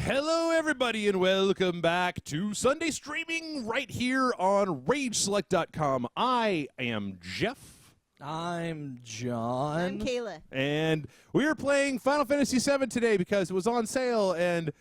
Hello, everybody, and welcome back to Sunday Streaming right here on RageSelect.com. I am Jeff. I'm John. I'm Kayla. And we are playing Final Fantasy VII today because it was on sale, and...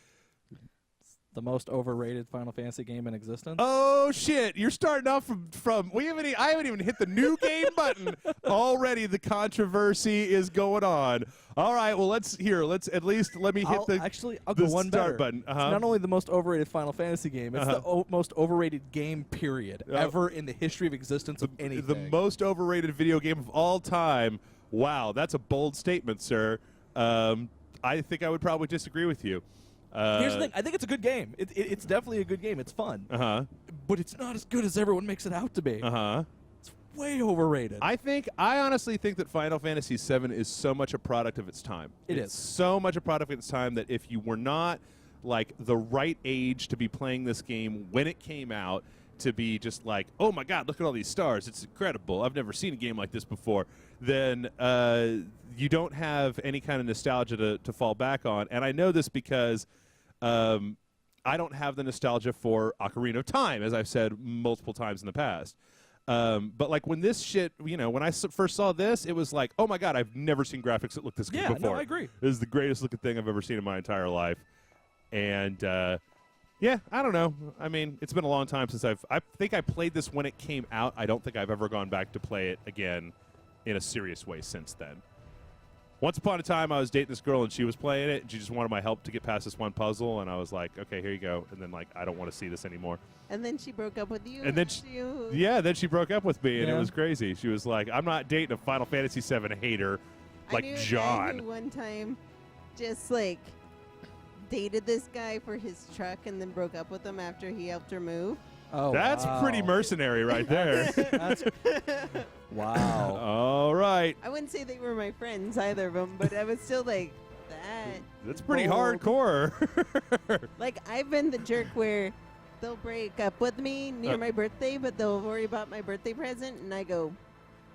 The most overrated Final Fantasy game in existence. Oh, shit. You're starting off from I haven't even hit the new game button. Already the controversy is going on. All right, well, let me hit I'll go one start better. button. It's not only the most overrated Final Fantasy game, it's the most overrated game, period, ever in the history of existence of anything. The most overrated video game of all time. Wow, that's a bold statement, sir. I think I would probably disagree with you. Here's the thing. I think it's a good game. It's definitely a good game. It's fun. But it's not as good as everyone makes it out to be. It's way overrated. I honestly think that Final Fantasy VII is so much a product of its time. It's so much a product of its time that if you were not like the right age to be playing this game when it came out, to be just like, oh my god, look at all these stars, it's incredible, I've never seen a game like this before, then you don't have any kind of nostalgia to fall back on. And I know this because I don't have the nostalgia for Ocarina of Time, as I've said multiple times in the past. But like when this shit, when I first saw this, it was like, oh my god, I've never seen graphics that look this good before. No, I agree. This is the greatest looking thing I've ever seen in my entire life. And yeah, I don't know. I mean, it's been a long time since I think I played this when it came out. I don't think I've ever gone back to play it again in a serious way since then. Once upon a time, I was dating this girl, and she was playing it, and she just wanted my help to get past this one puzzle, and I was like, okay, here you go. And then, like, I don't want to see this anymore. And then she broke up with you. And then then she broke up with me, and it was crazy. She was like, I'm not dating a Final Fantasy VII hater like I knew John. A guy who one time just, like, dated this guy for his truck and then broke up with him after he helped her move. Oh, that's pretty mercenary right there. Wow. All right. I wouldn't say they were my friends, either of them, but I was still like, that's pretty bold. hardcore. Like, I've been the jerk where they'll break up with me near my birthday, but they'll worry about my birthday present, and I go,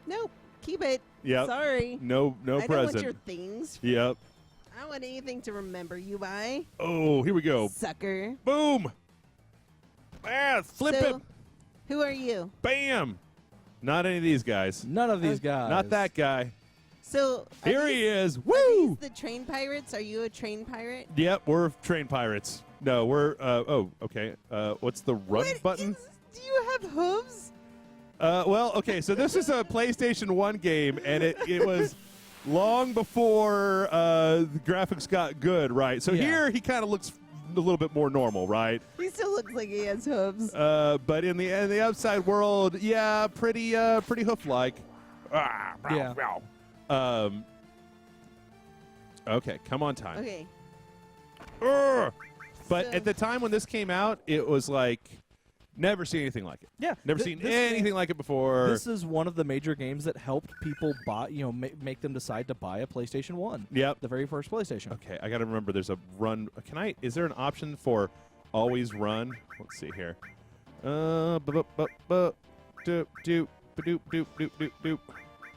nope, keep it. Yep. Sorry. No I don't present. want your things. Yep. I don't want anything to remember you by. Oh, here we go. Sucker. Boom. Ah, flip him. Who are you? Bam. Not any of these guys. None of these guys. Not that guy. So Here he is. Are Woo! these the train pirates? Are you a train pirate? Yep, we're train pirates. No, we're, okay. What's the run button? Do you have hooves? Well, okay, so this is a PlayStation 1 game, and it was long before the graphics got good, right? So here he kind of looks a little bit more normal, right? He still looks like he has hooves. But in the outside world, yeah, pretty hoof-like. Okay, come on, time. Okay. But at the time when this came out, it was like never seen anything like it. Yeah, never seen anything like it before. This is one of the major games that helped people buy, make them decide to buy a PlayStation 1. Yep. The very first PlayStation. Okay, I got to remember there's a run. Is there an option for always run? Let's see here. Doop.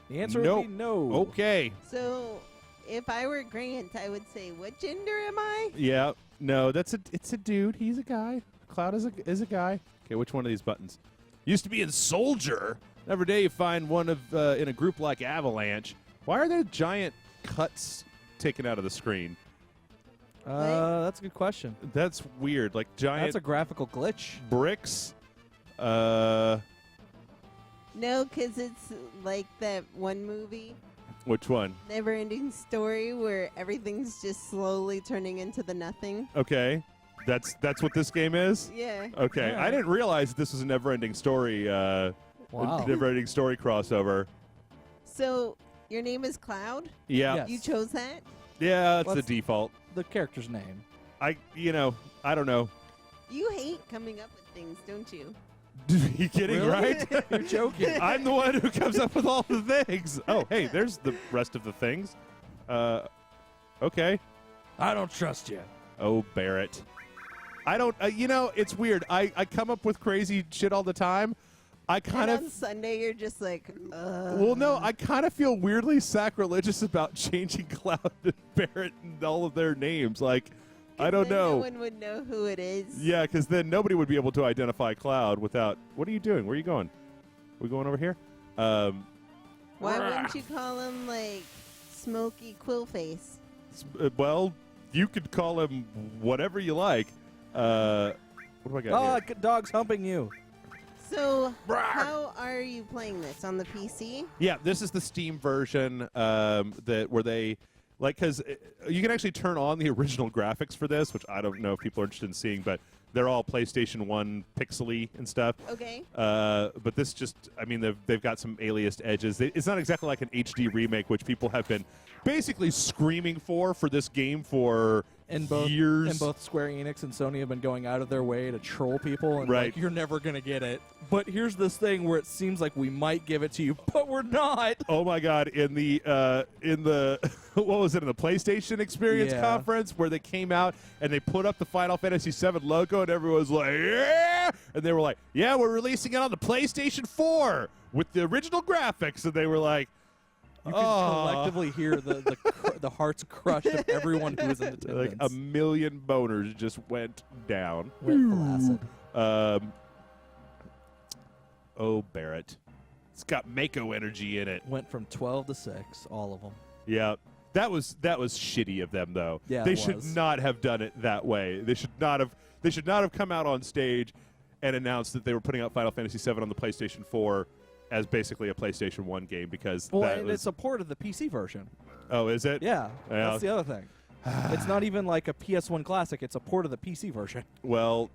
The answer would be no. Okay. So, if I were Grant, I would say, what gender am I? Yeah. No, it's a dude. He's a guy. Cloud is a guy. Okay, which one of these buttons? Used to be in Soldier. Every day you find one of in a group like Avalanche. Why are there giant cuts taken out of the screen? That's a good question. That's weird. Like giant. That's a graphical glitch. Bricks. No, because it's like that one movie. Which one? Never-ending Story, where everything's just slowly turning into the nothing. Okay. That's what this game is? Yeah. Okay. Yeah. I didn't realize this was a never-ending story never-ending story crossover. So, your name is Cloud? Yeah. Yes. You chose that? Yeah, that's the What's default. The character's name. I don't know. You hate coming up with things, don't you? You kidding, Really? right? You're joking. I'm the one who comes up with all the things. Oh, hey, there's the rest of the things. Okay. I don't trust you. Oh, Barrett. I don't, it's weird. I come up with crazy shit all the time. I kind and on of... Sunday, you're just like, Well, no, I kind of feel weirdly sacrilegious about changing Cloud and Barrett and all of their names. Like, I don't know. No one would know who it is. Yeah, because then nobody would be able to identify Cloud without. What are you doing? Where are you going? We going over here? Why wouldn't you call him like Smoky Quillface? Well, you could call him whatever you like. What do I got here? Dog's humping you. So, how are you playing this on the PC? Yeah, this is the Steam version where they because you can actually turn on the original graphics for this, which I don't know if people are interested in seeing, but they're all PlayStation 1 pixely and stuff. Okay. But this they've got some aliased edges. It's not exactly like an HD remake, which people have been basically screaming for this game for years. And both Square Enix and Sony have been going out of their way to troll people and right. like, you're never going to get it. But here's this thing where it seems like we might give it to you, but we're not. Oh my God! In the what was it, in the PlayStation Experience conference where they came out and they put up the Final Fantasy VII logo and everyone was like, yeah, and they were like, yeah, we're releasing it on the PlayStation 4 with the original graphics, and they were like. You can collectively hear the hearts crushed of everyone who was in attendance. Like a million boners just went down. Went flaccid. Oh, Barrett. It's got Mako energy in it. Went from 12 to 6, all of them. Yeah. That was shitty of them, though. Yeah, they should not have done it that way. They should not have come out on stage and announced that they were putting out Final Fantasy VII on the PlayStation 4 as basically a PlayStation 1 game because it's a port of the PC version. Oh, is it? Yeah, that's the other thing. It's not even like a PS1 classic. It's a port of the PC version. Well,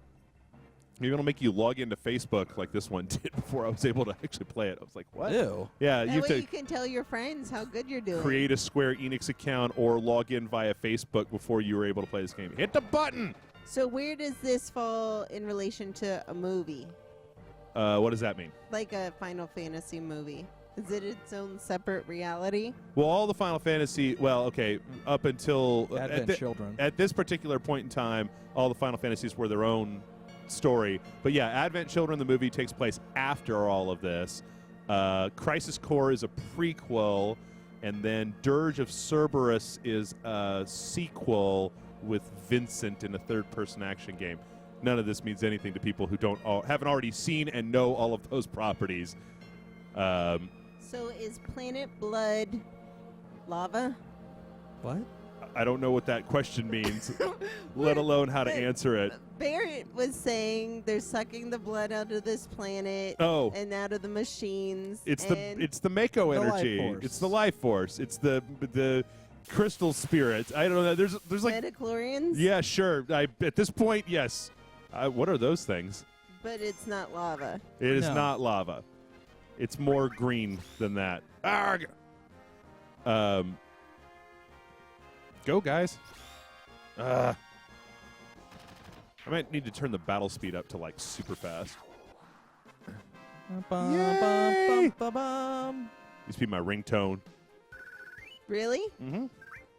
maybe it'll make you log into Facebook like this one did before I was able to actually play it. I was like, what? Ew. Yeah, That you way have you can tell your friends how good you're doing. create a Square Enix account or log in via Facebook before you were able to play this game. Hit the button! So where does this fall in relation to a movie? What does that mean? Like a Final Fantasy movie. Is it its own separate reality? Well, all the Final Fantasy, up until Advent Children. At this particular point in time, all the Final Fantasies were their own story. But yeah, Advent Children, the movie, takes place after all of this. Crisis Core is a prequel, and then Dirge of Cerberus is a sequel with Vincent in a third-person action game. None of this means anything to people who haven't already seen and know all of those properties. So is Planet Blood lava? What? I don't know what that question means, let alone how to answer it. Barrett was saying they're sucking the blood out of this planet and out of the machines. It's the Mako energy. It's the life force. It's the crystal spirits. I don't know. There's like Metachlorians? Yeah, sure. At this point, yes. What are those things? But it's not lava. It is not lava. It's more green than that. Arrgh! Go, guys. I might need to turn the battle speed up to like super fast. Yay! Used to be my ringtone. Really? Mm-hmm.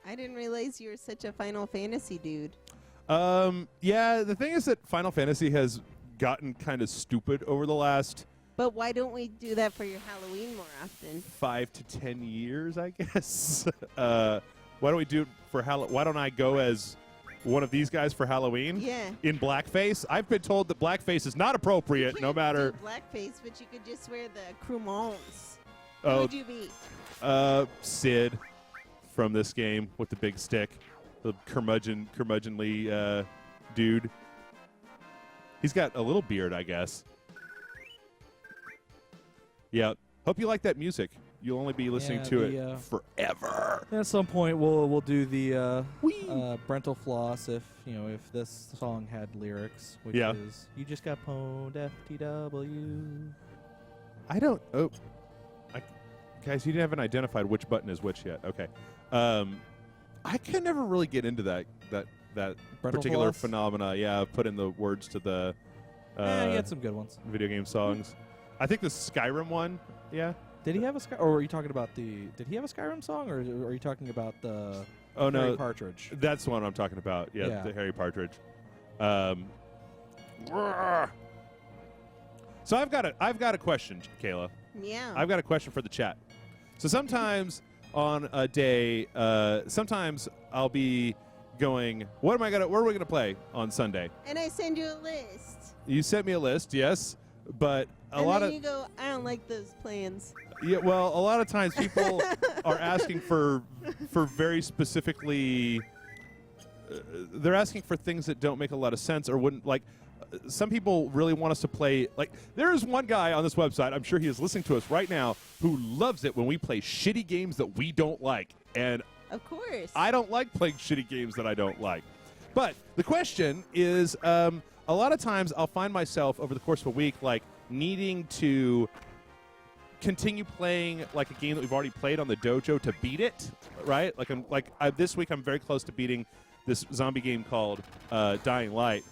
I didn't realize you were such a Final Fantasy dude. Yeah, the thing is that Final Fantasy has gotten kind of stupid over the last... But why don't we do that for your Halloween more often? 5 to 10 years, I guess. Why don't we do it for Halloween? Why don't I go as one of these guys for Halloween? Yeah. In blackface? I've been told that blackface is not appropriate, You no can't matter... do blackface, but you could just wear the crewmons. Oh. Who would you be? Sid from this game with the big stick. The curmudgeonly dude. He's got a little beard, I guess. Yeah. Hope you like that music. You'll only be listening to it forever. At some point, we'll do the Brental Floss if this song had lyrics, which is "You just got pwned FTW." I don't. Oh, guys, you haven't identified which button is which yet. Okay. I can never really get into that particular phenomena. Yeah, I've put in the words to the. You had some good ones. Video game songs. I think the Skyrim one. Yeah. Did he have a or are you talking about Did he have a Skyrim song, or are you talking about the? Oh no, Harry Partridge. That's the one I'm talking about. Yeah, the Harry Partridge. So I've got a question, Kayla. Yeah. I've got a question for the chat. So sometimes on a day, sometimes I'll be going, where are we gonna play on Sunday? And I send you a list. You sent me a list, yes, but And then you go, I don't like those plans. Yeah, well, a lot of times people are asking for very specifically. They're asking for things that don't make a lot of sense or wouldn't like. Some people really want us to play. Like, there is one guy on this website, I'm sure he is listening to us right now, who loves it when we play shitty games that we don't like. And of course, I don't like playing shitty games that I don't like. But the question is, a lot of times I'll find myself over the course of a week, like, needing to continue playing like a game that we've already played on the dojo to beat it, right? This week I'm very close to beating this zombie game called Dying Light.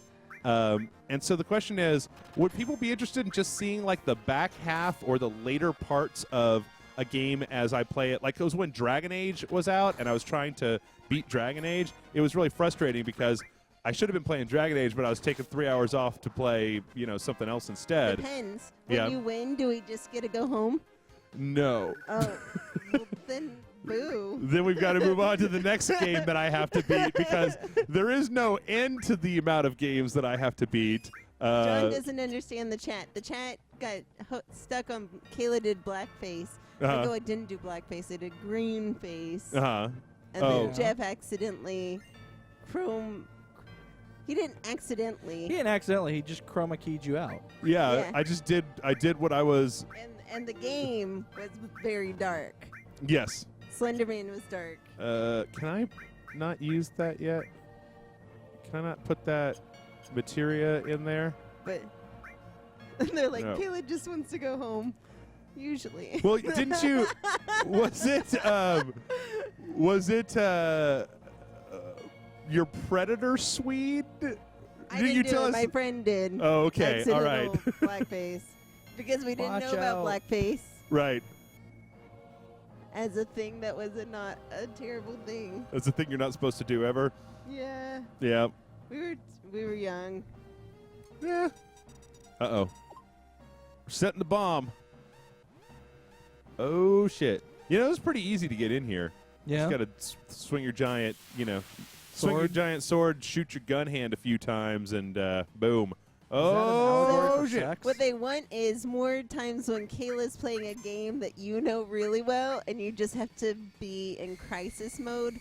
And so the question is, would people be interested in just seeing like the back half or the later parts of a game as I play it? Like, it was when Dragon Age was out and I was trying to beat Dragon Age. It was really frustrating because I should have been playing Dragon Age, but I was taking 3 hours off to play, something else instead. Depends. When you win, do we just get to go home? No. Oh, well, then boo. Then we've got to move on to the next game that I have to beat because there is no end to the amount of games that I have to beat. John doesn't understand the chat. The chat got stuck on Kayla did blackface. I go, I didn't do blackface. I did green face. And then Jeff accidentally He didn't accidentally. He just chroma keyed you out. Yeah. I did what I was. And the game was very dark. Yes. Slenderman was dark. Can I not use that yet? Can I not put that materia in there? But they're like, Kayla just wants to go home. Usually. Well, didn't you? Was it your Predator Swede? I didn't do it. My friend did. Oh, okay. All right. Blackface. Because we didn't know about blackface. Right. As a thing that was not a terrible thing. That's a thing you're not supposed to do ever. Yeah. Yeah. We were young. Yeah. Uh-oh. We're setting the bomb. Oh, shit. It was pretty easy to get in here. Yeah. You just got to swing your giant, swing your giant sword, shoot your gun hand a few times, and boom. Oh, shit. What they want is more times when Kayla's playing a game that you know really well, and you just have to be in crisis mode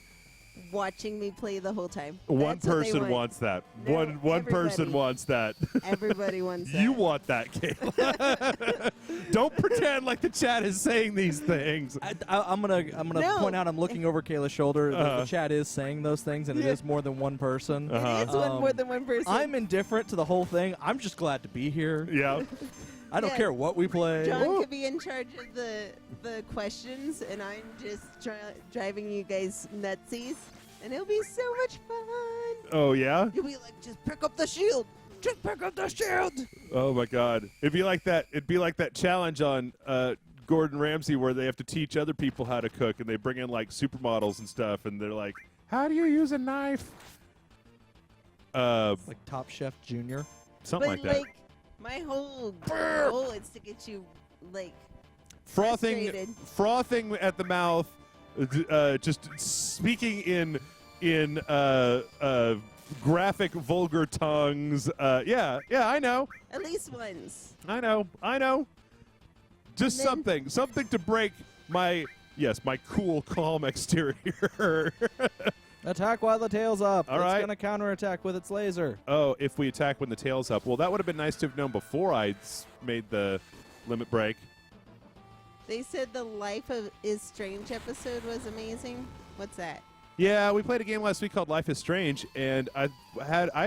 watching me play the whole time. One person wants that. No, one person wants that. Everybody wants that. You want that, Kayla. Don't pretend like the chat is saying these things. I'm gonna point out. I'm looking over Kayla's shoulder. The chat is saying those things, and it is more than one person. It is more than one person. I'm indifferent to the whole thing. I'm just glad to be here. Yeah. I don't care what we play. John could be in charge of the questions, and I'm just driving you guys nutsies, and it'll be so much fun. Oh, yeah? You'll be like, just pick up the shield. Just pick up the shield. Oh, my God. It'd be like that challenge on Gordon Ramsay where they have to teach other people how to cook, and they bring in, like, supermodels and stuff, and they're like, how do you use a knife? Like Top Chef Junior? Something like that. My whole goal is to get you, like, frothing frustrated. at the mouth, just speaking in graphic, vulgar tongues. Yeah, I know. At least once. I know. Just something to break my cool, calm exterior. Attack while the tail's up. All right. It's going to counterattack with its laser. Oh, if we attack when the tail's up. Well, that would have been nice to have known before I made the limit break. They said the Life is Strange episode was amazing. What's that? Yeah, we played a game last week called Life is Strange, and I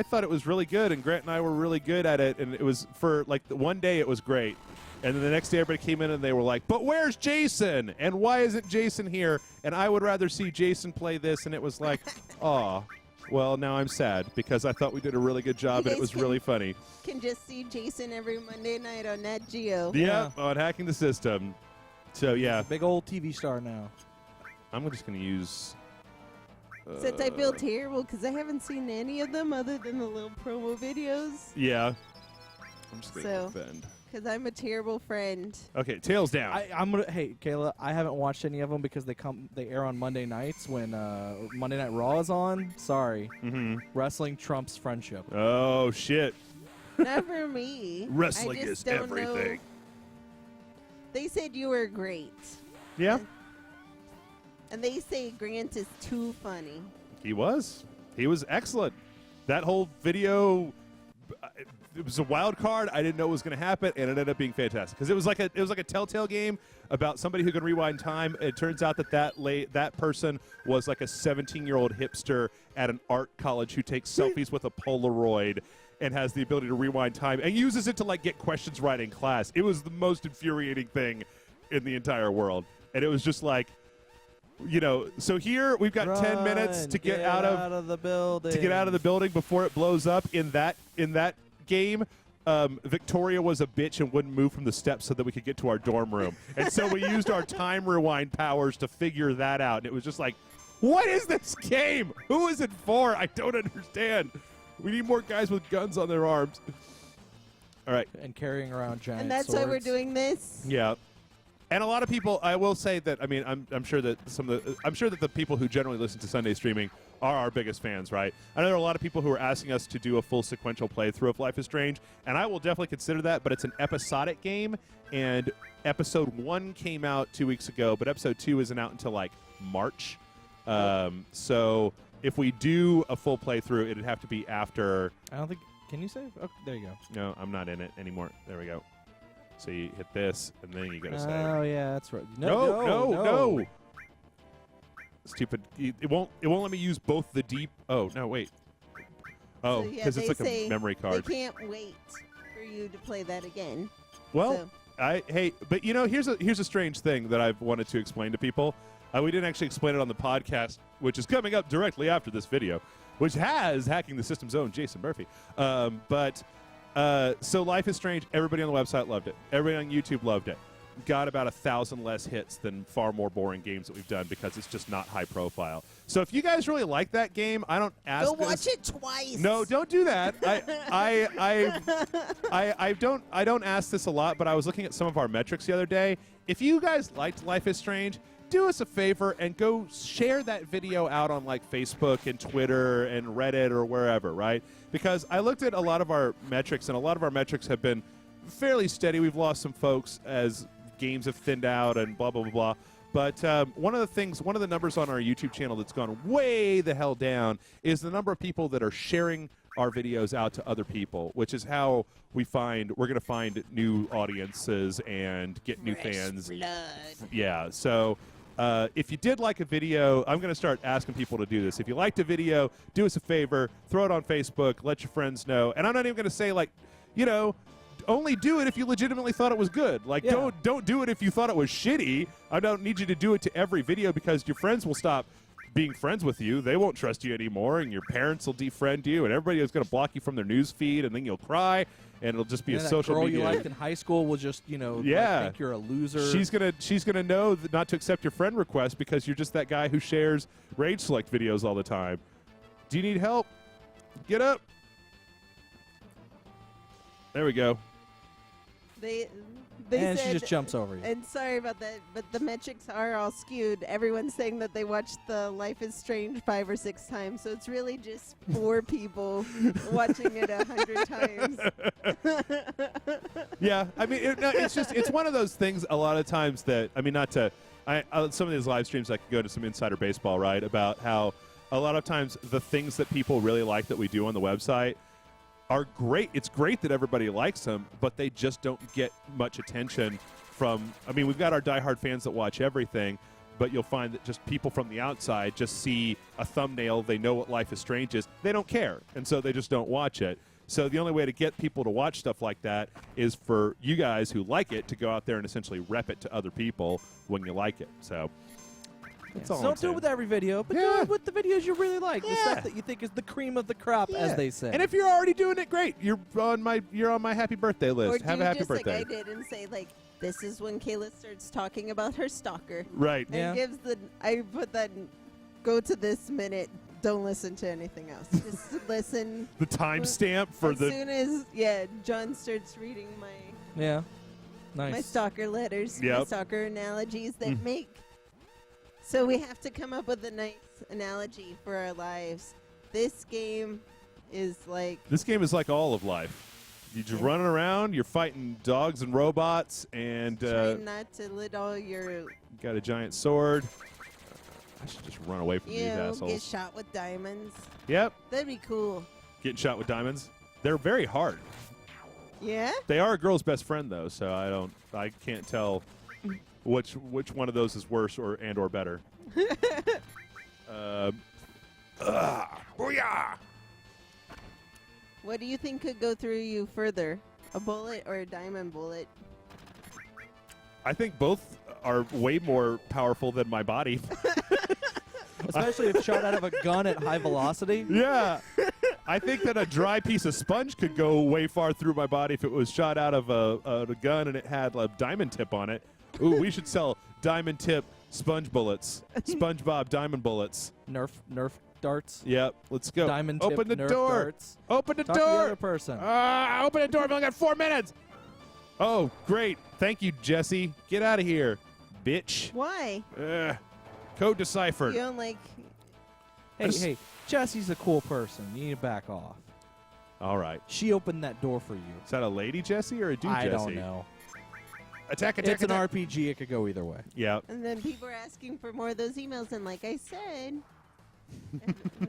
thought it was really good, and Grant and I were really good at it, and it was for, like, one day it was great. And then the next day everybody came in and they were like, but where's Jason? And why isn't Jason here? And I would rather see Jason play this. And it was like, aw, well, now I'm sad because I thought we did a really good job and it was really funny. Can just see Jason every Monday night on Nat Geo. Yeah, on Hacking the System. So, yeah. Big old TV star now. I'm just going to use... Since I feel terrible because I haven't seen any of them other than the little promo videos. Yeah. I'm just going to defend. Because I'm a terrible friend. Okay, tails down. Hey, Kayla, I haven't watched any of them because they air on Monday nights when Monday Night Raw is on. Sorry. Wrestling trumps friendship. Oh, shit. Not for me. Wrestling I just is don't everything. know. They said you were great. Yeah. And they say Grant is too funny. He was. He was excellent. That whole video, it was a wild card. I didn't know what was going to happen, and it ended up being fantastic because it was like a Telltale game about somebody who can rewind time. It turns out that person was like a 17-year-old hipster at an art college who takes selfies with a Polaroid and has the ability to rewind time and uses it to like get questions right in class. It was the most infuriating thing in the entire world, and it was just like, so here we've got 10 minutes to get out of the building. To get out of the building before it blows up. In that game, Victoria was a bitch and wouldn't move from the steps so that we could get to our dorm room. And so we used our time rewind powers to figure that out. And it was just like, what is this game? Who is it for? I don't understand. We need more guys with guns on their arms. All right. And carrying around giant And that's swords. why we're doing this? Yeah. And a lot of people, I will say that, I mean, I'm sure that the people who generally listen to Sunday streaming are our biggest fans, right? I know there are a lot of people who are asking us to do a full sequential playthrough of Life is Strange, and I will definitely consider that, but it's an episodic game, and episode 1 came out 2 weeks ago, but episode 2 isn't out until like March. So if we do a full playthrough, it'd have to be after. I don't think. Can you save? Oh, there you go. No, I'm not in it anymore. There we go. So you hit this, and then you go to save. Oh yeah, that's right. No. Stupid. It won't let me use both the deep. Oh no, wait. Oh, because it's like a memory card. They can't wait for you to play that again. Well, but here's a strange thing that I've wanted to explain to people. We didn't actually explain it on the podcast, which is coming up directly after this video, which has Hacking the System's own Jason Murphy. So Life is Strange, everybody on the website loved it. Everybody on YouTube loved it. Got about 1,000 less hits than far more boring games that we've done because it's just not high profile. So if you guys really like that game, I don't ask. Go watch it twice. No, don't do that. I don't ask this a lot, but I was looking at some of our metrics the other day. If you guys liked Life is Strange, do us a favor and go share that video out on like Facebook and Twitter and Reddit or wherever, right? Because I looked at a lot of our metrics, and a lot of our metrics have been fairly steady. We've lost some folks as games have thinned out and blah, blah, blah, blah. But one of the numbers on our YouTube channel that's gone way the hell down is the number of people that are sharing our videos out to other people, which is how we're going to find new audiences and get new fans. Blood. Yeah, so if you did like a video, I'm going to start asking people to do this. If you liked a video, do us a favor, throw it on Facebook, let your friends know. And I'm not even going to say, like, only do it if you legitimately thought it was good. Like, don't do it if you thought it was shitty. I don't need you to do it to every video because your friends will stop being friends with you. They won't trust you anymore, and your parents will defriend you, and everybody is going to block you from their news feed, and then you'll cry, and it'll just be a social girl media. You liked in high school will just, think you're a loser. She's gonna know not to accept your friend request because you're just that guy who shares Rage Select videos all the time. Do you need help? Get up. There we go. They and said, she just jumps over you. And sorry about that, but the metrics are all skewed. Everyone's saying that they watched the Life is Strange 5 or 6 times, so it's really just 4 people watching it 100 times. Yeah, I mean, it's one of those things. A lot of times that some of these live streams I could go to some insider baseball, right, about how a lot of times the things that people really like that we do on the website are great. It's great that everybody likes them, but they just don't get much attention from. I mean, we've got our diehard fans that watch everything, but you'll find that just people from the outside just see a thumbnail. They know what Life is Strange is. They don't care, and so they just don't watch it. So the only way to get people to watch stuff like that is for you guys who like it to go out there and essentially rep it to other people when you like it. So. So don't do it with every video, but do it with the videos you really like, the stuff that you think is the cream of the crop, as they say. And if you're already doing it, great. You're on my happy birthday list. Or Have a happy birthday. Like I did and say, like, this is when Kayla starts talking about her stalker. Right. And gives I put that, go to this minute, don't listen to anything else. Just listen. The timestamp for as soon as John starts reading my Yeah. Nice. My stalker letters, my Yep. stalker analogies that make. So we have to come up with a nice analogy for our lives. This game is like. This game is like all of life. You're just running around. You're fighting dogs and robots, and Trying not to let all your. you got a giant sword. I should just run away from these assholes. Get shot with diamonds. Yep. That'd be cool. Getting shot with diamonds. They're very hard. Yeah? They are a girl's best friend, though, so I can't tell which one of those is worse or better. Booyah! What do you think could go through you further? A bullet or a diamond bullet? I think both are way more powerful than my body. Especially if shot out of a gun at high velocity. Yeah. I think that a dry piece of sponge could go way far through my body if it was shot out of a gun and it had a diamond tip on it. Ooh, we should sell diamond tip sponge bullets. SpongeBob diamond bullets. Nerf darts. Yep, let's go. Diamond tip Open the Nerf door. darts. Open the Talk to the door. other person. Open the door. I've only got 4 minutes. Oh, great. Thank you, Jesse. Get out of here, bitch. Why? Code deciphered. You don't like. Hey, Jesse's a cool person. You need to back off. All right. She opened that door for you. Is that a lady Jesse or a dude I Jesse? don't know. Attack, It's an attack. RPG. It could go either way. Yeah. And then people are asking for more of those emails, and like I said,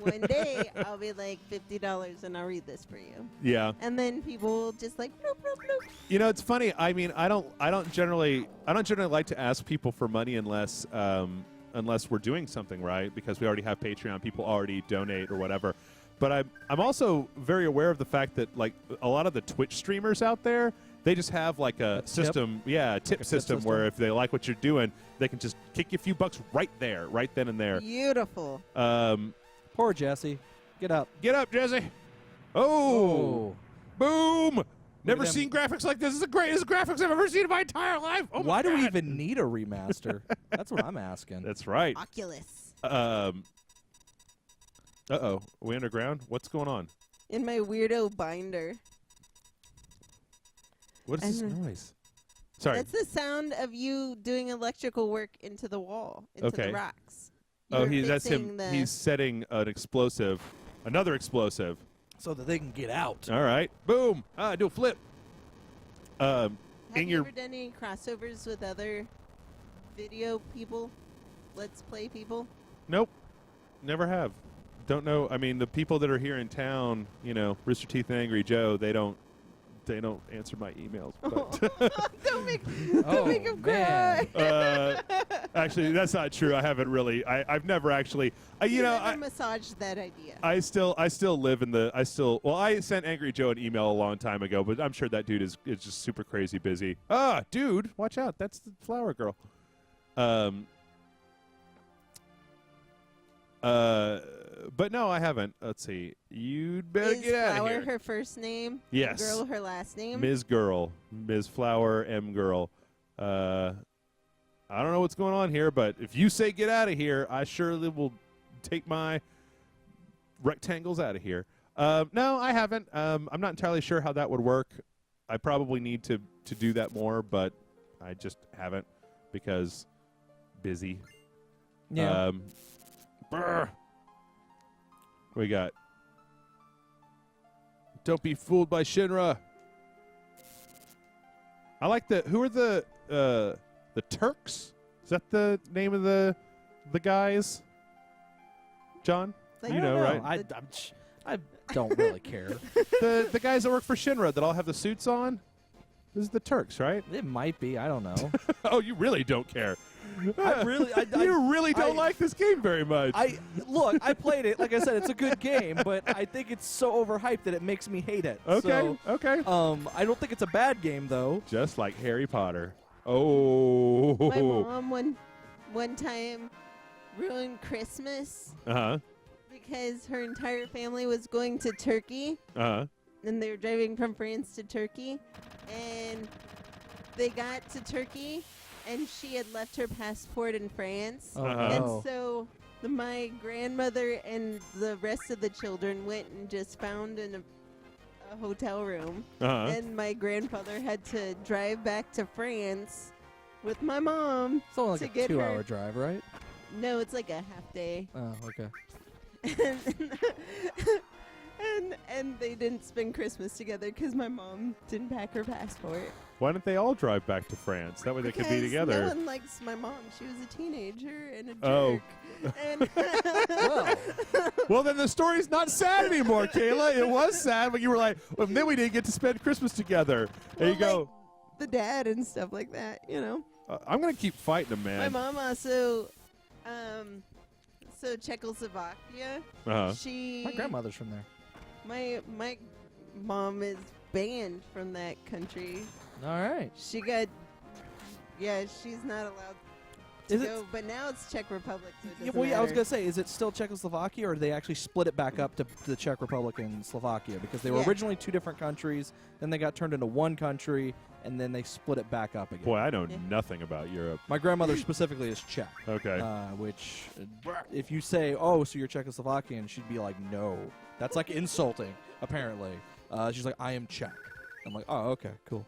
one day I'll be like $50 and I'll read this for you. Yeah. And then people will just like bloop, bloop, bloop. You know, it's funny. I mean, I don't generally like to ask people for money unless we're doing something right, because we already have Patreon. People already donate or whatever. But I'm also very aware of the fact that like a lot of the Twitch streamers out there, they just have like a system, a tip system where if they like what you're doing, they can just kick you a few bucks right there, right then and there. Beautiful. Poor Jesse. Get up. Get up, Jesse. Oh. Boom. Never them. seen graphics like this. This is the greatest graphics I've ever seen in my entire life. Oh Why my do we God. even need a remaster? That's what I'm asking. That's right. Oculus. Uh-oh. Are we underground? What's going on? In my weirdo binder. What is this noise? Sorry. That's the sound of you doing electrical work into the wall, into the rocks. Oh, You're that's him. fixing the- He's setting an explosive. Another explosive. So that they can get out. All right. Boom. Do a flip. Have in you your ever done any crossovers with other video people? Let's play people? Nope. Never have. Don't know. I mean, the people that are here in town, you know, Rooster Teeth and Angry Joe, they don't answer my emails. But Don't make him cry. actually, that's not true. I haven't really. I've never actually. You never massaged that idea. I still live in the. I sent Angry Joe an email a long time ago, but I'm sure that dude is just super crazy busy. Dude, watch out! That's the flower girl. But no, I haven't. Let's see. You'd better Is get out of Flower here. her first name? Yes. Girl her last name? Ms. Girl. Ms. Flower M. Girl. I don't know what's going on here, but if you say get out of here, I surely will take my rectangles out of here. No, I haven't. I'm not entirely sure how that would work. I probably need to do that more, but I just haven't because busy. Yeah. Brr. We got. Don't be fooled by Shinra. I like the. Who are the Turks? Is that the name of the guys? John, Like, you know, right? I don't really care. the guys that work for Shinra that all have the suits on. This is the Turks, right? It might be. I don't know. Oh, you really don't care. You really don't like this game very much. Look, I played it. Like I said, it's a good game, but I think it's so overhyped that it makes me hate it. Okay, okay. I don't think it's a bad game though. Just like Harry Potter. Oh. My mom one time ruined Christmas because her entire family was going to Turkey. And they were driving from France to Turkey. And they got to Turkey, and she had left her passport in France. And so my grandmother and the rest of the children went and just found a hotel room, Uh-huh. and my grandfather had to drive back to France with my mom. It's only to like a get 2-hour her- drive, right? No, it's like a half day. Oh, okay. And they didn't spend Christmas together because my mom didn't pack her passport. Why don't they all drive back to France? That way they could be Because together. No one likes my mom. She was a teenager and a jerk. Oh. And Well, Well, then the story's not sad anymore, Kayla. It was sad, but you were like, well, then we didn't get to spend Christmas together. There you Well, go. like the dad and stuff like that, you know. I'm going to keep fighting him, My man. mom also, so Czechoslovakia. Uh-huh. She. my grandmother's from there. My mom is banned from that country. All right. She got. Yeah, she's not allowed to Is it- go. But now it's Czech Republic. So it Yeah, doesn't well, yeah, I was matter. gonna say, is it still Czechoslovakia, or do they actually split it back up to the Czech Republic and Slovakia? Because they were Yeah. originally 2 different countries, then they got turned into one country, and then they split it back up again. Boy, I know Yeah. nothing about Europe. My grandmother specifically is Czech. Okay. Which, if you say, "Oh, so you're Czechoslovakian," she'd be like, "No, that's like insulting." Apparently, she's like, "I am Czech." I'm like, "Oh, okay, cool."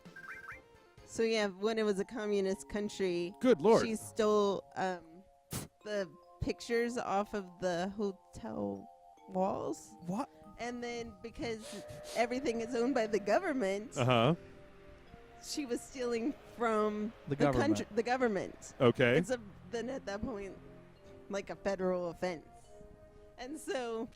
So yeah, when it was a communist country, Good Lord. she stole the pictures off of the hotel walls, What? and then because everything is owned by the government, Uh-huh. she was stealing from The government. country, the government. Okay. It's then at that point, like a federal offense, and so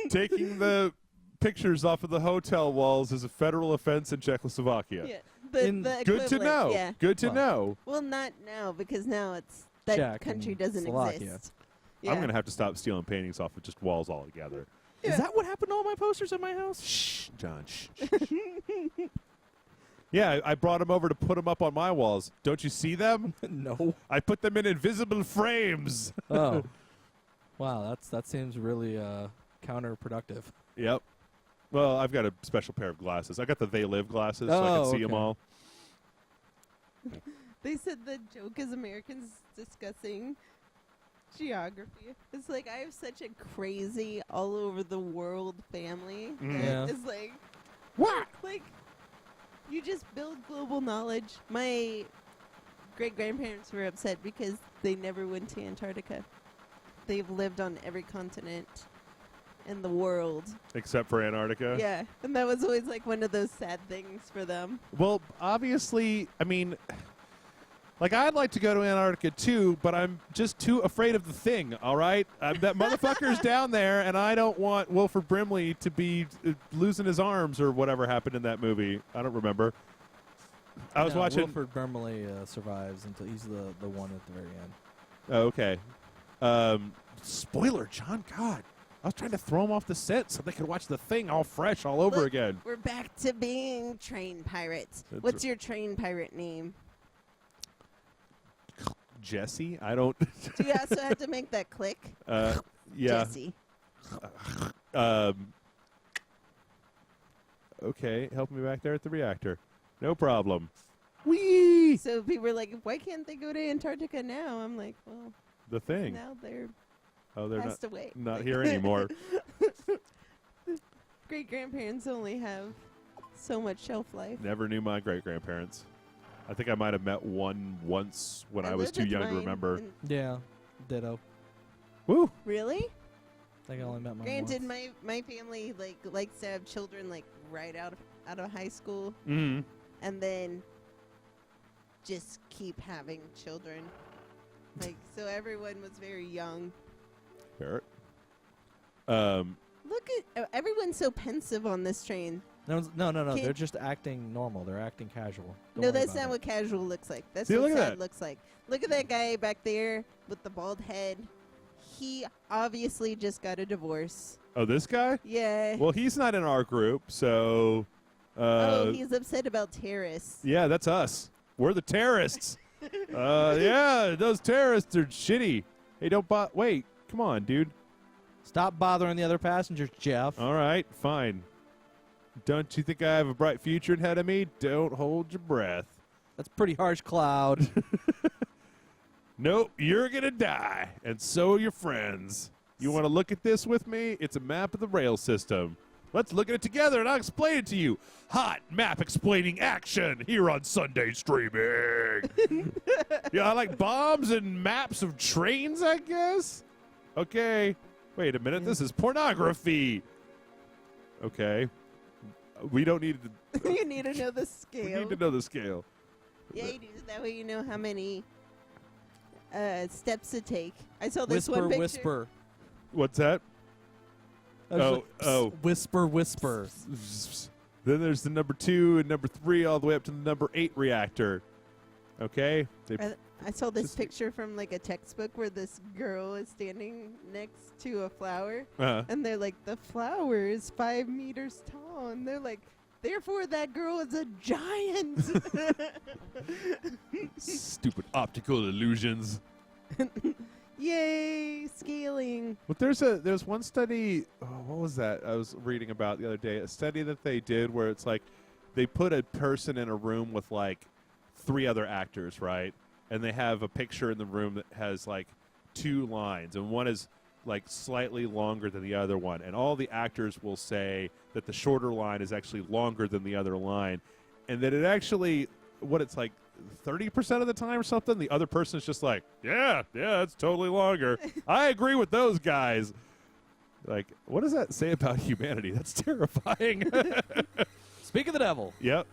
Taking the pictures off of the hotel walls is a federal offense in Czechoslovakia. yeah, In- the Good to equivalent, know. Yeah. Good to Well, know. Well, not now because now it's that Czech country and doesn't Slovakia. exist. Yeah. I'm going to have to stop stealing paintings off of just walls altogether. Yeah. Is that what happened to all my posters at my house? Shh, John. Shh. Yeah, I brought them over to put them up on my walls. Don't you see them? No. I put them in invisible frames. Oh. Wow, that seems really counterproductive. Yep. Well, I've got a special pair of glasses. I got the They Live glasses, so I Oh, can see them okay. all. They said the joke is Americans discussing geography. It's like I have such a crazy all over the world family. Mm. Yeah. It's like What? like you just build global knowledge. My great grandparents were upset because they never went to Antarctica. They've lived on every continent in the world. Except for Antarctica? Yeah. And that was always like one of those sad things for them. Well, obviously, I mean, like, I'd like to go to Antarctica too, but I'm just too afraid of the thing, all right? That motherfucker's down there, and I don't want Wilford Brimley to be losing his arms or whatever happened in that movie. I don't remember. I was No, watching. Wilford Brimley survives until he's the one at the very end. Oh, okay. Spoiler, John. God. I was trying to throw him off the set so they could watch the thing all fresh all over Look, again. We're back to being train pirates. That's What's your train pirate name? Jesse? I don't. Do you also have to make that click? Yeah. Jesse. Okay, help me back there at the reactor. No problem. Whee! So people are like, why can't they go to Antarctica now? I'm like, well, The thing. now they're Oh, they're passed away. not Like, here anymore. Great grandparents only have so much shelf life. Never knew my great grandparents. I think I might have met one once when I was lived too with young to mine remember. and- Yeah, ditto. Woo! Really? I think I only met my Granted, once. my family likes to have children like right out of high school, Mm-hmm. and then just keep having children. Like so, everyone was very young. Barrett. Look at everyone's so pensive on this train. No, Kid- they're just acting normal. They're acting casual. Don't No, worry that's about not it. what casual looks like. That's See, what look at sad that. looks like. Look at that guy back there with the bald head. He obviously just got a divorce. Oh, this guy? Yeah. Well, he's not in our group, so. Oh, he's upset about terrorists. Yeah, that's us. We're the terrorists. Yeah, those terrorists are shitty. Hey, don't wait. Come on, dude. Stop bothering the other passengers, Jeff. All right, fine. Don't you think I have a bright future ahead of me? Don't hold your breath. That's pretty harsh, Cloud. Nope, you're going to die, and so are your friends. You want to look at this with me? It's a map of the rail system. Let's look at it together, and I'll explain it to you. Hot map explaining action here on Sunday Streaming. Yeah, I like bombs and maps of trains, I guess. Okay. Wait a minute. This is pornography. Okay. We don't need to. You need to know the scale. We need to know the scale. Yeah, you do. That way you know how many steps to take. I saw this one picture. Whisper. What's that? Oh. Whisper, whisper. Then there's the number 2 and number 3 all the way up to the number 8 reactor. Okay? I saw this picture from like a textbook where this girl is standing next to a flower. And they're like, the flower is 5 meters tall. And they're like, therefore that girl is a giant. Stupid optical illusions. Yay, scaling. But there's one study, what was that I was reading about the other day? A study that they did where it's like they put a person in a room with like 3 other actors, right? And they have a picture in the room that has like 2 lines, and one is like slightly longer than the other one. And all the actors will say that the shorter line is actually longer than the other line. And that it actually, what it's like 30% of the time or something, the other person is just like, yeah, it's totally longer. I agree with those guys. Like, what does that say about humanity? That's terrifying. Speak of the devil. Yep.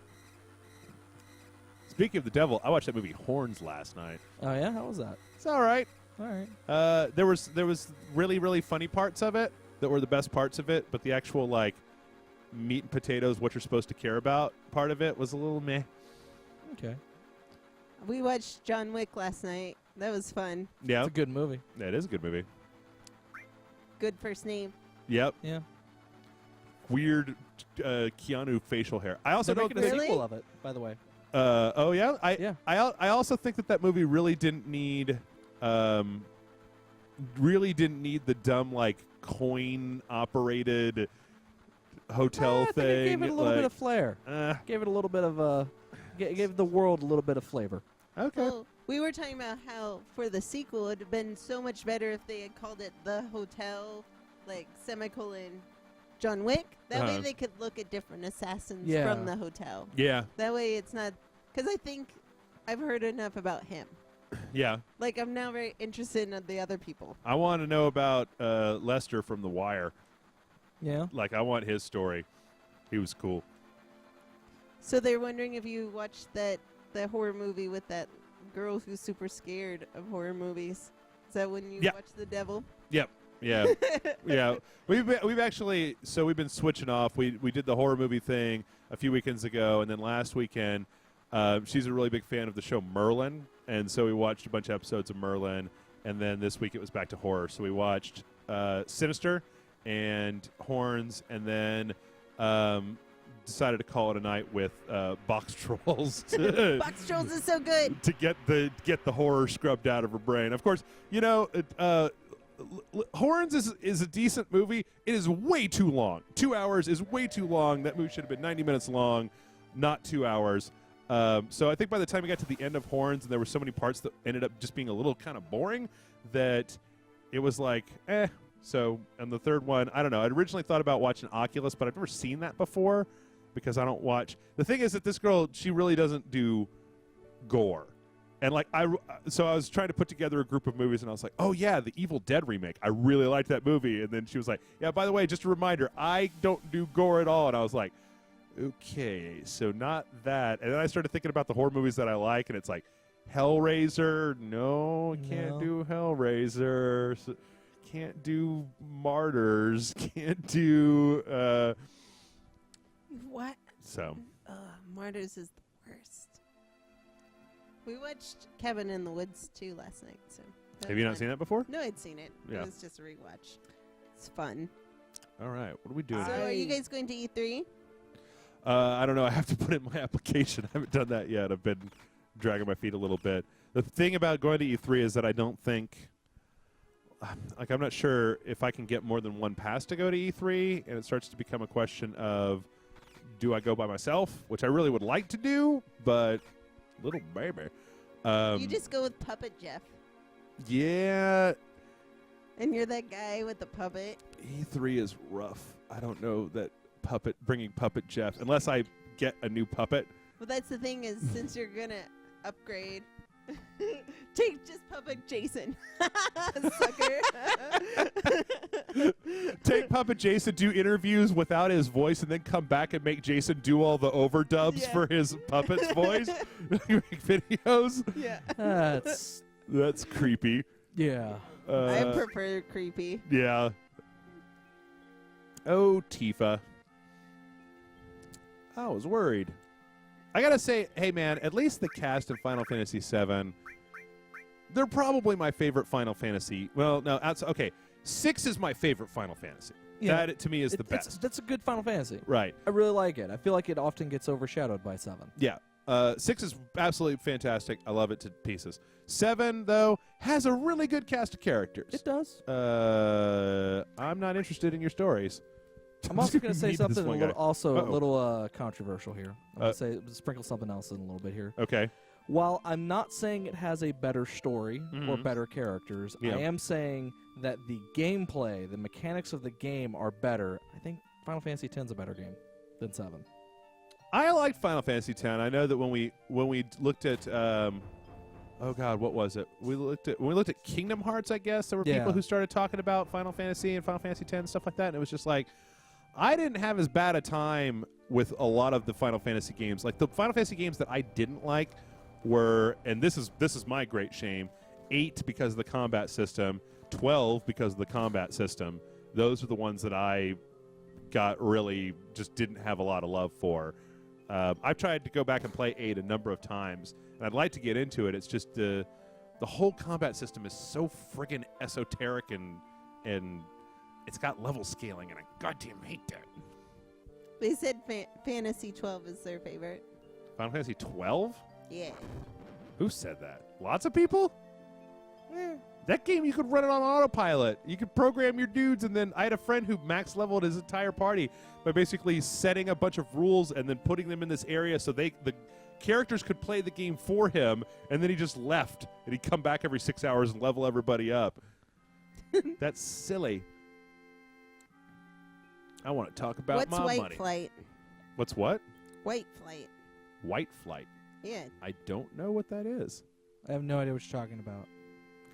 Speaking of the devil, I watched that movie Horns last night. Oh, yeah? How was that? It's all right. All right. There was really, really funny parts of it that were the best parts of it, but the actual, like, meat and potatoes, what you're supposed to care about part of it was a little meh. Okay. We watched John Wick last night. That was fun. Yeah. It's a good movie. Yeah, it is a good movie. Good first name. Yep. Yeah. Weird Keanu facial hair. I also They're don't making think... a sequel of it, by the way. Oh, yeah? Yeah. I also think that movie really didn't need... the dumb, like, coin-operated hotel I think thing. it gave it a little bit of flair. Gave it a little bit of gave the world a little bit of flavor. Okay. Well, we were talking about how for the sequel it would have been so much better if they had called it The Hotel, like semicolon John Wick. That way they could look at different assassins from the hotel. Yeah. That way it's not, because I think I've heard enough about him. Yeah. Like, I'm now very interested in the other people. I want to know about Lester from The Wire. Yeah. Like, I want his story. He was cool. So they're wondering if you watched that horror movie with that girl who's super scared of horror movies. Is that when you watch The Devil? Yep. Yeah. Yeah. We've been switching off. We did the horror movie thing a few weekends ago, and then last weekend she's a really big fan of the show Merlin, and so we watched a bunch of episodes of Merlin, and then this week it was back to horror. So we watched Sinister and Horns, and then decided to call it a night with Box Trolls. Box Trolls is so good. To get the horror scrubbed out of her brain. Of course, you know, Horns is a decent movie. It is way too long. 2 hours is way too long. That movie should have been 90 minutes long, not 2 hours. So I think by the time we got to the end of Horns, and there were so many parts that ended up just being a little kind of boring, that it was like, eh. So on the third one, I don't know. I'd originally thought about watching Oculus, but I've never seen that before because I don't watch. The thing is that this girl, she really doesn't do gore. And like so I was trying to put together a group of movies, and I was like, oh yeah, the Evil Dead remake. I really liked that movie. And then she was like, yeah, by the way, just a reminder, I don't do gore at all. And I was like, okay, so not that. And then I started thinking about the horror movies that I like, and it's like Hellraiser. No, can't do Hellraiser. So, can't do Martyrs. Can't do. What? So. Martyrs is the worst. We watched Cabin in the Woods too last night. So. Have you not seen that before? No, I'd seen it. Yeah. It was just a rewatch. It's fun. All right, what are we doing? So, are you guys going to E3? I don't know. I have to put in my application. I haven't done that yet. I've been dragging my feet a little bit. The thing about going to E3 is that I don't think, like, I'm not sure if I can get more than one pass to go to E3, and it starts to become a question of, do I go by myself, which I really would like to do, but little baby. You just go with Puppet Jeff. Yeah. And you're that guy with the puppet. E3 is rough. I don't know that bringing Puppet Jeff unless I get a new puppet. Well, that's the thing is, since you're gonna upgrade, take just Puppet Jason, sucker. Take Puppet Jason, do interviews without his voice, and then come back and make Jason do all the overdubs for his puppet's voice. Make videos. Yeah. That's creepy. Yeah. I prefer creepy. Yeah. Oh, Tifa. I was worried. I gotta say, hey man, at least the cast in Final Fantasy VII, they're probably my favorite Final Fantasy. Well, no, okay. 6 is my favorite Final Fantasy. Yeah. That, to me, is the best. That's a good Final Fantasy. Right. I really like it. I feel like it often gets overshadowed by 7. Yeah. 6 is absolutely fantastic. I love it to pieces. 7, though, has a really good cast of characters. It does. I'm not interested in your stories. I'm also going to say Meet something this one a guy. little controversial here. I'm going to say sprinkle something else in a little bit here. Okay. While I'm not saying it has a better story or better characters, I am saying that the gameplay, the mechanics of the game are better. I think Final Fantasy X is a better game than 7. I liked Final Fantasy X. I know that when we looked at oh God, what was it? When we looked at Kingdom Hearts, I guess there were people who started talking about Final Fantasy and Final Fantasy X and stuff like that, and it was just like, I didn't have as bad a time with a lot of the Final Fantasy games. Like the Final Fantasy games that I didn't like were, and this is my great shame, 8 because of the combat system, 12 because of the combat system. Those are the ones that I got really just didn't have a lot of love for. I've tried to go back and play 8 a number of times, and I'd like to get into it. It's just the whole combat system is so friggin' esoteric and it's got level scaling, and I goddamn hate that. They said Fantasy 12 is their favorite. Final Fantasy 12? Yeah. Who said that? Lots of people? That game, you could run it on autopilot. You could program your dudes, and then I had a friend who max leveled his entire party by basically setting a bunch of rules and then putting them in this area so the characters could play the game for him, and then he just left, and he'd come back every 6 hours and level everybody up. That's silly. I want to talk about What's my White money. Flight? What's what? White Flight. White Flight. Yeah. I don't know what that is. I have no idea what you're talking about.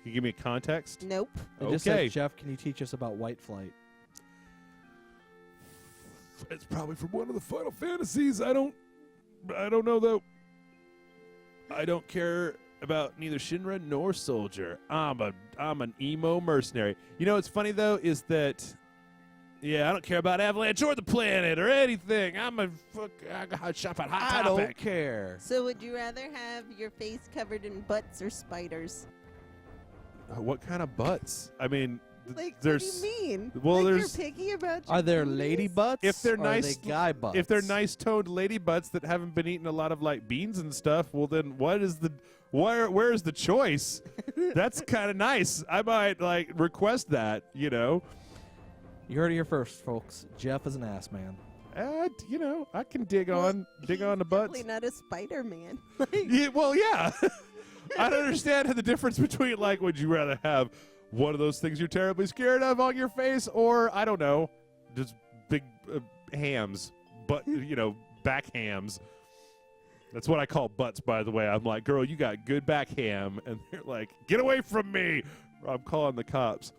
Can you give me a context? Nope. I just said, Jeff, can you teach us about White Flight? It's probably from one of the Final Fantasies. I don't know though. I don't care about neither Shinra nor Soldier. I'm an emo mercenary. You know what's funny though is that I don't care about Avalanche or the planet or anything. I shop at Hot Topic. I don't care. So would you rather have your face covered in butts or spiders? What kind of butts? I mean, Like, there's. what do you mean? Well, like there's. you're picky about your Are there booties? lady butts? If they're or nice, are they guy butts? If they're nice-toned lady butts that haven't been eating a lot of like beans and stuff, well then where's the choice? That's kind of nice. I might like request that. You know. You heard it here first, folks. Jeff is an ass man. I can dig on the butts. Definitely not a Spider-Man. Yeah. I don't understand the difference between like, would you rather have one of those things you're terribly scared of on your face, or I don't know, just big hams, back hams. That's what I call butts, by the way. I'm like, girl, you got good back ham, and they're like, get away from me, or I'm calling the cops.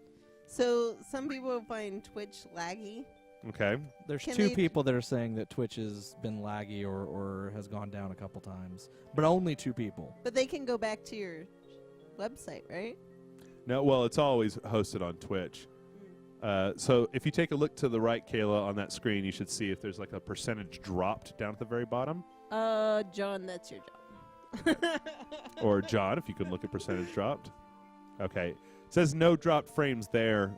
So some people find Twitch laggy. Okay. There's Can two they- people that are saying that Twitch has been laggy or has gone down a couple times, but only 2 people. But they can go back to your website, right? No, well, it's always hosted on Twitch. So if you take a look to the right, Kayla, on that screen, you should see if there's like a percentage dropped down at the very bottom. John, that's your job. Or John, if you can look at percentage dropped. Okay. It says no dropped frames there.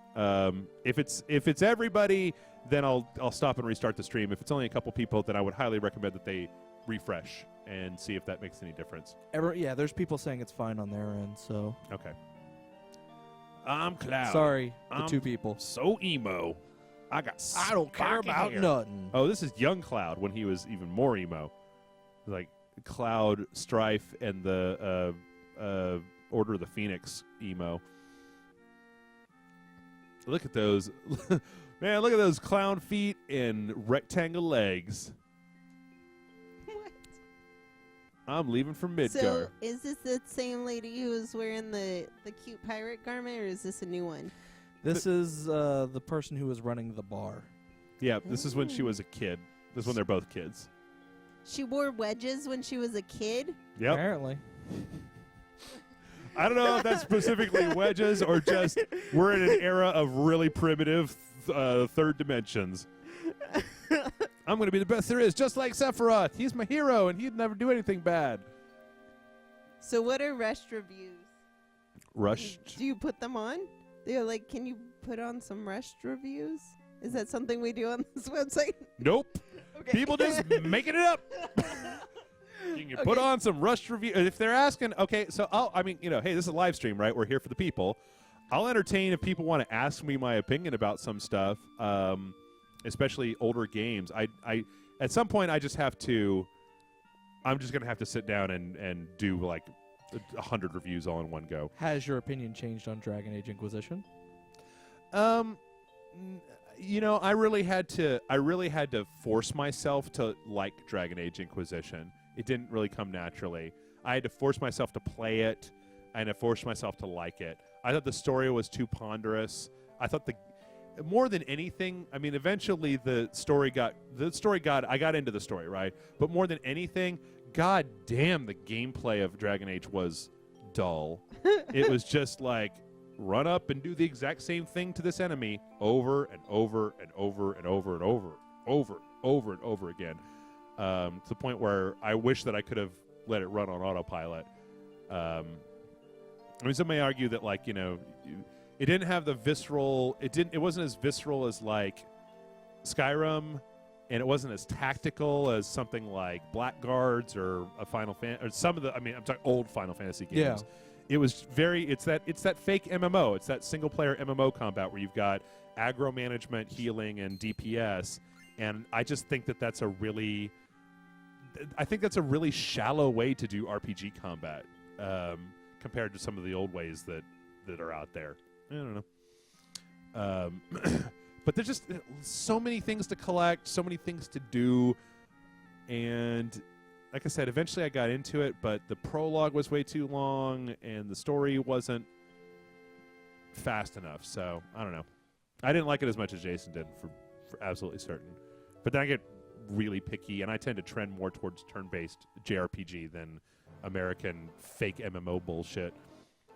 If it's everybody, then I'll stop and restart the stream. If it's only a couple people, then I would highly recommend that they refresh and see if that makes any difference. There's people saying it's fine on their end, so. Okay. I'm Cloud. Sorry, I'm 2 people. So emo. I don't care about nothing. Oh, this is young Cloud when he was even more emo. Like Cloud, Strife, and the Order of the Phoenix emo. Look at those. Man, look at those clown feet and rectangle legs. What? I'm leaving for Midgar. So, is this the same lady who was wearing the cute pirate garment, or is this a new one? This is the person who was running the bar. Yeah, this is when she was a kid. This is when they're both kids. She wore wedges when she was a kid? Yep. Apparently. I don't know if that's specifically wedges or just we're in an era of really primitive third dimensions. I'm going to be the best there is, just like Sephiroth. He's my hero, and he'd never do anything bad. So what are rushed reviews? Rushed? Do you put them on? They're like, can you put on some rushed reviews? Is that something we do on this website? Nope. Okay. People just making it up. You can put on some rushed review. If they're asking, okay, so hey, this is a live stream, right? We're here for the people. I'll entertain if people want to ask me my opinion about some stuff, especially older games. I at some point I'm just going to have to sit down and do like 100 reviews all in one go. Has your opinion changed on Dragon Age Inquisition? I really had to force myself to like Dragon Age Inquisition. It didn't really come naturally. I had to force myself to play it, and I forced myself to like it. I thought the story was too ponderous. I thought more than anything, I mean, eventually I got into the story, right? But more than anything, god damn, the gameplay of Dragon Age was dull. It was just like, run up and do the exact same thing to this enemy over and over and over and over and over again, to the point where I wish that I could have let it run on autopilot. Some may argue that, like, it didn't have the visceral. It wasn't as visceral as like Skyrim, and it wasn't as tactical as something like Blackguards or a Final Fantasy or some of the. I mean, I'm talking old Final Fantasy games. Yeah. It was it's that fake MMO. It's that single player MMO combat where you've got aggro management, healing, and DPS. And I just think that's a really shallow way to do RPG combat compared to some of the old ways that are out there. I don't know. But there's just so many things to collect, so many things to do, and like I said, eventually I got into it, but the prologue was way too long, and the story wasn't fast enough. So I don't know. I didn't like it as much as Jason did, for absolutely certain. But then I get really picky, and I tend to trend more towards turn-based JRPG than American fake MMO bullshit.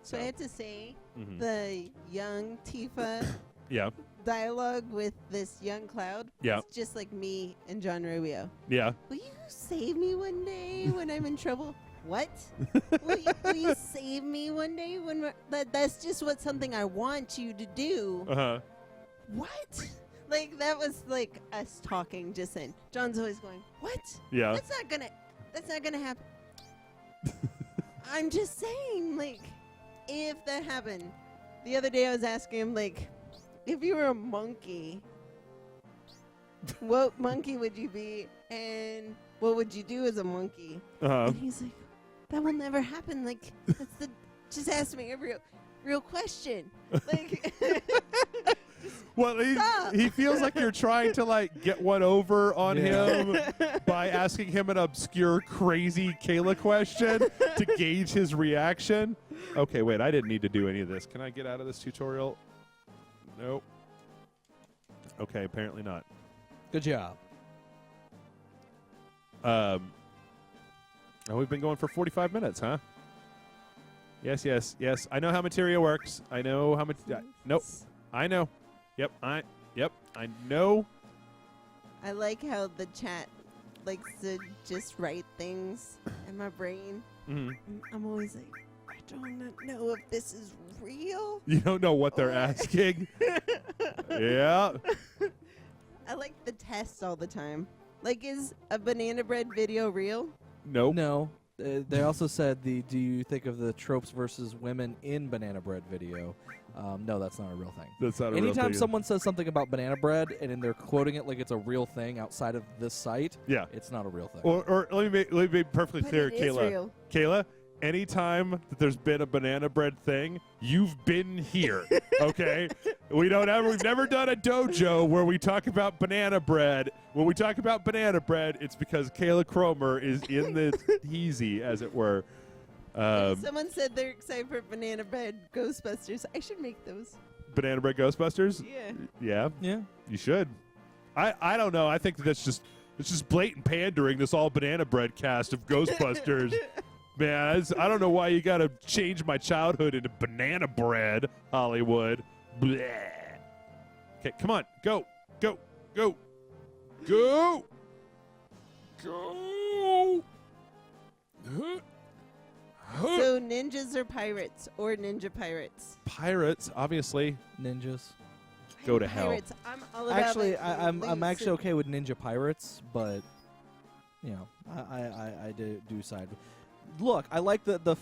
So I have to say, the young Tifa yeah. dialogue with this young Cloud, yeah. it's just like me and John Rubio. Yeah. Will you save me one day when I'm in trouble? What? will you save me one day when that's just something I want you to do. Uh-huh. What? Like, that was like us talking just then. John's always going, what? Yeah. That's not gonna happen. I'm just saying, like, if that happened. The other day I was asking him, like, if you were a monkey, what monkey would you be, and what would you do as a monkey? Uh-huh. And he's like, that will never happen. Like, just ask me a real question. Like, well, he feels like you're trying to, like, get one over on him by asking him an obscure, crazy Kayla question to gauge his reaction. Okay, wait, I didn't need to do any of this. Can I get out of this tutorial? Nope. Okay, apparently not. Good job. We've been going for 45 minutes, huh? Yes. I know how materia works. I know how much. Nope. I know. Yep. I know. I like how the chat likes to just write things in my brain. Mm-hmm. I'm always like, I don't know if this is real. You don't know what they're asking. Yeah. I like the tests all the time. Like, is a banana bread video real? Nope. No. They also said do you think of the tropes versus women in banana bread video? No, that's not a real thing. That's not a real thing. Anytime someone says something about banana bread and they're quoting it like it's a real thing outside of this site, yeah, it's not a real thing. Or let me be perfectly But clear, it is Kayla. real. Kayla, anytime that there's been a banana bread thing, you've been here, okay? We've never done a dojo where we talk about banana bread. When we talk about banana bread, it's because Kayla Cromer is in this heezy, as it were. Someone said they're excited for banana bread Ghostbusters. I should make those. Banana bread Ghostbusters? Yeah. Yeah. You should. I don't know. I think that's just blatant pandering, this all banana bread cast of Ghostbusters. Man, I don't know why you got to change my childhood into banana bread, Hollywood. Bleh. Okay, come on. Go. Go. Go. Go. Go. So ninjas or pirates or ninja pirates? Pirates, obviously. Ninjas. Go to hell. Pirates. I'm all about Actually, like, I'm actually okay with ninja pirates, but you know, I do side. Look, I like the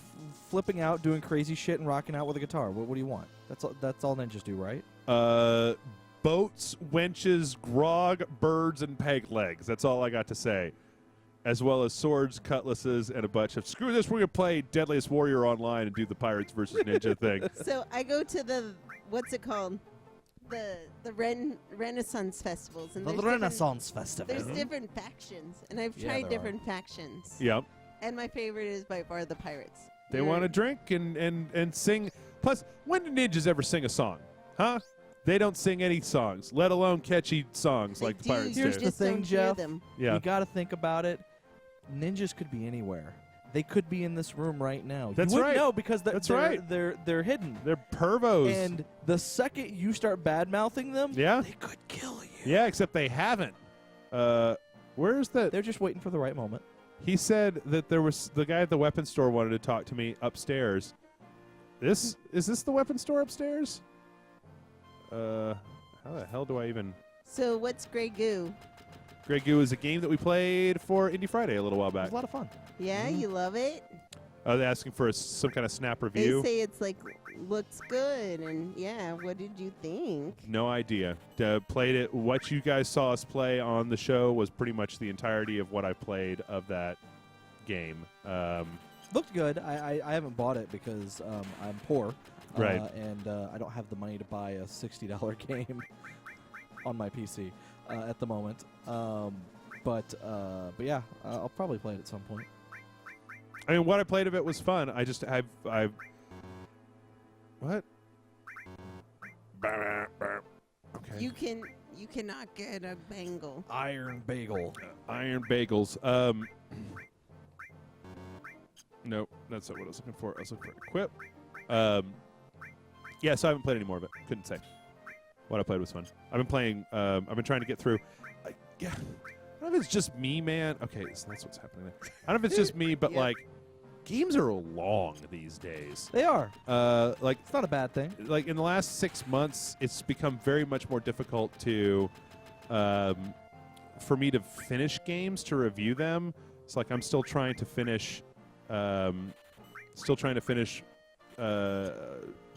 flipping out, doing crazy shit, and rocking out with a guitar. What do you want? That's all ninjas do, right? Boats, wenches, grog, birds, and peg legs. That's all I got to say. As well as swords, cutlasses, and a bunch of screw this. We're gonna play Deadliest Warrior online and do the pirates versus ninja thing. So I go to the what's it called? The Renaissance festivals. And The Renaissance Festival. There's different factions, and I've tried different factions. Yep. And my favorite is by far the pirates. They want to drink and sing. Plus, when do ninjas ever sing a song? Huh? They don't sing any songs, let alone catchy songs like the pirates Here's do. the thing, Jeff. Yeah. You got to think about it. Ninjas could be anywhere. They could be in this room right now. That's you right. No, because That's right. They're hidden. They're pervos. And the second you start bad mouthing them, yeah, they could kill you. Yeah, except they haven't. Where's the? They're just waiting for the right moment. He said that there was the guy at the weapon store wanted to talk to me upstairs. Is this the weapon store upstairs? How the hell do I even? So what's Grey Goo? Grey Goo is a game that we played for Indie Friday a little while It back. was a lot of fun. Yeah, you love it? Are they asking for some kind of snap review? They say it's like looks good, and yeah, what did you think? No idea. Played it. What you guys saw us play on the show was pretty much the entirety of what I played of that game. Looked good. I haven't bought it because I'm poor. Right. And I don't have the money to buy a $60 game on my PC at the moment. But yeah, I'll probably play it at some point. I mean, what I played of it was fun. I what? Okay. You cannot get a bangle. Iron bagel. Iron bagels. Nope, that's not what I was looking for. I was looking for equip. Yeah, so I haven't played any more of it. Couldn't say. What I played was fun. I've been playing. I've been trying to get through. Yeah, I don't know if it's just me, man. Okay, so that's what's happening there. I don't know if it's just me, but Yeah. like, games are long these days. They are. Like It's not a bad thing. Like in the last 6 months, it's become very much more difficult to, for me to finish games, to review them. It's like I'm still trying to finish,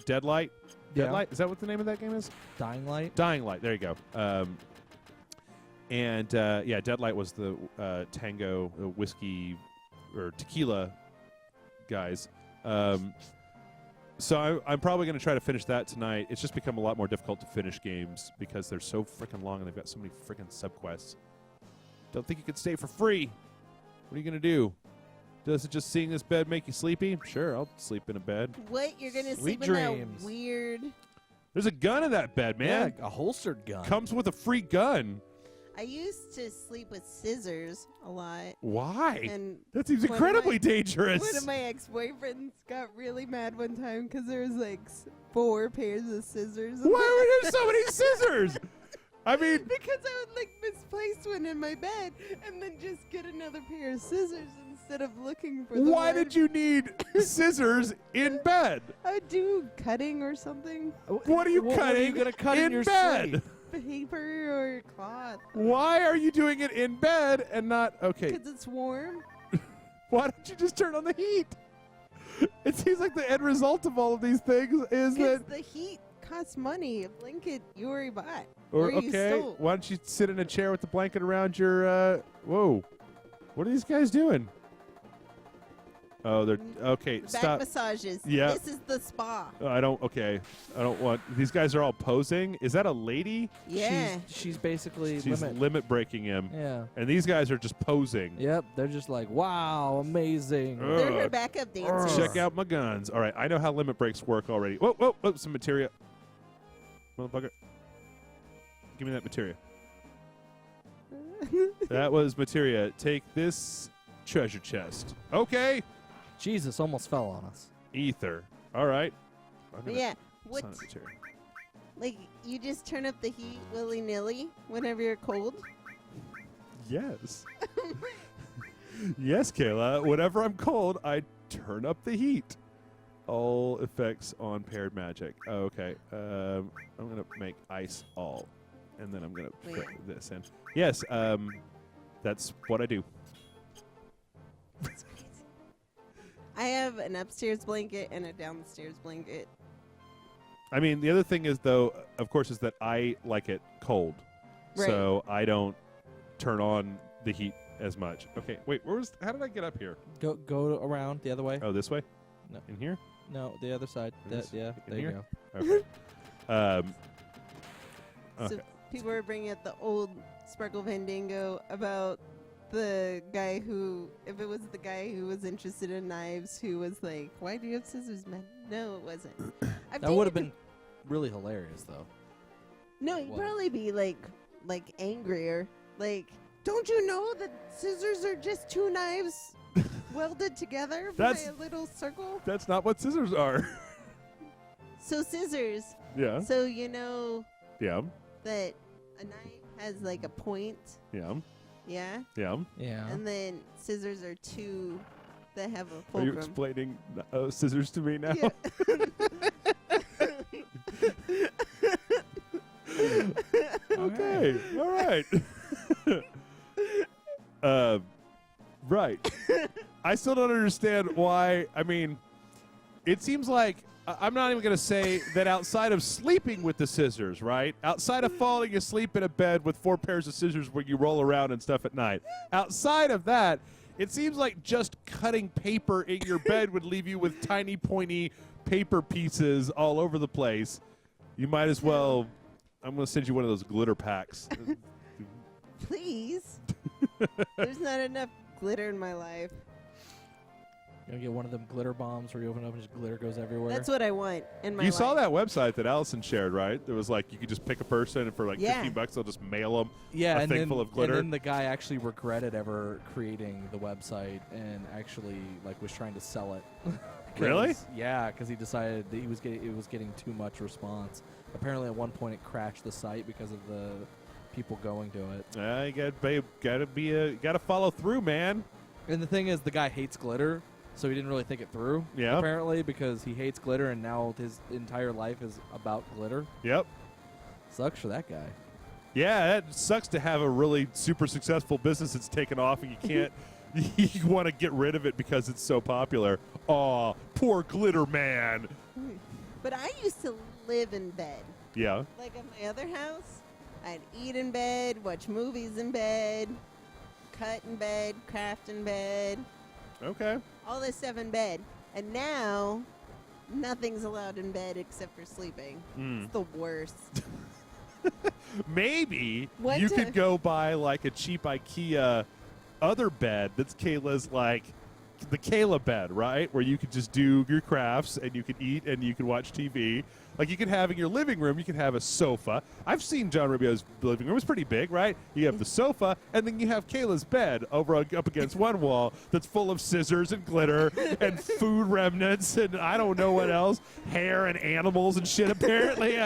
Deadlight. Yeah. Deadlight? Is that what the name of that game is? Dying Light. Dying Light. There you go. Yeah, Deadlight was the Tango whiskey or tequila guys. So I'm probably going to try to finish that tonight. It's just become a lot more difficult to finish games because they're so freaking long and they've got so many freaking subquests. Don't think you can stay for free. What are you going to do? Does it just seeing this bed make you sleepy? Sure, I'll sleep in a bed. What? You're gonna Sweet sleep in dreams. that weird? There's a gun in that bed, man. Yeah, a holstered gun. Comes with a free gun. I used to sleep with scissors a lot. Why? And That seems one of incredibly my- dangerous. one of my ex-boyfriends got really mad one time because there was like 4 pairs of scissors. Why were there so many scissors? I mean, Because I would like misplace one in my bed and then just get another pair of scissors instead of looking for the why one. did you need scissors in bed? I would do cutting or something. What are you What are you cutting gonna cut in your bed? sleep? Paper or cloth. Why are you doing it in bed and not okay? Because it's warm. Why don't you just turn on the heat? It seems like the end result of all of these things is Because that. the heat costs money. A blanket you already bought. Or you okay, stole. why don't you sit in a chair with the blanket around your? Whoa, what are these guys doing? Oh, they're okay. Back Stop. massages. Yeah. This is the spa. I don't. Okay. I don't want. These guys are all posing. Is that a lady? Yeah. She's basically She's limit breaking him. Yeah. And these guys are just posing. Yep. They're just like, wow, amazing. They're her backup dancers. Check out my guns. All right. I know how limit breaks work already. Whoa, whoa, whoa. Some materia. Motherfucker. Give me that materia. That was materia. Take this treasure chest. Okay. Jesus almost fell on us. Ether. All right. Yeah. What? Son of materia. Like, you just turn up the heat willy-nilly whenever you're cold? Yes. Yes, Kayla. Whenever I'm cold, I turn up the heat. All effects on paired magic. Okay. I'm going to make ice all. And then I'm going to put this in. Yes. That's what I do. I have an upstairs blanket and a downstairs blanket. I mean, the other thing is, though, of course, is that I like it cold. Right. So I don't turn on the heat as much. Okay, wait, how did I get up here? Go around the other way. Oh, this way? No. In here? No, the other side. Yeah, in there you here? go. Okay. So Okay. people were bringing up the old Sparkle Fandango about the guy who, if it was the guy who was interested in knives, who was like, why do you have scissors, man? No, it wasn't. That would have been really hilarious, though. No, you'd What? probably be like angrier. Like, don't you know that scissors are just two knives welded together by That's- a little circle? That's not what scissors are. So scissors. Yeah. So you know Yeah. that a knife has like a point, Yeah. yeah? Yeah. Yeah. And then scissors are two that have a Are you fulcrum. explaining scissors to me now? Yeah. Okay. All right. Right. I still don't understand why. I mean, it seems like I'm not even going to say that outside of sleeping with the scissors, right? Outside of falling asleep in a bed with 4 pairs of scissors where you roll around and stuff at night. Outside of that, it seems like just cutting paper in your bed would leave you with tiny, pointy paper pieces all over the place. You might as well. I'm going to send you one of those glitter packs. Please. There's not enough glitter in my life. Gonna get one of them glitter bombs where you open it up and just glitter goes everywhere. That's what I want in my You life. saw that website that Allison shared, right? There was like you could just pick a person and for like Yeah. $15 they'll just mail them yeah, a and thing then, full of glitter. And then the guy actually regretted ever creating the website and actually like was trying to sell it. Really? Yeah, because he decided that it was getting too much response. Apparently, at one point, it crashed the site because of the people going to it. You gotta follow through, man. And the thing is, the guy hates glitter, so he didn't really think it through. Yeah. Apparently, because he hates glitter, and now his entire life is about glitter. Yep. Sucks for that guy. Yeah, that sucks to have a really super successful business that's taken off and you can't. You want to get rid of it because it's so popular. Aw, poor glitter man. But I used to live in bed. Yeah. Like at my other house, I'd eat in bed, watch movies in bed, cut in bed, craft in bed, Okay. all this stuff in bed. And now, nothing's allowed in bed except for sleeping. It's the worst. Maybe One you time- could go buy like a cheap IKEA other bed that's Kayla's like the Kayla bed, right? Where you could just do your crafts and you could eat and you could watch TV. Like you could have in your living room, you could have a sofa. I've seen John Rubio's living room. It's pretty big, right? You have the sofa and then you have Kayla's bed up against one wall that's full of scissors and glitter and food remnants and I don't know what else. Hair and animals and shit apparently.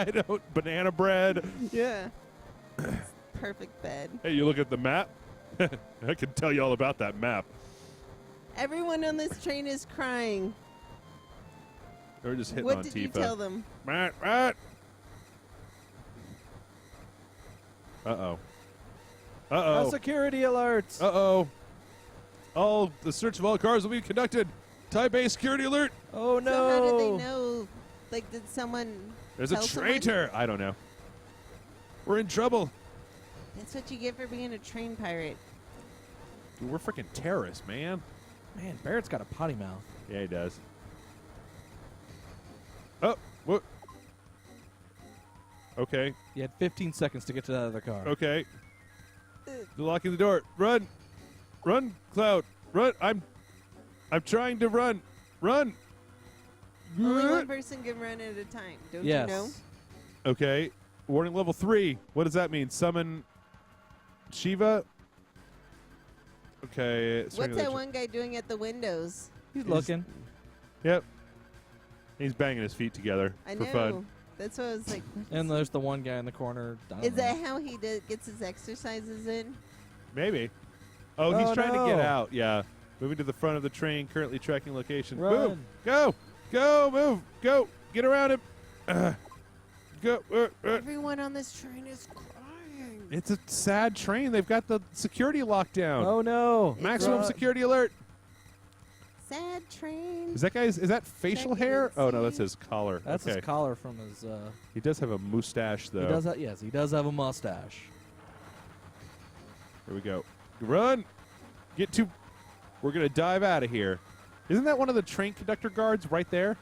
Banana bread. Yeah. Perfect bed. Hey, you look at the map? I can tell you all about that map. Everyone on this train is crying. We're just hitting What on did Tifa. you tell them? Matt. Uh-oh. Uh-oh. Security alerts. Uh-oh. The search of all cars will be conducted. Taipei security alert. Oh no. So how did they know? Like, did someone There's a tell someone? traitor. I don't know. We're in trouble. That's what you get for being a train pirate. Dude, we're freaking terrorists, man. Man, Barrett's got a potty mouth. Yeah, he does. Oh, what? Okay. You had 15 seconds to get to that other car. Okay. They're locking the door. Run. Run, Cloud. Run. I'm trying to run. Run. Only one person can run at a time. Don't you know? Okay. Warning level 3. What does that mean? Summon Shiva? Okay. What's that one guy doing at the windows? He's looking. Yep. He's banging his feet together I for know. fun. That's what I was like. And there's the one guy in the corner. Is that how he gets his exercises in? Maybe. Oh, he's trying to get no. out. Yeah. Moving to the front of the train, currently tracking location. Run. Move. Go. Go. Move. Go. Get around him. Go. Everyone on this train is crying. It's a sad train. They've got the security locked down. Oh, no. Maximum security alert. Sad train. Is that facial Check it hair? and Oh, no, see. that's his collar. That's okay. his collar from his... He does have a mustache, though. He does that. Yes, he does have a mustache. Here we go. Run. Get to... We're going to dive out of here. Isn't that one of the train conductor guards right there?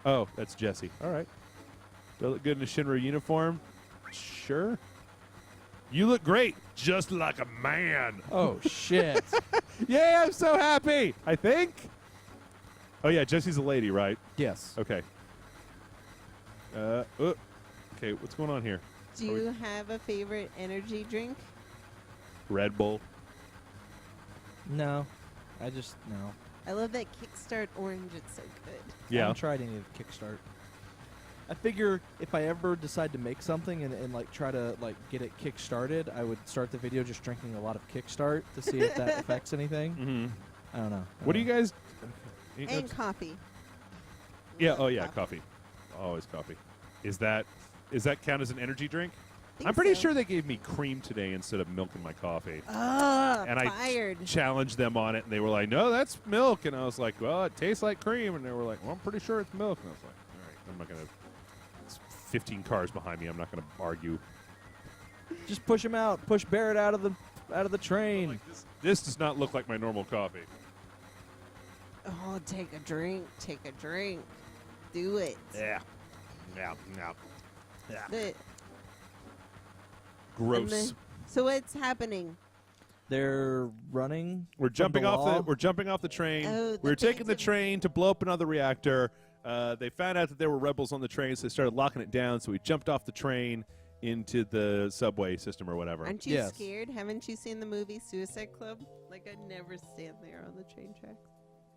Oh, that's Jesse. All right. Do I look good in a Shinra uniform? Sure. You look great. Just like a man. Oh, shit. Yay, I'm so happy. I think. Oh, yeah, Jesse's a lady, right? Yes. Okay. Okay, what's going on here? Do you have a favorite energy drink? Red Bull. No. No. I love that Kickstart Orange. It's so good. I Yeah. haven't tried any of Kickstart. I figure if I ever decide to make something and like try to like get it kick-started, I would start the video just drinking a lot of Kickstart to see if that affects anything. Mm-hmm. I don't know. What do you guys... And coffee. Yeah, oh yeah, coffee. Always coffee. Is that count as an energy drink? I'm pretty sure they gave me cream today instead of milk in my coffee. And I challenged them on it, and they were like, no, that's milk. And I was like, well, it tastes like cream. And they were like, well, I'm pretty sure it's milk. And I was like, all right, I'm not going to... It's 15 cars behind me. I'm not going to argue. Just push him out. Push Barrett out of the train. Like, this does not look like my normal coffee. Oh, take a drink. Take a drink. Do it. Yeah. Yeah. The- Gross. So what's happening? They're running. We're jumping the off wall? the. We're jumping off the train. Oh, the we were taking the phantom. train to blow up another reactor. They found out that there were rebels on the train, so they started locking it down. So we jumped off the train into the subway system or whatever. Aren't you Yes. scared? Haven't you seen the movie Suicide Club? Like, I'd never stand there on the train tracks.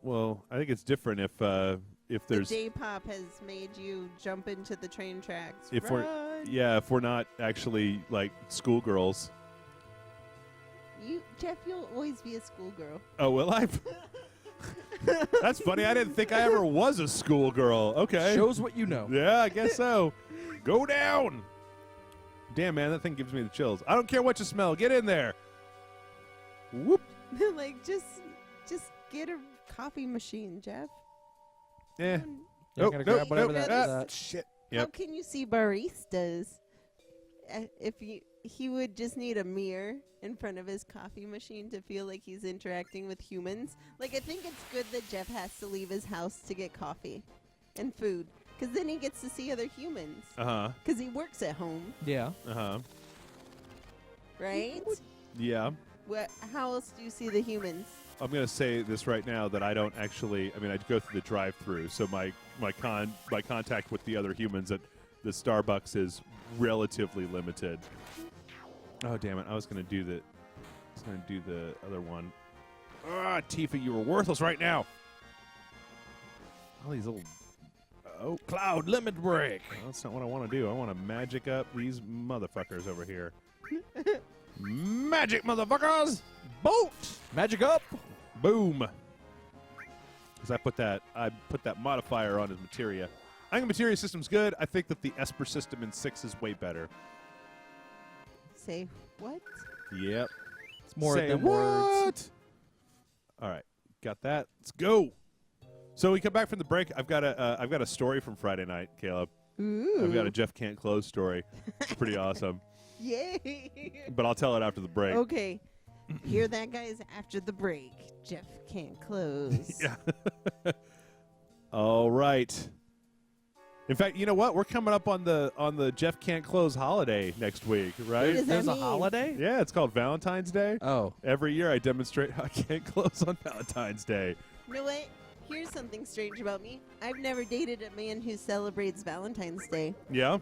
Well, I think it's different if there's The J-pop has made you jump into the train tracks. if Run! if we're not actually like schoolgirls. Jeff, you'll always be a schoolgirl. Oh, will I? That's funny. I didn't think I ever was a schoolgirl. Okay. Shows what you know. Yeah, I guess so. Go down. Damn, man, that thing gives me the chills. I don't care what you smell. Get in there. Whoop. Like, just get a coffee machine, Jeff. Yeah. You're gonna grab whatever nope, that. Shit. How Yep. can you see baristas? If he would just need a mirror in front of his coffee machine to feel like he's interacting with humans. Like, I think it's good that Jeff has to leave his house to get coffee and food, because then he gets to see other humans. Uh-huh. Because he works at home, Yeah. Uh-huh. right? Yeah. How else do you see the humans? I'm going to say this right now that I don't actually, I go through the drive-through, so my contact with the other humans at the Starbucks is relatively limited. Oh, damn it. I was going to do the other one. Ah, Tifa, you were worthless right now. All these little... Oh, Cloud limit break. well, that's not what I want to do. I want to magic up these motherfuckers over here. Magic, motherfuckers! Boat. Magic up. Boom. Because I put that modifier on his materia. I think the materia system's good. I think that the Esper system in 6 is way better. Say what? Yep. It's more Say than what? words. All right, got that. Let's go. So we come back from the break. I've got a story from Friday night, Caleb. Ooh. I've got a Jeff Can't Close story. It's pretty awesome. Yay! But I'll tell it after the break. Okay. Hear that, guys? After the break, Jeff can't close. Yeah. All right. In fact, you know what? We're coming up on the Jeff Can't Close holiday next week, right? There's a holiday? Yeah, it's called Valentine's Day. Oh. Every year I demonstrate how I can't close on Valentine's Day. You know what? Here's something strange about me. I've never dated a man who celebrates Valentine's Day. Yeah?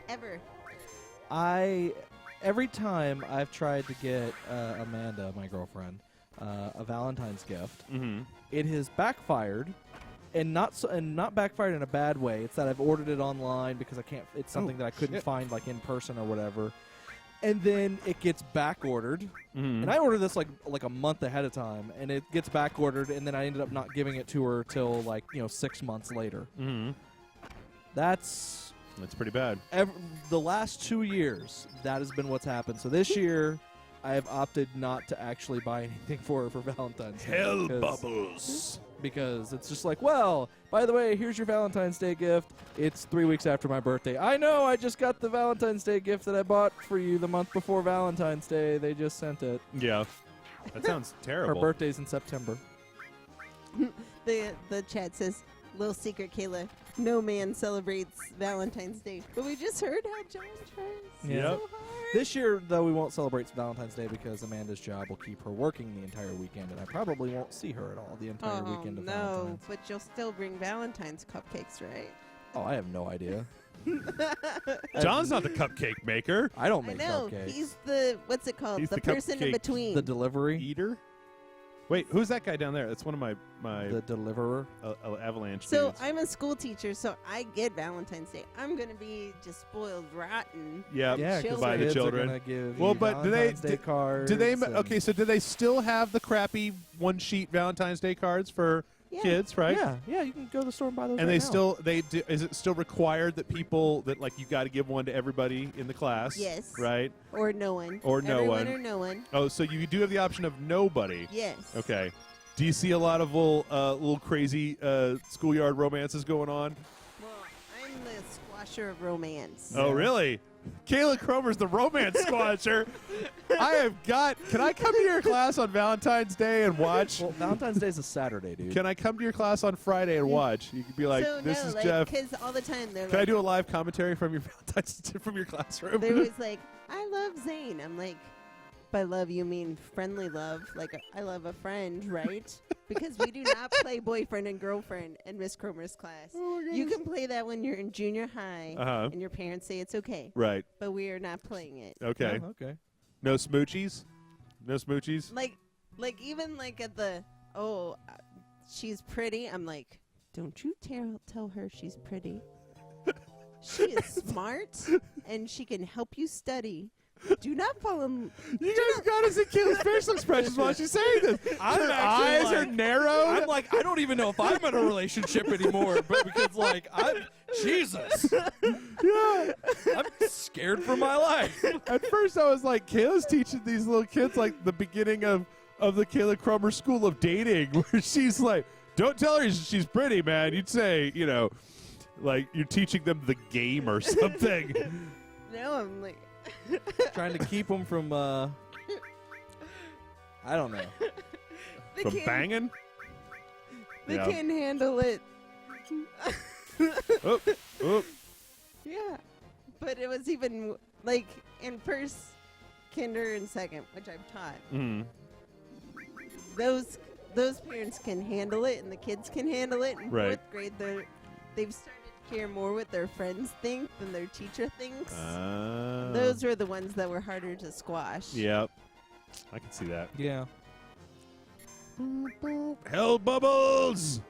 Ever. Every time I've tried to get Amanda, my girlfriend, a Valentine's gift, it has backfired. And not backfired in a bad way. It's that I've ordered it online because I can't. It's something that I couldn't find like in person or whatever. And then it gets back ordered. And I ordered this like a month ahead of time, and it gets back ordered, and then I ended up not giving it to her till 6 months later. That's pretty bad. The last 2 years, that has been what's happened. So this year, I have opted not to actually buy anything for her for Valentine's Day. Hell bubbles. Because it's just like, well, by the way, here's your Valentine's Day gift. It's 3 weeks after my birthday. I know, I just got the Valentine's Day gift that I bought for you the month before Valentine's Day. They just sent it. Yeah. That sounds terrible. Her birthday's in September. The chat says, little secret, Kayla, no man celebrates Valentine's Day. But we just heard how John tries Yeah. so hard. This year, though, we won't celebrate Valentine's Day because Amanda's job will keep her working the entire weekend, and I probably won't see her at all the entire weekend of Valentine's. But you'll still bring Valentine's cupcakes, right? Oh, I have no idea. John's not the cupcake maker. I don't I make know. cupcakes. He's the, what's it called? He's The the person in cupcake- between. The delivery. Eater? Wait, who's that guy down there? That's one of my The deliverer. avalanche So dudes. I'm a school teacher, so I get Valentine's Day. I'm going to be just spoiled rotten. Yep. Yeah, because by the kids children. are gonna give Well, you but do they- Valentine's Day cards. Do they? and- Okay, so do they still have the crappy one-sheet Valentine's Day cards for Yeah. kids? Right. Yeah, you can go to the store and buy those. And right they now. still is it still required that people that like you got to give one to everybody in the class? Yes. Right. Or no one. Or no Everyone one. or no one. Oh, so you do have the option of nobody. Yes. Okay. Do you see a lot of little crazy schoolyard romances going on? Well, I'm the squasher of romance. Oh, really? Kayla Cromer's the romance squasher. Can I come to your class on Valentine's Day and watch? Well, Valentine's Day is a Saturday, dude. Can I come to your class on Friday and watch? You could be like, so "This no, is like, Jeff." Because all the time they're Can I like, do a live commentary from your from your classroom? they're always like, I love Zane. I'm like, by love you mean friendly love, like I love a friend, right? Because we do not play boyfriend and girlfriend in Miss Cromer's class. Oh my You goodness. can play that when you're in junior high and your parents say it's okay, Right. but we are not playing it. Okay. Oh, okay. No smoochies. No smoochies. Like even like at the she's pretty. I'm like, don't you tell her she's pretty. She is smart and she can help you study. Do not fall in. You guys got to see Kayla's facial expressions while she's saying this. Her eyes are narrowed. I'm like, I don't even know if I'm in a relationship anymore, but because like Jesus. Yeah. I'm scared for my life. At first, I was like, Kayla's teaching these little kids like the beginning of the Kayla Cromer School of Dating, where she's like, don't tell her she's pretty, man. You'd say, like you're teaching them the game or something. No, I'm like. Trying to keep them from, I don't know. From banging? They Yeah. can't handle it. Oh. Yeah. But it was even like in first, kinder, and second, which I've taught. Mm. Those parents can handle it, and the kids can handle it. In Right. fourth grade, they've started to care more what their friends think than their teacher thinks. Those were the ones that were harder to squash. Yep. I can see that. Yeah. Hell bubbles!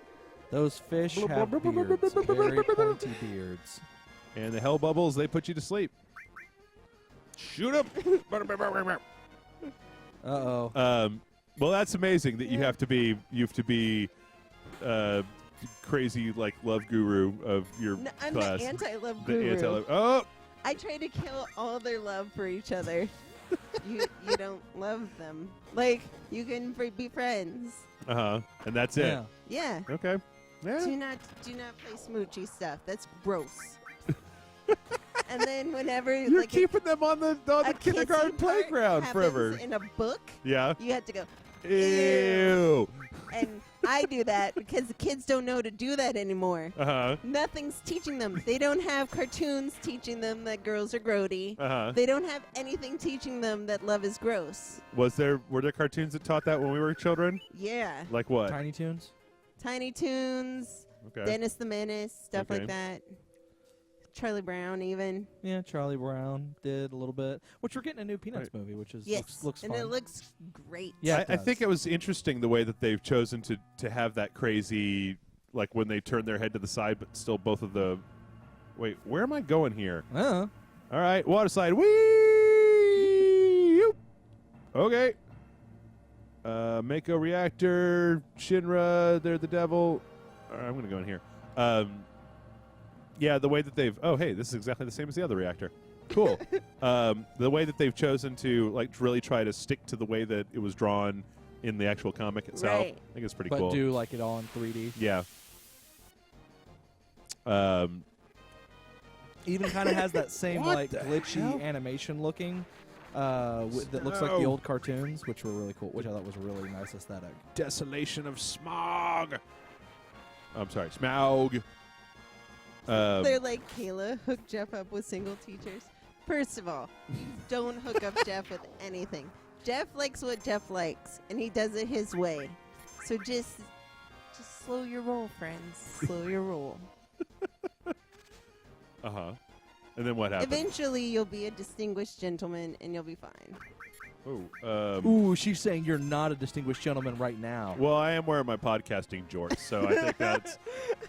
Those fish have beards, very pointy beards. And the hell bubbles, they put you to sleep. Shoot up! Uh-oh. Well, that's amazing that you have to be crazy like love guru of your No, I'm class. the anti-love The guru. anti-love. Oh, I try to kill all their love for each other. you don't love them. Like, you can be friends. and that's it. Yeah. Yeah. Okay. Yeah. Do not play smoochy stuff. That's gross. And then whenever You're like keeping them on the kindergarten playground forever. in a book, Yeah. you have to go, Ew. and I do that because the kids don't know to do that anymore. Uh-huh. Nothing's teaching them. They don't have cartoons teaching them that girls are grody. Uh-huh. They don't have anything teaching them that love is gross. Were there cartoons that taught that when we were children? Yeah. Like what? Tiny Toons? Tiny Toons, Okay. Dennis the Menace, stuff Okay. like that. Charlie Brown even. Yeah, Charlie Brown did a little bit. Which we're getting a new Peanuts movie, which is looks and fun. it looks great. Yeah, I think it was interesting the way that they've chosen to have that crazy, like when they turn their head to the side, but still both of the. Wait, where am I going here? All right, water slide. Wee! Okay. Mako reactor, Shinra, they're the devil. All right, I'm gonna go in here. Yeah, the way that they've. Oh, hey, this is exactly the same as the other reactor. Cool. The way that they've chosen to really try to stick to the way that it was drawn in the actual comic itself, Right. I think it's pretty but cool. do like it all in 3D. Yeah. Even kind of has that same What like the glitchy hell? animation looking that looks like the old cartoons, which were really cool, which I thought was a really nice aesthetic. Desolation of smog. I'm sorry, Smaug. They're like, Kayla, hook Jeff up with single teachers. First of all, don't hook up Jeff with anything. Jeff likes what Jeff likes, and he does it his way. So just slow your roll, friends. Slow your roll. Uh-huh. And then what happened? Eventually, you'll be a distinguished gentleman, and you'll be fine. Oh, Ooh, she's saying you're not a distinguished gentleman right now. well, I am wearing my podcasting jorts, so I think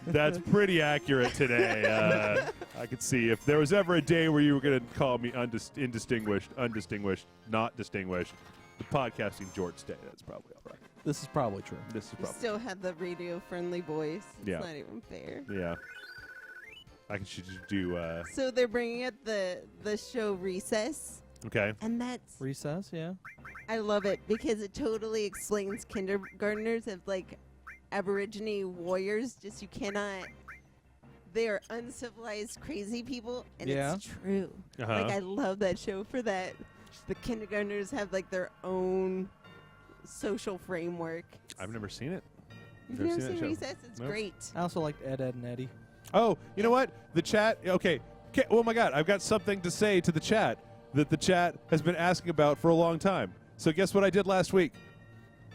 that's pretty accurate today. I could see if there was ever a day where you were going to call me undistinguished, not distinguished, the podcasting jorts day. That's probably all right. This is probably true. This is You probably still have the radio-friendly voice. It's Yeah. not even fair. yeah. I should just do So they're bringing up the show Recess, okay. and that's Recess, yeah. I love it because it totally explains kindergartners as like Aborigine warriors. Just you cannot. They are uncivilized, crazy people, and Yeah. it's true. Uh-huh. Like I love that show for that. The kindergartners have like their own social framework. I've never seen it. You've never never seen seen that show. Recess? It's Nope. great. I also liked Ed, Ed, and Eddie. Oh, you know what? The chat. Okay. Oh my God! I've got something to say to the chat that the chat has been asking about for a long time. So guess what I did last week?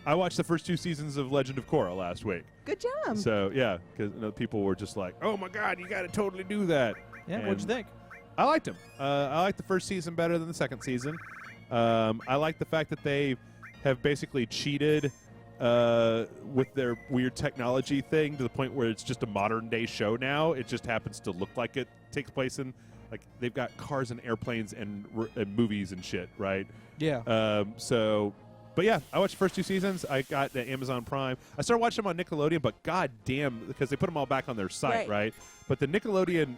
I watched the first 2 seasons of Legend of Korra last week. Good job. So yeah, because people were just like, "Oh my God, you got to totally do that." Yeah, And what'd you think? I liked them. I liked the first season better than the second season. I like the fact that they have basically cheated with their weird technology thing to the point where it's just a modern day show now. It just happens to look like it takes place in, like, they've got cars and airplanes and movies and shit, right? Yeah. But yeah, I watched the first 2 seasons. I got the Amazon Prime. I started watching them on Nickelodeon, but goddamn, because they put them all back on their site, right? But the Nickelodeon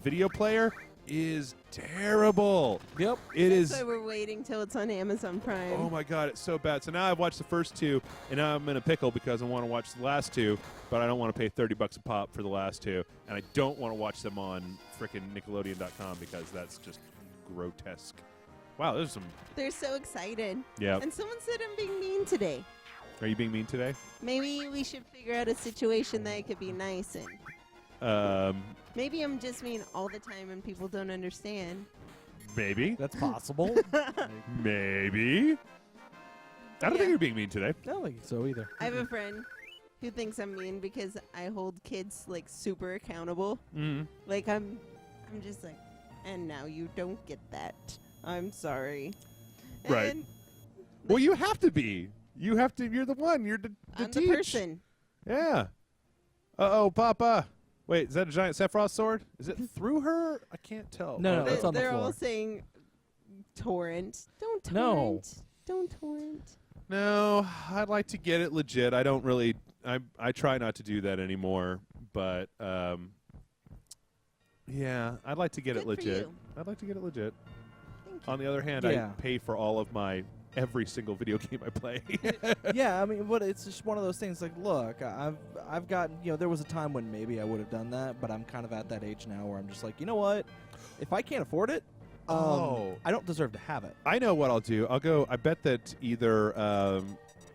video player is terrible. Yep. It is. That's why we're waiting till it's on Amazon Prime. Oh my God, it's so bad. So now I've watched the first 2, and now I'm in a pickle because I want to watch the last 2, but I don't want to pay $30 a pop for the last 2, and I don't want to watch them on frickin' Nickelodeon.com because that's just grotesque. Wow, there's some. They're so excited. Yeah. And someone said I'm being mean today. Are you being mean today? Maybe we should figure out a situation that I could be nice in. Maybe I'm just mean all the time and people don't understand. Maybe. That's possible. Maybe. I don't think you're being mean today. I don't think so either. I have a friend who thinks I'm mean because I hold kids like super accountable. Mm-hmm. Like I'm just like, and now you don't get that. I'm sorry. Right. And Well, you have to be. You have to. You're the one. You're the I'm teach. the person. Yeah. Uh-oh, Papa. Wait, is that a giant Sephiroth sword? Is it through her? I can't tell. No, They- it's on the They're floor. all saying torrent. Don't torrent. No. Don't torrent. No, I'd like to get it legit. I don't really. I try not to do that anymore. But yeah, I'd like to get it Good for legit. you. I'd like to get it legit. Thank you. On the other hand, Yeah. I pay for all of my every single video game I play. Yeah, I mean, but it's just one of those things. Like, look, I've gotten, there was a time when maybe I would have done that, but I'm kind of at that age now where I'm just like, you know what? If I can't afford it, I don't deserve to have it. I know what I'll do. I'll go. I bet that either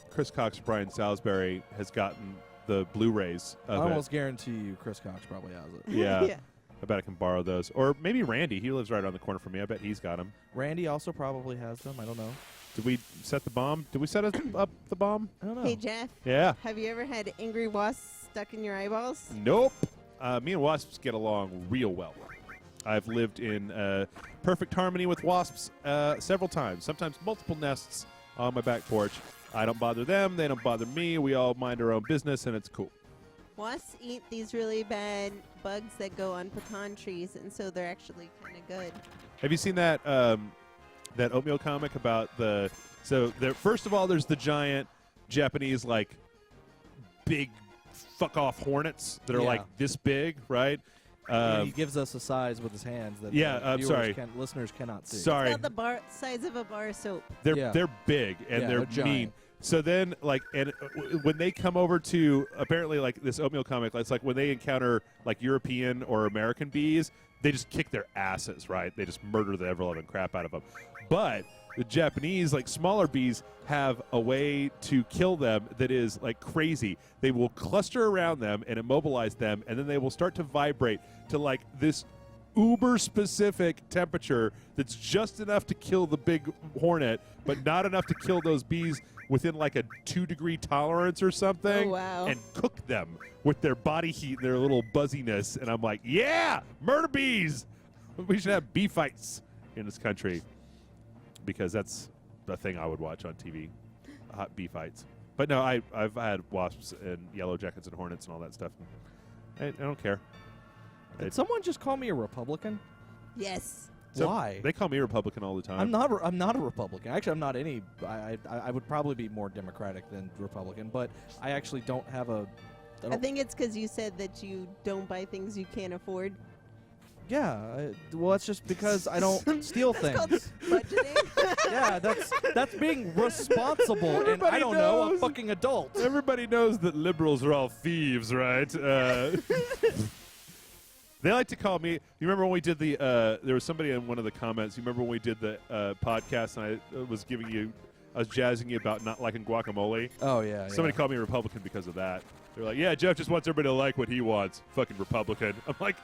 Chris Cox or Brian Salisbury has gotten the Blu-rays of I it. almost guarantee you Chris Cox probably has it. Yeah. Yeah. I bet I can borrow those. Or maybe Randy. He lives right around the corner from me. I bet he's got them. Randy also probably has them. I don't know. Did we set the bomb? Did we set up the bomb? I don't know. Hey, Jeff. Yeah. Have you ever had angry wasps stuck in your eyeballs? Nope. Me and wasps get along real well. I've lived in perfect harmony with wasps several times, sometimes multiple nests on my back porch. I don't bother them. They don't bother me. We all mind our own business, and it's cool. Wasps eat these really bad bugs that go on pecan trees, and so they're actually kind of good. Have you seen that that oatmeal comic about the? So there, first of all, there's the giant Japanese like big fuck off hornets that are like this big, right? He gives us a size with his hands that listeners cannot see. Sorry, It's about the size of a bar of soap. They're big and they're mean. giant. So then, when they come over to apparently like this oatmeal comic, it's like when they encounter like European or American bees, they just kick their asses, right? They just murder the ever-loving crap out of them. But the Japanese, like smaller bees, have a way to kill them that is like crazy. They will cluster around them and immobilize them, and then they will start to vibrate to like this uber-specific temperature that's just enough to kill the big hornet, but not enough to kill those bees within like a 2-degree tolerance or something. Oh, wow. And cook them with their body heat and their little buzziness. And I'm like, yeah, murder bees. We should have bee fights in this country because that's the thing I would watch on TV, hot bee fights. But no, I've had wasps and yellow jackets and hornets and all that stuff. I don't care. Did someone just call me a Republican? Yes. So Why? They call me Republican all the time. I'm not a Republican. Actually, I'm not any. I would probably be more Democratic than Republican, but I actually don't have a. I think it's because you said that you don't buy things you can't afford. Yeah. Well, that's just because I don't steal That's called things. budgeting. Yeah, that's being responsible, and I don't know, a fucking adult. Everybody knows that liberals are all thieves, right? They like to call me. You remember when we did the? There was somebody in one of the comments. You remember when we did the podcast, and I was jazzing you about not liking guacamole. Oh yeah. Somebody called me a Republican because of that. They're like, "Yeah, Jeff just wants everybody to like what he wants." Fucking Republican. I'm like,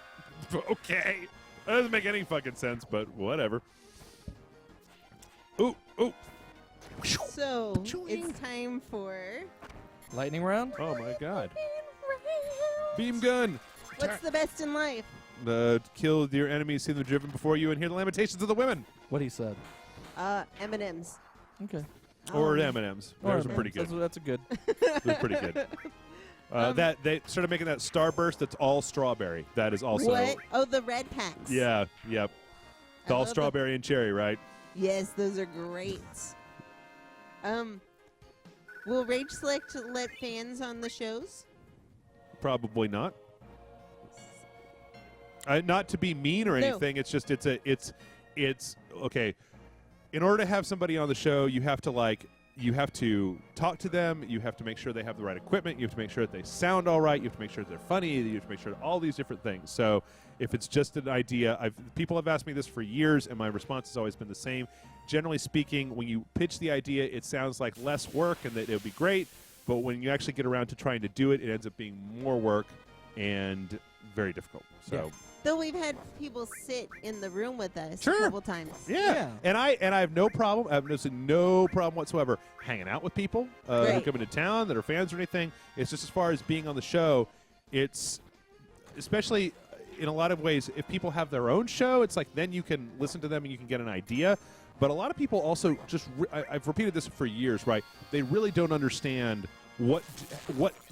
okay, that doesn't make any fucking sense, but whatever. Ooh. So it's time for Lightning round. Oh my God. Beam gun. What's the best in life? Kill your enemies, see them driven before you, and hear the lamentations of the women. What he said. M&M's. Okay. Or M&M's. Those are M&Ms. pretty good. That's a good. They're pretty good. That they started making that Starburst that's all strawberry. That is also. What? Oh, the red packs. Yeah. Yep. It's all love strawberry and cherry, right? Yes, those are great. Will Rage Select let fans on the shows? Probably not. Not to be mean or anything. It's just it's okay. In order to have somebody on the show, you have to talk to them. You have to make sure they have the right equipment. You have to make sure that they sound all right. You have to make sure that they're funny. You have to make sure all these different things. So if it's just an idea, people have asked me this for years, and my response has always been the same. Generally speaking, when you pitch the idea, it sounds like less work and that it would be great. But when you actually get around to trying to do it, it ends up being more work and very difficult. So. Yeah. Though we've had people sit in the room with us Sure. a couple times. Yeah. And I have no problem. I have no problem whatsoever hanging out with people who Right. come into town that are fans or anything. It's just as far as being on the show, it's especially in a lot of ways, if people have their own show, it's like then you can listen to them and you can get an idea. But a lot of people also just I've repeated this for years, right? They really don't understand what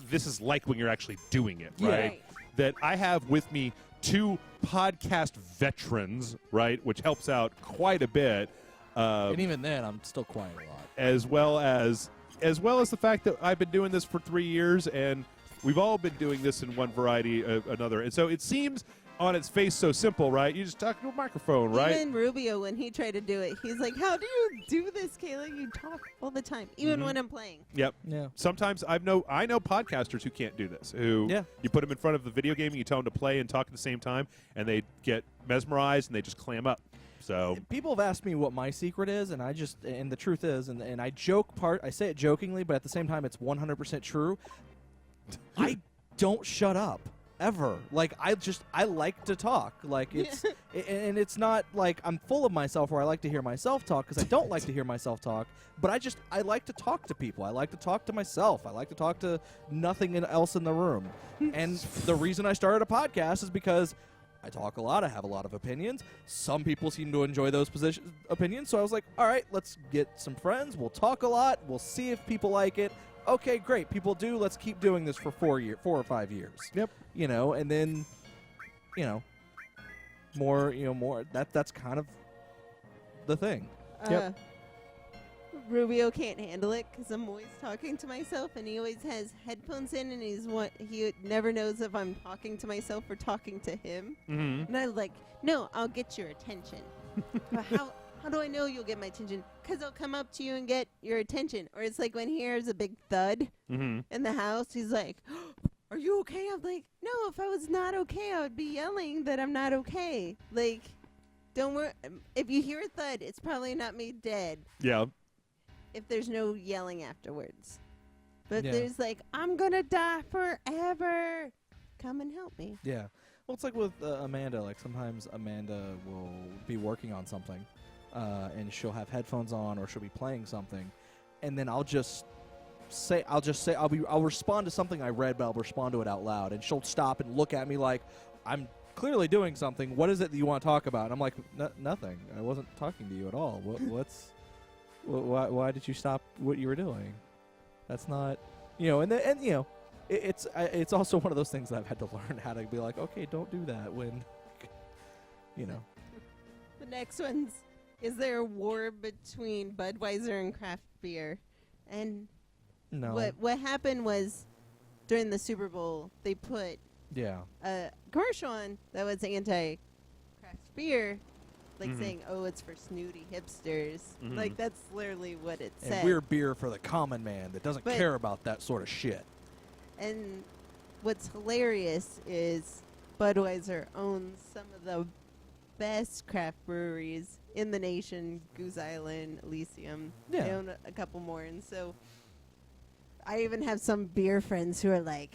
this is like when you're actually doing it, right? Right. That I have with me 2 podcast veterans, right, which helps out quite a bit. And even then, I'm still quiet a lot. As well as the fact that I've been doing this for 3 years, and we've all been doing this in one variety or another. And so it seems on its face so simple, right? You just talk to a microphone, right? Even Rubio, when he tried to do it, he's like, "How do you do this, Kayla? You talk all the time, even when I'm playing." Yep. Yeah. Sometimes I know podcasters who can't do this. Who you put them in front of the video game and you tell them to play and talk at the same time, and they get mesmerized and they just clam up. So people have asked me what my secret is, and the truth is, and I say it jokingly, but at the same time, it's 100% true. I don't shut up ever. Like I like to talk. Like it's and it's not like I'm full of myself where I like to hear myself talk, because I don't like to hear myself talk. But I like to talk to people. I like to talk to myself. I like to talk to nothing else in the room. And the reason I started a podcast is because I talk a lot. I have a lot of opinions. Some people seem to enjoy those opinions. So I was like, all right, let's get some friends. We'll talk a lot. We'll see if people like it. Okay, great. People do. Let's keep doing this for 4 or 5 years. Yep. And then, more. That's kind of the thing. Yep. Rubio can't handle it because I'm always talking to myself, and he always has headphones in, and he never knows if I'm talking to myself or talking to him. Mm-hmm. And I'm like, no, I'll get your attention. But how do I know you'll get my attention? Because I'll come up to you and get your attention. Or it's like when he hears a big thud in the house, he's like, are you okay? I'm like, no, if I was not okay, I would be yelling that I'm not okay. Like, don't worry. If you hear a thud, it's probably not me dead. Yeah. If there's no yelling afterwards. But there's like, I'm going to die forever. Come and help me. Yeah. Well, it's like with Amanda. Like sometimes Amanda will be working on something, and she'll have headphones on, or she'll be playing something, and then I'll respond to something I read, but I'll respond to it out loud, and she'll stop and look at me like I'm clearly doing something. What is it that you want to talk about? And I'm like, nothing. I wasn't talking to you at all. Why did you stop what you were doing? That's not, it's also one of those things that I've had to learn how to be like, okay, don't do that when, The next one's, is there a war between Budweiser and craft beer? And no. What happened was during the Super Bowl, they put a commercial on that was anti-craft beer. Like saying, oh, it's for snooty hipsters. Like, that's literally what it said. And we're beer for the common man that doesn't care about that sort of shit. And what's hilarious is Budweiser owns some of the best craft breweries in the nation. Goose Island, Elysium. Yeah. They own a couple more. And so I even have some beer friends who are like,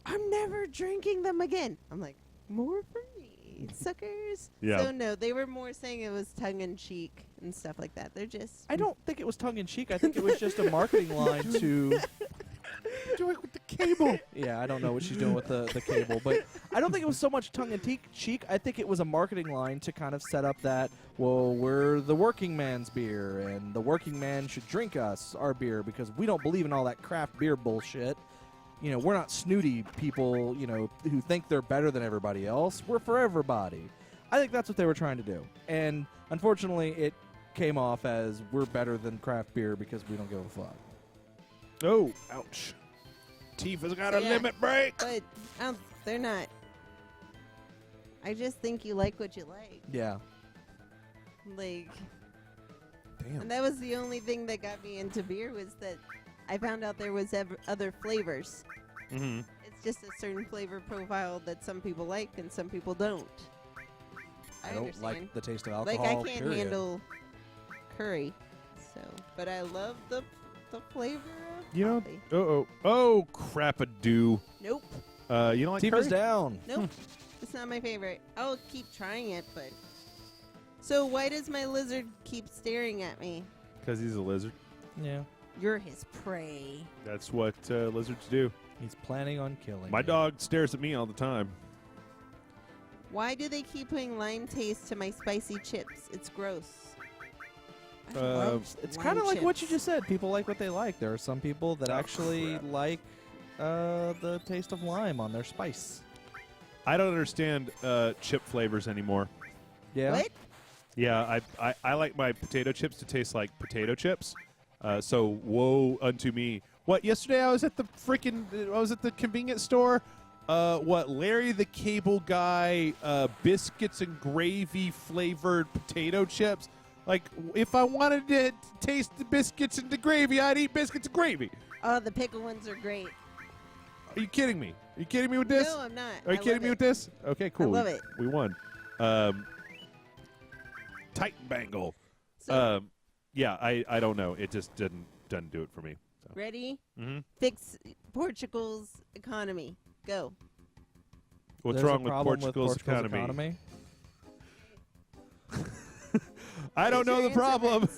I'm never drinking them again. I'm like, more for me. Suckers. Yeah. So no, they were more saying it was tongue in cheek and stuff like that. They're just. I don't think it was tongue in cheek. I think it was just a marketing line to. Do it with the cable. Yeah, I don't know what she's doing with the cable, but I don't think it was so much tongue in cheek. I think it was a marketing line to kind of set up that, well, we're the working man's beer, and the working man should drink our beer because we don't believe in all that craft beer bullshit. We're not snooty people, who think they're better than everybody else. We're for everybody. I think that's what they were trying to do. And unfortunately, it came off as we're better than craft beer because we don't give a fuck. Oh, ouch. Tifa's got a limit break. But they're not. I just think you like what you like. Yeah. Like. Damn. And that was the only thing that got me into beer was that I found out there was other flavors. Mm-hmm. It's just a certain flavor profile that some people like and some people don't. I don't understand. like the taste of alcohol. Like I can't handle curry, but I love the flavor of coffee. Oh, crap-a-doo. Nope. You don't like Tifa's curry? down. Nope. It's not my favorite. I'll keep trying it, but. So why does my lizard keep staring at me? Because he's a lizard. Yeah. You're his prey. That's what lizards do. He's planning on killing My you. dog stares at me all the time. Why do they keep putting lime taste to my spicy chips? It's gross. It's kind of like what you just said. People like what they like. There are some people that actually like the taste of lime on their spice. I don't understand chip flavors anymore. Yeah. What? Yeah, I like my potato chips to taste like potato chips. So woe unto me. What? Yesterday I was at the convenience store. what, Larry the Cable Guy, biscuits and gravy flavored potato chips. Like, if I wanted to taste the biscuits and the gravy, I'd eat biscuits and gravy. Oh, the pickle ones are great. Are you kidding me? Are you kidding me with this? No, I'm not. Are you kidding me with this? Okay, cool. I love it. We won. Titan Bangle. So, yeah, I don't know. It just doesn't do it for me. So. ready? Mm-hmm. Fix Portugal's economy. Go. What's There's wrong a with problem Portugal's economy? I don't know the problem.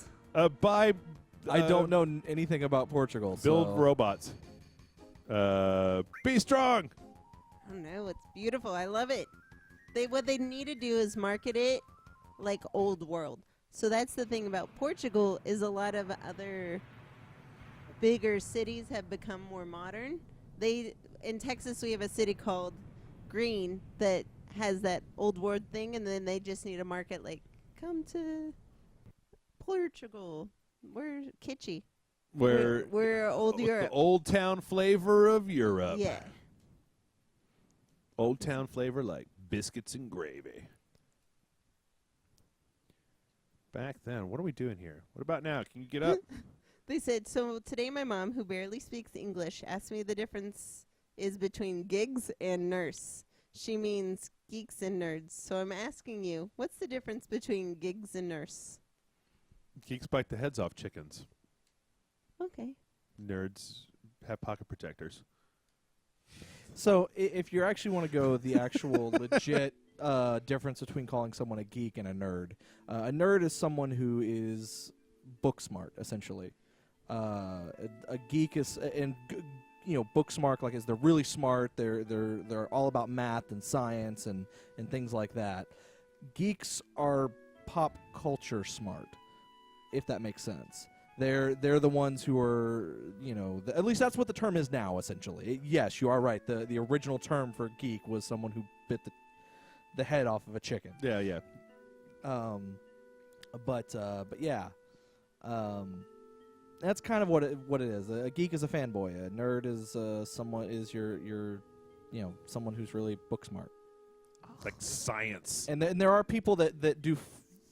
Buy. I don't know anything about Portugal. Build so. robots. Be strong. I don't know. It's beautiful. I love it. What they need to do is market it like old world. So that's the thing about Portugal is a lot of other bigger cities have become more modern. In Texas we have a city called Green that has that old world thing, and then they just need to market like, come to Portugal. We're kitschy. We're old Europe. The old town flavor of Europe. Yeah. Old town flavor like biscuits and gravy. Back then, what are we doing here? What about now? Can you get up? They said, so today my mom, who barely speaks English, asked me the difference is between gigs and nurse. She means geeks and nerds. So I'm asking you, what's the difference between gigs and nurse? Geeks bite the heads off chickens. Okay. Nerds have pocket protectors. So if you actually want to go the actual legit difference between calling someone a geek and a nerd is someone who is book smart, essentially. A geek is book smart, like, is they're really smart. They're all about math and science and things like that. Geeks are pop culture smart, if that makes sense. They're the ones who are, at least that's what the term is now, essentially. Yes, you are right. The original term for geek was someone who bit the head off of a chicken. Yeah, yeah. But yeah. That's kind of what it is. A geek is a fanboy. A nerd is someone who's really book smart. Like science. And there are people that do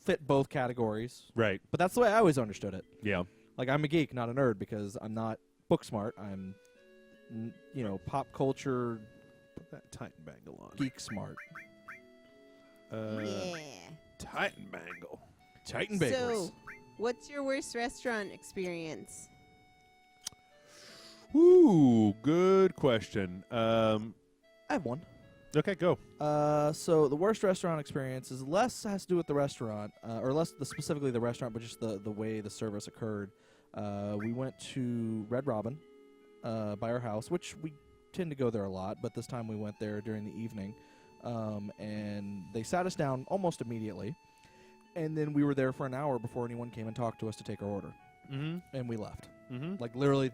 fit both categories. Right. But that's the way I always understood it. Yeah. Like, I'm a geek, not a nerd, because I'm not book smart. I'm, pop culture. Put that Titan Bangle on. Geek smart. Yeah. Titan Bangle. Titan Bagels. So, what's your worst restaurant experience? Ooh, good question. I have one. Okay, go. So the worst restaurant experience is less has to do with the restaurant, or less specifically the restaurant, but just the way the service occurred. We went to Red Robin by our house, which we tend to go there a lot, but this time we went there during the evening, and they sat us down almost immediately, and then we were there for an hour before anyone came and talked to us to take our order, and we left. Like, literally,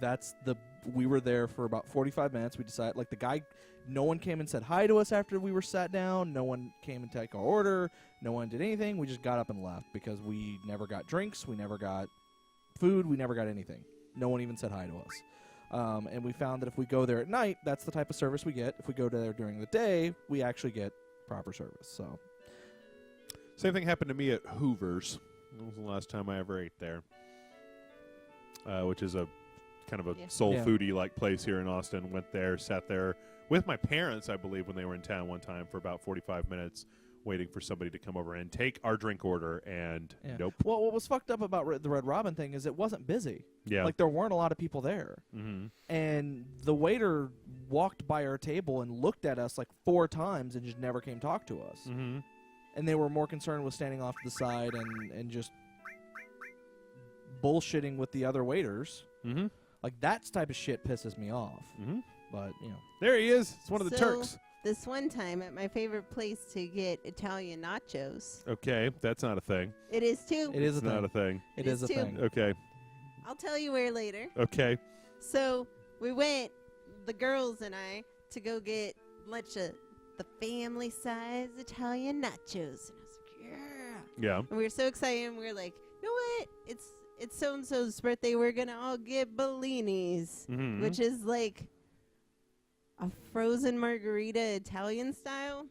we were there for about 45 minutes. We decided, like, no one came and said hi to us after we were sat down. No one came and took our order. No one did anything. We just got up and left because we never got drinks. We never got food. We never got anything. No one even said hi to us. And we found that if we go there at night, that's the type of service we get. If we go there during the day, we actually get proper service. So, same thing happened to me at Hoover's. That was the last time I ever ate there. Which is a kind of a soul foodie-like place here in Austin. Went there, sat there with my parents, I believe, when they were in town one time for about 45 minutes, waiting for somebody to come over and take our drink order, and nope. Well, what was fucked up about the Red Robin thing is it wasn't busy. Yeah. Like, there weren't a lot of people there. And the waiter walked by our table and looked at us like 4 times and just never came talk to us. And they were more concerned with standing off to the side and just bullshitting with the other waiters. Like, that type of shit pisses me off. But, There he is. It's one of the Turks. This one time at my favorite place to get Italian nachos. Okay, that's not a thing. It is too. It is It's not a thing. It is a too. thing. Okay. I'll tell you where later. Okay. So we went, the girls and I, to go get lunch at the family size Italian nachos. And I was like, Yeah. And we were so excited, and we were like, you know what? It's so-and-so's birthday. We're going to all get Bellinis, which is like a frozen margarita Italian style,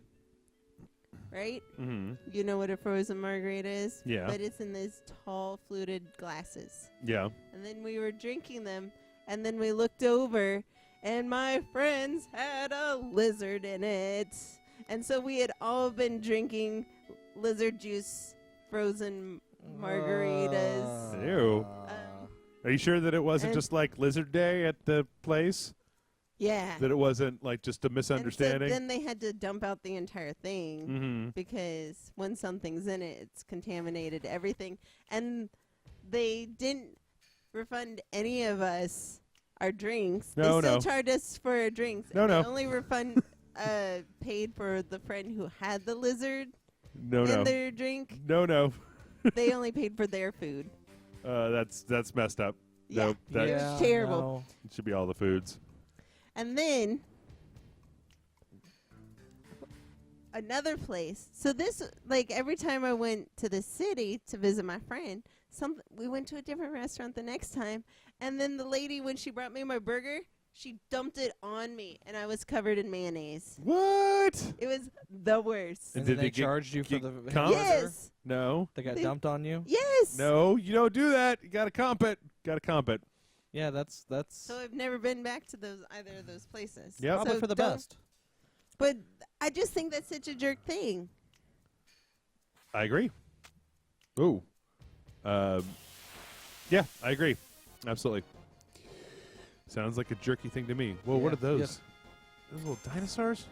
right? Mm-hmm. You know what a frozen margarita is? Yeah. But it's in these tall fluted glasses. Yeah. And then we were drinking them, and then we looked over, and my friends had a lizard in it. And so we had all been drinking lizard juice frozen margaritas. Ew. Are you sure that it wasn't just like Lizard Day at the place? Yeah. That it wasn't like just a misunderstanding? And so then they had to dump out the entire thing because when something's in it, it's contaminated everything. And they didn't refund any of us our drinks. They still charged us for our drinks. They only paid for the friend who had the lizard in their drink. They only paid for their food. That's messed up. Yeah, it's terrible. No. It should be all the foods. And then another place. So this, like, every time I went to the city to visit my friend, we went to a different restaurant the next time. And then the lady, when she brought me my burger, she dumped it on me, and I was covered in mayonnaise. What? It was the worst. And did they charged you for the Yes. No. They got dumped on you? Yes. No, you don't do that. You got to comp it. Yeah, that's So I've never been back to either of those places. Yep. probably So for the don't- best. But I just think that's such a jerk thing. I agree. Ooh. Yeah, I agree. Absolutely. Sounds like a jerky thing to me. Whoa, what are those? Yes. Those little dinosaurs?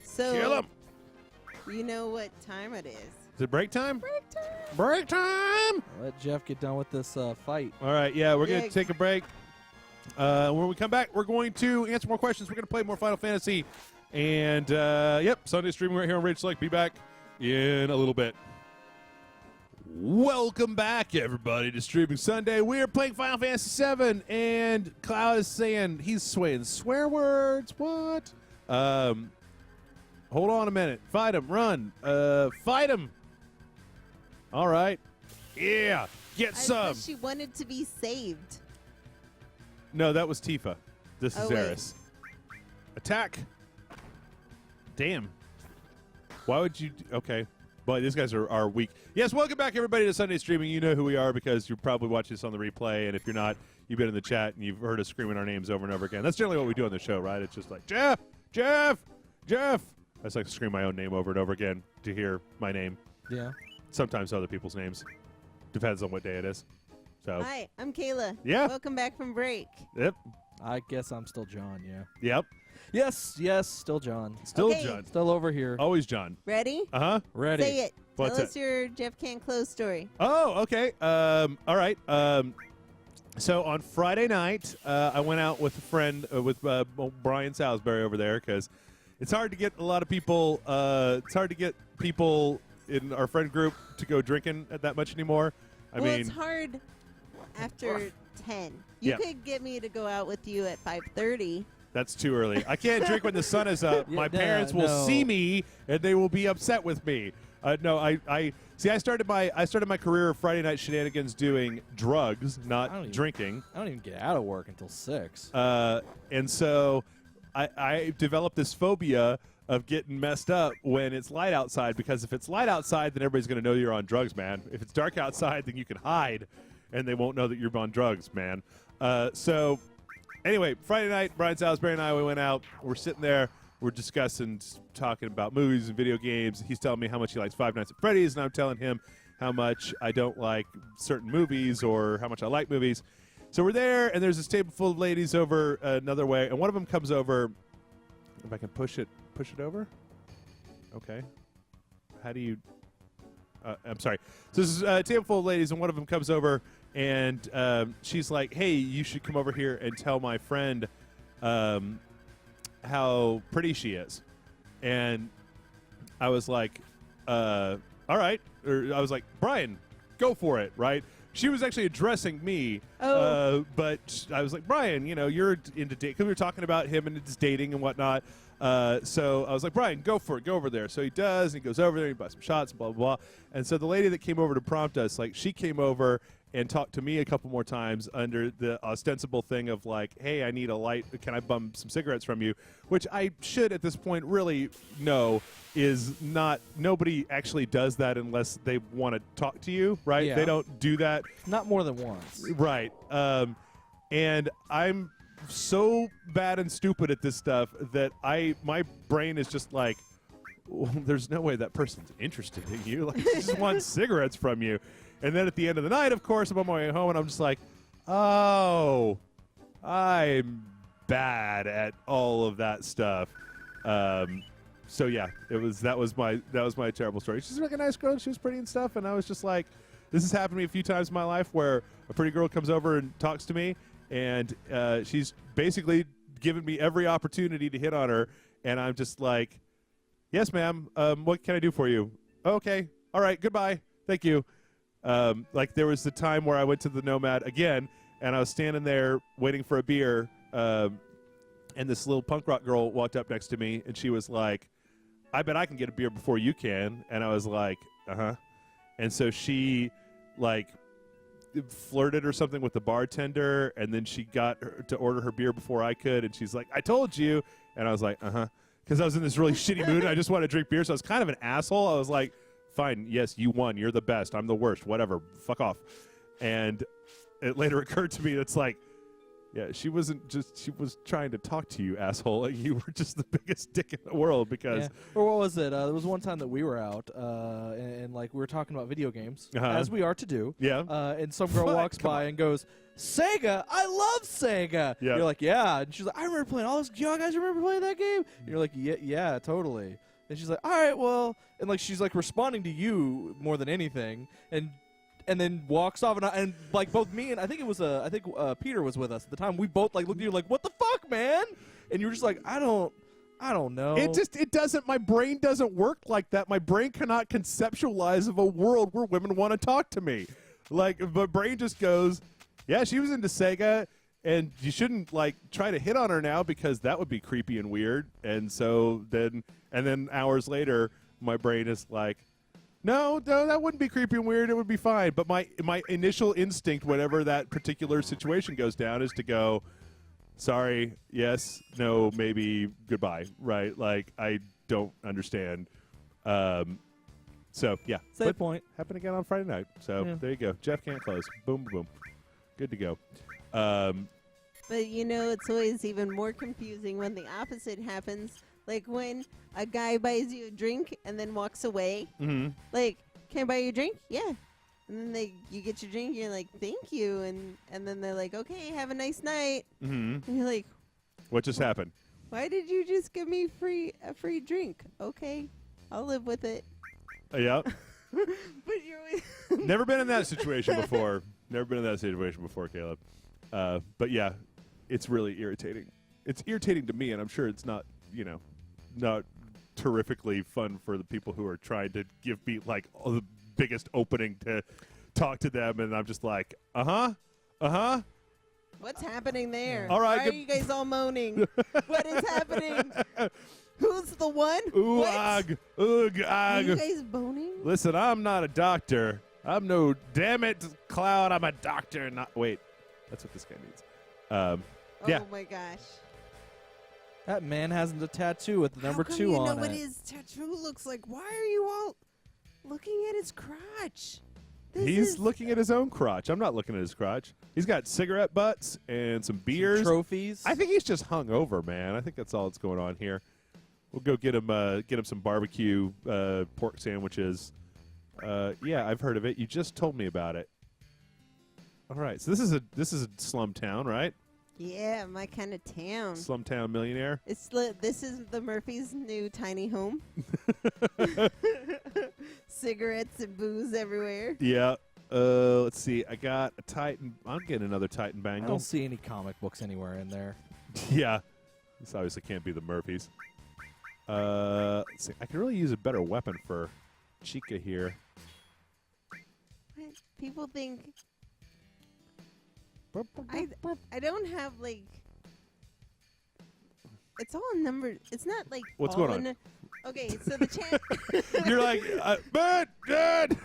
So Kill them. you know what time it is. Is it break time? Break time. Break time! Let Jeff get done with this fight. All right, yeah, we're going Yeah. to take a break. When we come back, we're going to answer more questions. We're going to play more Final Fantasy. And, Sunday streaming right here on Rage Select. Be back in a little bit. Welcome back, everybody, to Streaming Sunday. We are playing Final Fantasy VII, and Cloud is saying he's swaying swear words. What? Hold on a minute. Fight him. Run. Fight him. All right. Yeah. Get I some. thought she wanted to be saved. No, that was Tifa. This is wait. Eris. Attack. Damn. Why would you... Okay. Boy, these guys are weak. Yes, welcome back, everybody, to Sunday Streaming. You know who we are because you're probably watching this on the replay, and if you're not, you've been in the chat and you've heard us screaming our names over and over again. That's generally what we do on the show, right? It's just like, Jeff! Jeff! Jeff! I just like to scream my own name over and over again to hear my name. Yeah. Sometimes other people's names. Depends on what day it is. So, Hi, I'm Kayla. Yeah. Welcome back from break. yep. I guess I'm still John, yeah. Yep. Yes, still John. Still Okay. John. Still over here. Always John. Ready? Uh-huh. Ready. Say it. What's Tell it? us your Jeff Can't Close story. Oh, okay. All right. So on Friday night, I went out with a friend, with Brian Salisbury over there, because it's hard to get a lot of people. It's hard to get people in our friend group to go drinking that much anymore. I mean, it's hard after 10. You Yeah. could get me to go out with you at 5:30. that's too early. I can't drink when the sun is up. Yeah, My parents will no. see me and they will be upset with me. No, I see. I started my career of Friday night shenanigans doing drugs, I don't not even- drinking. I don't even get out of work until 6. And so I developed this phobia of getting messed up when it's light outside, because if it's light outside, then everybody's going to know you're on drugs, man. If it's dark outside, then you can hide, and they won't know that you're on drugs, man. So anyway, Friday night, Brian Salisbury and I, we went out. We're sitting there. We're discussing, talking about movies and video games. He's telling me how much he likes Five Nights at Freddy's, and I'm telling him how much I don't like certain movies or how much I like movies. So we're there, and there's this table full of ladies over another way, and one of them comes over. If I can push it over. Okay. How do you? I'm sorry. So this is a table full of ladies, and one of them comes over, and she's like, "Hey, you should come over here and tell my friend how pretty she is." And I was like, "All right." Or I was like, "Brian, go for it." Right? She was actually addressing me, but I was like, Brian, you're into dating, because we were talking about him and his dating and whatnot. So I was like, Brian, go for it, go over there. So he does, and he goes over there, he buys some shots, blah, blah, blah. And so the lady that came over to prompt us, like, she came over and talked to me a couple more times under the ostensible thing of like, hey, I need a light. Can I bum some cigarettes from you? Which I should at this point really know is not, nobody actually does that unless they want to talk to you, right? Yeah. They don't do that. Not more than once. Right. And I'm so bad and stupid at this stuff that my brain is just like, well, there's no way that person's interested in you. Like, they just want cigarettes from you. And then at the end of the night, of course, I'm on my way home, and I'm just like, oh, I'm bad at all of that stuff. So yeah, that was my terrible story. She's a really nice girl. She was pretty and stuff, and I was just like, this has happened to me a few times in my life where a pretty girl comes over and talks to me, and she's basically given me every opportunity to hit on her, and I'm just like, yes, ma'am. What can I do for you? Okay. All right. Goodbye. Thank you. Like there was the time where I went to the Nomad again, and I was standing there waiting for a beer, and this little punk rock girl walked up next to me, and she was like, I bet I can get a beer before you can. And I was like, uh-huh. And so she like flirted or something with the bartender, and then she got her to order her beer before I could, and she's like, I told you. And I was like, uh-huh. Because I was in this really shitty mood, and I just wanted to drink beer, so I was kind of an asshole. I was like, fine, yes, you won. You're the best. I'm the worst. Whatever. Fuck off. And it later occurred to me that's like, yeah, she was trying to talk to you, asshole. Like, you were just the biggest dick in the world because. Yeah. Or what was it? There was one time that we were out, and like we were talking about video games, as we are to do. Yeah. And some girl walks by and goes, Sega, I love Sega. Yeah. You're like, yeah. And she's like, I remember playing all this. You guys remember playing that game? And you're like, yeah, totally. And she's like, all right, well, and like she's like responding to you more than anything, and then walks off, and like both me and I think Peter was with us at the time. We both like looked at you like, what the fuck, man? And you were just like, I don't know. It doesn't. My brain doesn't work like that. My brain cannot conceptualize of a world where women want to talk to me. Like my brain just goes, yeah, she was into Sega. And you shouldn't like try to hit on her now because that would be creepy and weird. And so then hours later, my brain is like, no, that wouldn't be creepy and weird. It would be fine. But my initial instinct, whenever that particular situation goes down, is to go, sorry, yes, no, maybe, goodbye. Right? Like I don't understand. So yeah, Same point. Happened again on Friday night. So There you go. Jeff can't close. Boom, boom, boom. Good to go. But you know, it's always even more confusing when the opposite happens. Like when a guy buys you a drink and then walks away. Mm-hmm. Like, can I buy you a drink? Yeah. And then you get your drink, and you're like, thank you. And then they're like, okay, have a nice night. Mm-hmm. And you're like, what just happened? Why did you just give me a free drink? Okay, I'll live with it. Yeah. But you're Never been in that situation before. Never been in that situation before, Caleb. But yeah, it's really irritating. It's irritating to me, and I'm sure it's not, not terrifically fun for the people who are trying to give me like the biggest opening to talk to them, and I'm just like, What's happening there? All right, why are you guys all moaning? What is happening? Who's the one? Ooh, what? ag, ugh, Are you ag. guys boning? Listen, I'm not a doctor. I'm no, damn it, Cloud, I'm a doctor. Not wait, that's what this guy needs. Yeah. Oh my gosh. That man has a tattoo with the number 2 on it. How come you know what his tattoo looks like? Why are you all looking at his crotch? He's looking at his own crotch. I'm not looking at his crotch. He's got cigarette butts and some beers. Some trophies. I think he's just hung over, man. I think that's all that's going on here. We'll go get him some barbecue pork sandwiches. Yeah, I've heard of it. You just told me about it. All right, so this is a slum town, right? Yeah, my kind of town. Slumtown millionaire. This is the Murphy's new tiny home. Cigarettes and booze everywhere. Yeah. Let's see. I got a Titan. I'm getting another Titan I bangle. don't see any comic books anywhere in there. Yeah. This obviously can't be the Murphys. Let's see. I could really use a better weapon for Chica here. What? People think I don't have like. It's all numbered. It's not like What's all going on? Okay, so the chat. You're like, but.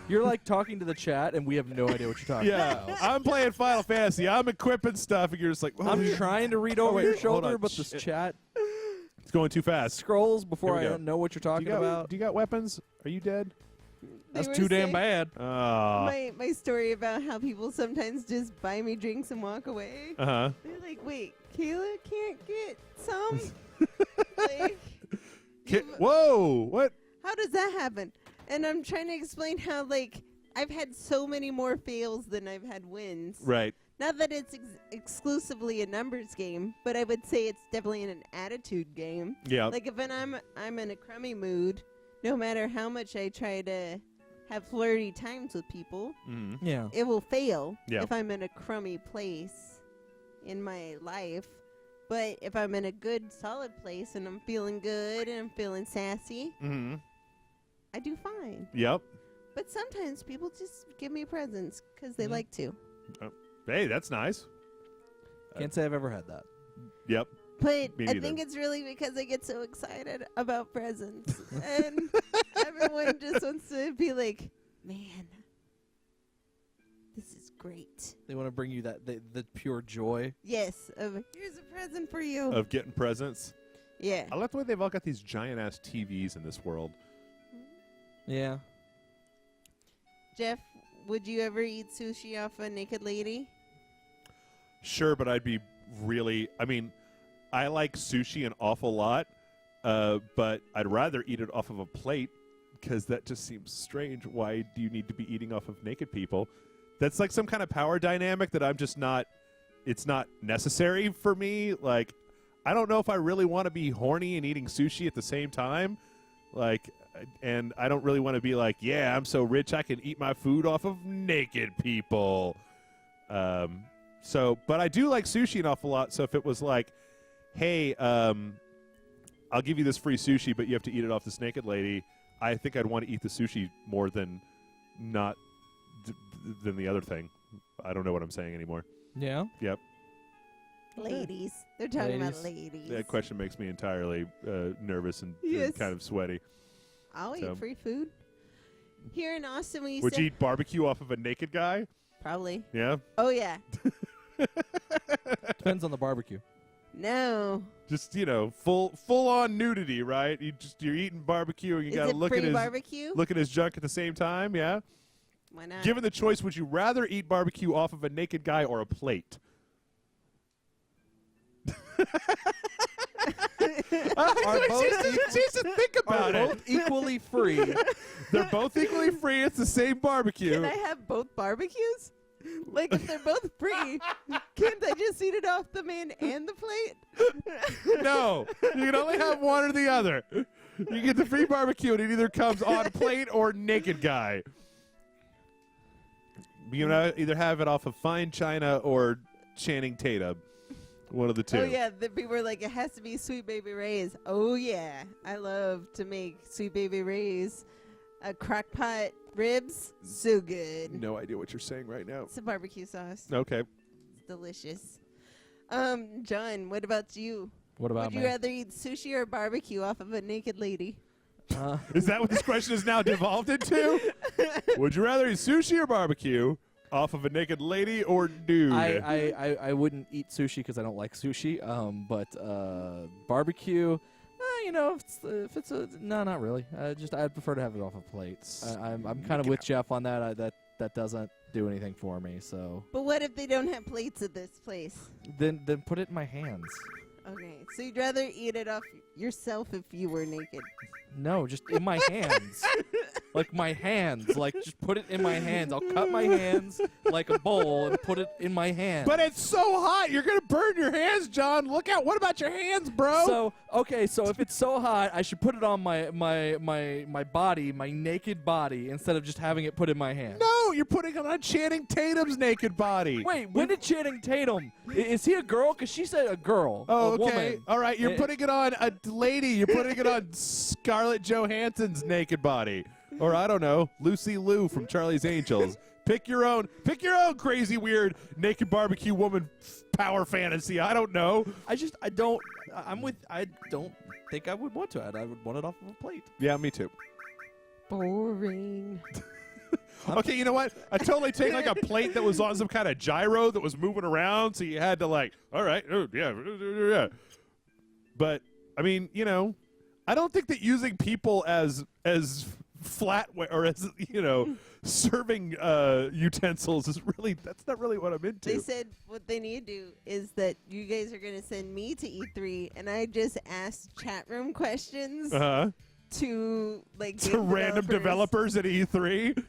You're like talking to the chat, and we have no idea what you're talking about. Yeah, I'm playing Final Fantasy. I'm equipping stuff, and you're just like, I'm trying to read over wait, your hold shoulder, on. but this chat It's going too fast. scrolls before Here we I go. know what you're talking about. Do you got weapons? Are you dead? That's were too damn saying- bad. My story about how people sometimes just buy me drinks and walk away. Uh-huh. They're like, wait, Kayla can't get some? Like, Whoa, what? how does that happen? And I'm trying to explain how, like, I've had so many more fails than I've had wins. Right. Not that it's exclusively a numbers game, but I would say it's definitely an attitude game. Yeah. Like, if I'm in a crummy mood, no matter how much I try to have flirty times with people, Yeah. it will fail Yeah. if I'm in a crummy place in my life. But if I'm in a good, solid place and I'm feeling good and I'm feeling sassy, I do fine. Yep. But sometimes people just give me presents because they like to. Hey, that's nice. Can't say I've ever had that. Yep. But Me I neither. think it's really because I get so excited about presents. And everyone just wants to be like, man, this is great. They want to bring you that the pure joy. Yes, here's a present for you. Of getting presents. Yeah. I like the way they've all got these giant-ass TVs in this world. Yeah. Jeff, would you ever eat sushi off a naked lady? Sure, but I'd be really... I mean, I like sushi an awful lot, but I'd rather eat it off of a plate because that just seems strange. Why do you need to be eating off of naked people? That's like some kind of power dynamic that I'm just not... It's not necessary for me. Like, I don't know if I really want to be horny and eating sushi at the same time. Like, and I don't really want to be like, yeah, I'm so rich I can eat my food off of naked people. But I do like sushi an awful lot. So if it was like, hey, I'll give you this free sushi, but you have to eat it off this naked lady, I think I'd want to eat the sushi more than than the other thing. I don't know what I'm saying anymore. Yeah. Yep. Ladies. They're talking about ladies. That question makes me entirely nervous and Yes. kind of sweaty. I'll So. eat free food. Here in Austin, we used Would to... you eat barbecue off of a naked guy? Probably. Yeah. Oh, yeah. Depends on the barbecue. No. Just, full on nudity, right? You're eting barbecue and you Is got to it look at free his barbecue? look at his junk at the same time, yeah? Why not? Given the choice, would you rather eat barbecue off of a naked guy or a plate? She's to think about Are it. both equally free? They're both equally free. It's the same barbecue. Can I have both barbecues? Like, if they're both free, can't I just eat it off the man and the plate? No, you can only have one or the other. You get the free barbecue, and it either comes on plate or naked guy. You can either have it off of fine china or Channing Tatum. One of the two. Oh, yeah. The people were like, it has to be Sweet Baby Ray's. Oh, yeah. I love to make Sweet Baby Ray's crock pot ribs. So good. No idea what you're saying right now. It's a barbecue sauce. Okay. It's delicious. John, what about you? What about Would me? you rather eat sushi or barbecue off of a naked lady? Is that what this question is now devolved into? Would you rather eat sushi or barbecue off of a naked lady or dude? I wouldn't eat sushi because I don't like sushi. But barbecue, if it's a not really. I'd prefer to have it off a plate. I'm kind of with Jeff on that. That doesn't do anything for me. So But what if they don't have plates at this place? then put it in my hands. Okay, so you'd rather eat it off yourself if you were naked. No, just in my hands. Like my hands. Like just put it in my hands. I'll cut my hands like a bowl and put it in my hands. But it's so hot, you're gonna burn your hands, John. Look out! What about your hands, bro? So if it's so hot, I should put it on my body, my naked body, instead of just having it put in my hands. No, you're putting it on Channing Tatum's naked body. Wait, when did Channing Tatum? Is he a girl? Because she said a girl. Oh, a okay. woman. All right, you're putting it on a lady. You're putting it on Scarlett Johansson's naked body. Or I don't know, Lucy Liu from Charlie's Angels. Pick your own crazy, weird, naked barbecue woman power fantasy. I don't know. I don't. I'm with. I don't think I would want to. I would want it off of a plate. Yeah, me too. Boring. Okay, you know what? I totally take like a plate that was on some kind of gyro that was moving around, so you had to like, all right, yeah. But I mean, you know, I don't think that using people as flatware or as serving utensils is that's not really what I'm into. They said what they need to do is that you guys are going to send me to E3, and I just asked chat room questions. To random developers at E3.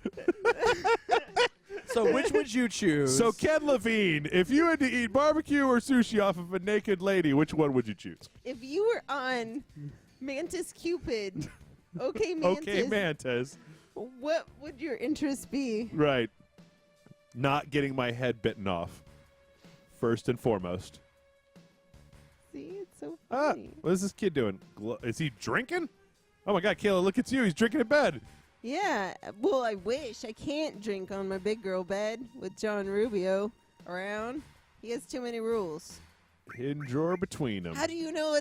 So which would you choose? So Ken Levine, if you had to eat barbecue or sushi off of a naked lady, which one would you choose? If you were on Mantis Cupid, okay Mantis, what would your interest be? Right. Not getting my head bitten off, first and foremost. See, it's so funny. What is this kid doing? Is he drinking? Oh my God, Kayla, look at you. He's drinking in bed. Yeah, well, I wish. I can't drink on my big girl bed with John Rubio around. He has too many rules. Hidden drawer between them. How do you know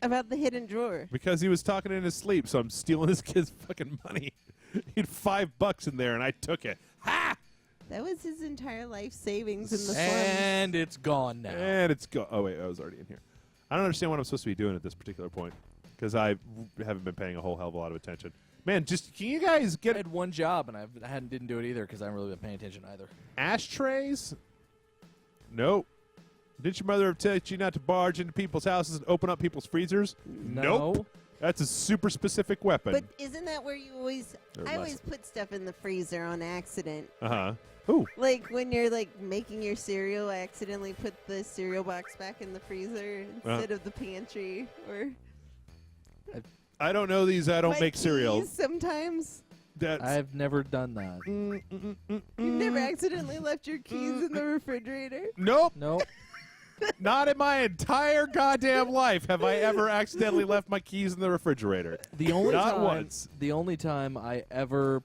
about the hidden drawer? Because he was talking in his sleep, so I'm stealing his kid's fucking money. He had $5 in there, and I took it. Ha! That was his entire life savings in the slums. And it's gone now. And it's gone. Oh, wait, I was already in here. I don't understand what I'm supposed to be doing at this particular point. Because I haven't been paying a whole hell of a lot of attention. Man, can you guys get... I had one job, and I didn't do it either because I haven't really been paying attention either. Ashtrays? Nope. Didn't your mother have taught you not to barge into people's houses and open up people's freezers? No. Nope. That's a super specific weapon. But isn't that where you always... I always put stuff in the freezer on accident. Uh-huh. Ooh. Like when you're making your cereal, I accidentally put the cereal box back in the freezer instead of the pantry, or... I don't know these. I don't make cereal. Sometimes. I've never done that. You've never accidentally left your keys in the refrigerator? Nope. Nope. Not in my entire goddamn life have I ever accidentally left my keys in the refrigerator. Not once. The only time I ever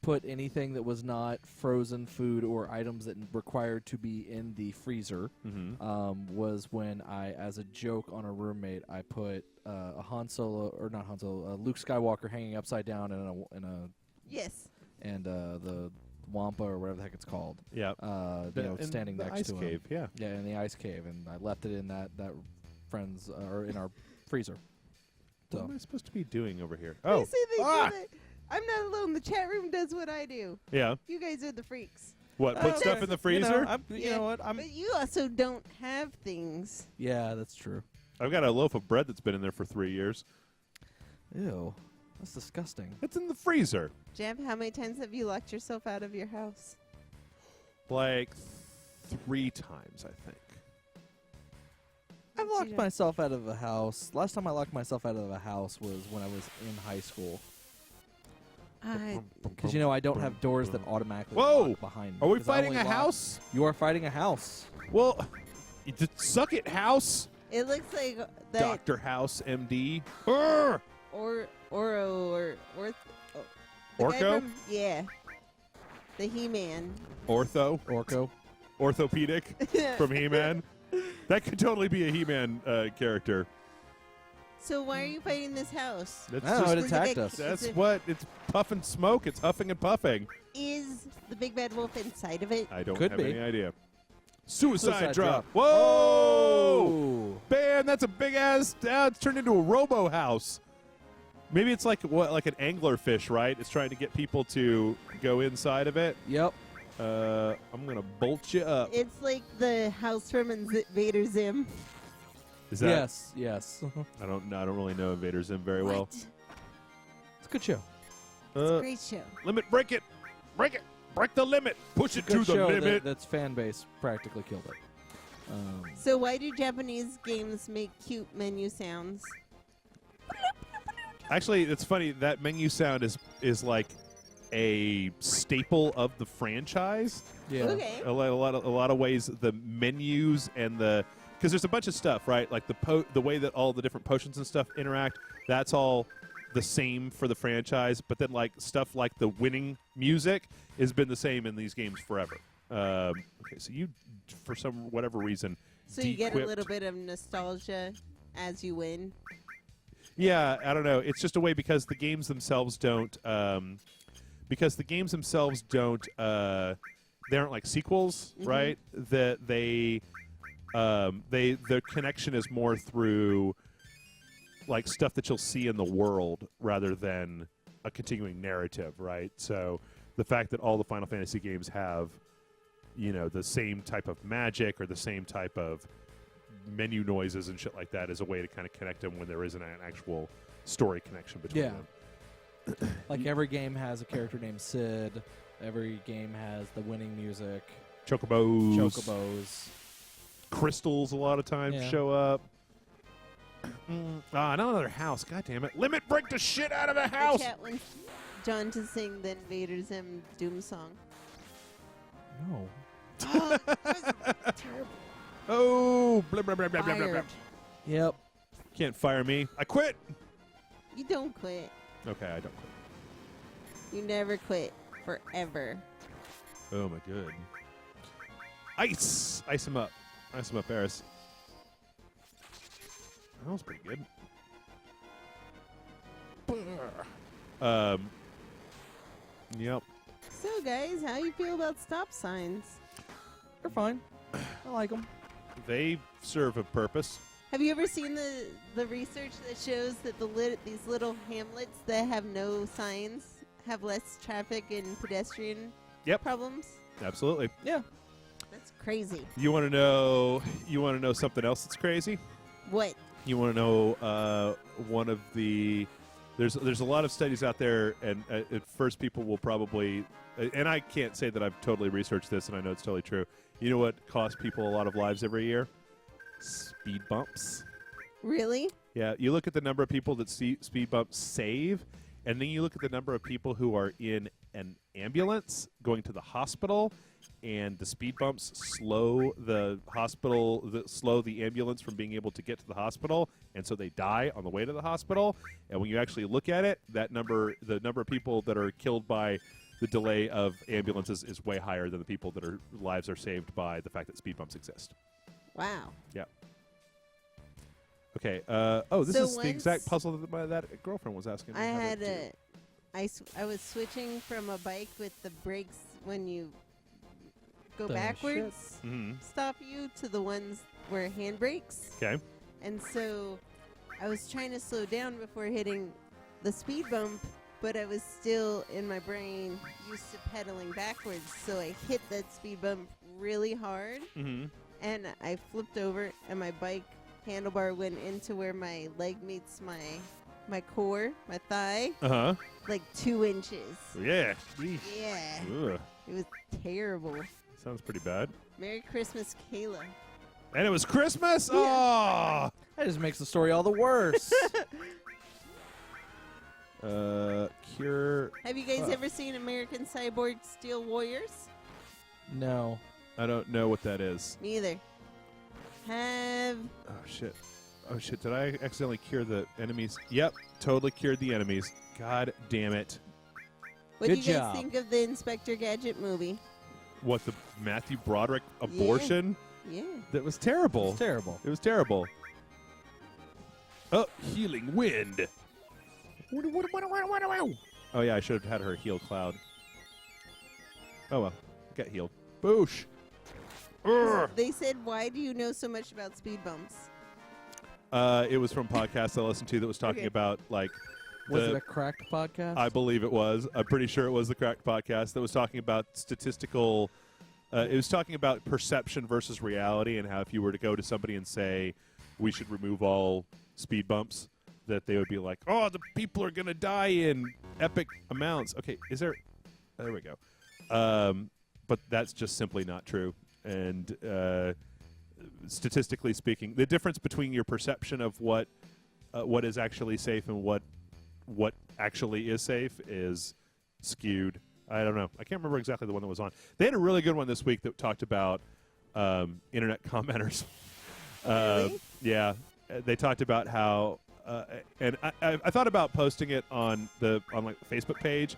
put anything that was not frozen food or items that required to be in the freezer was when I, as a joke on a roommate, I put a Luke Skywalker hanging upside down in a yes, and the Wampa or whatever the heck it's called. Yeah, standing next ice to cave. him. Yeah, in the ice cave, and I left it in that friend's or in our freezer. So. What am I supposed to be doing over here? They say they do that. I'm not alone. The chat room does what I do. Yeah. You guys are the freaks. What? Put stuff in the freezer? You know what? But you also don't have things. Yeah, that's true. I've got a loaf of bread that's been in there for 3 years. Ew. That's disgusting. It's in the freezer. Jeb, how many times have you locked yourself out of your house? Like 3 times, I think. I've locked myself out of a house. Last time I locked myself out of a house was when I was in high school. Because, I don't have doors that automatically lock behind me. Are we fighting a house? You are fighting a house. Well, you just suck it, house. It looks like that. Dr. House, MD. Orco. Yeah. The He-Man. Ortho. Orthopedic from He-Man. That could totally be a He-Man character. So why are you fighting this house? It attacked us. That's what. It's puffing smoke. It's huffing and puffing. Is the big bad wolf inside of it? I don't Could have be. any idea. Suicide drop. Whoa! Whoa! Man, that's a big ass. It's turned into a robo house. Maybe it's like an anglerfish, right? It's trying to get people to go inside of it. Yep. I'm gonna bolt you up. It's like the house from Invader Zim. Is that? Yes. I don't really know Invader Zim very well. It's a good show. It's a great show. Limit, break it, break the limit, push it to the limit. That's fan base practically killed it. So why do Japanese games make cute menu sounds? Actually, it's funny that menu sound is like a staple of the franchise. Yeah. Okay. A lot of ways the menus and because there's a bunch of stuff, right? Like the way that all the different potions and stuff interact, that's all the same for the franchise. But then like stuff like the winning music has been the same in these games forever. Okay, so you, for whatever reason, So you get a little bit of nostalgia as you win. Yeah, I don't know. It's just a way because the games themselves don't. They aren't like sequels, right? That their connection is more through like stuff that you'll see in the world rather than a continuing narrative, right? So the fact that all the Final Fantasy games have, the same type of magic or the same type of menu noises and shit like that is a way to kind of connect them when there isn't an actual story connection between them. Like every game has a character named Sid. Every game has the winning music. Chocobos. Crystals a lot of times show up. Not another house. God damn it. Limit break the shit out of the house. The chat wants John to sing the Invader Zim Doom song. No. Oh, that was terrible. Oh, blah, blah, blah, blah, blah, blah, blah. Yep. Can't fire me. I quit. You don't quit. Okay, I don't quit. You never quit. Forever. Oh, my good. Ice. Ice him up. Ice him up, Eris. That was pretty good. Yep. So, guys, how you feel about stop signs? They're fine. I like them. They serve a purpose. Have you ever seen the research that shows that these little hamlets that have no signs have less traffic and pedestrian problems? Absolutely. Yeah. That's crazy. You want to know something else that's crazy? What? You want to know one of the there's a lot of studies out there, and at first people will probably, and I can't say that I've totally researched this, and I know it's totally true. You know what costs people a lot of lives every year? Speed bumps. Really? Yeah. You look at the number of people that speed bumps save, and then you look at the number of people who are in an ambulance going to the hospital, and the speed bumps slow the ambulance from being able to get to the hospital, and so they die on the way to the hospital. And when you actually look at it, the number of people that are killed by the delay of ambulances is way higher than the people that are lives are saved by the fact that speed bumps exist. Wow. Yeah. Okay. This is the exact puzzle that girlfriend was asking me. I was switching from a bike with the brakes when you go backwards stop you to the ones where handbrakes. Okay. And so I was trying to slow down before hitting the speed bump, but I was still in my brain used to pedaling backwards. So I hit that speed bump really hard, and I flipped over, and my bike handlebar went into where my leg meets my core, my thigh. Like 2 inches. Yeah. Yeah. Ugh. It was terrible. Sounds pretty bad. Merry Christmas, Kayla. And it was Christmas? Yeah. Oh! That just makes the story all the worse. Cure. Have you guys ever seen American Cyborg Steel Warriors? No. I don't know what that is. Me either. Oh, shit. Did I accidentally cure the enemies? Yep. Totally cured the enemies. God damn it. What do you guys think of the Inspector Gadget movie? What, the Matthew Broderick abortion? Yeah. That was terrible. It was terrible. Oh, healing wind. Oh, yeah, I should have had her heal Cloud. Oh, well. Got healed. Boosh. They said, why do you know so much about speed bumps? It was from podcasts I listened to that was talking about, like... Was it a Cracked podcast? I believe it was. I'm pretty sure it was the Cracked podcast that was talking about statistical... it was talking about perception versus reality, and how if you were to go to somebody and say, we should remove all speed bumps, that they would be like, oh, the people are going to die in epic amounts. Okay, is there... There we go. But that's just simply not true. And statistically speaking, the difference between your perception of what is actually safe and what actually is safe is skewed. I don't know. I can't remember exactly the one that was on. They had a really good one this week that talked about internet commenters. Really? Yeah, they talked about how, and I thought about posting it on the Facebook page,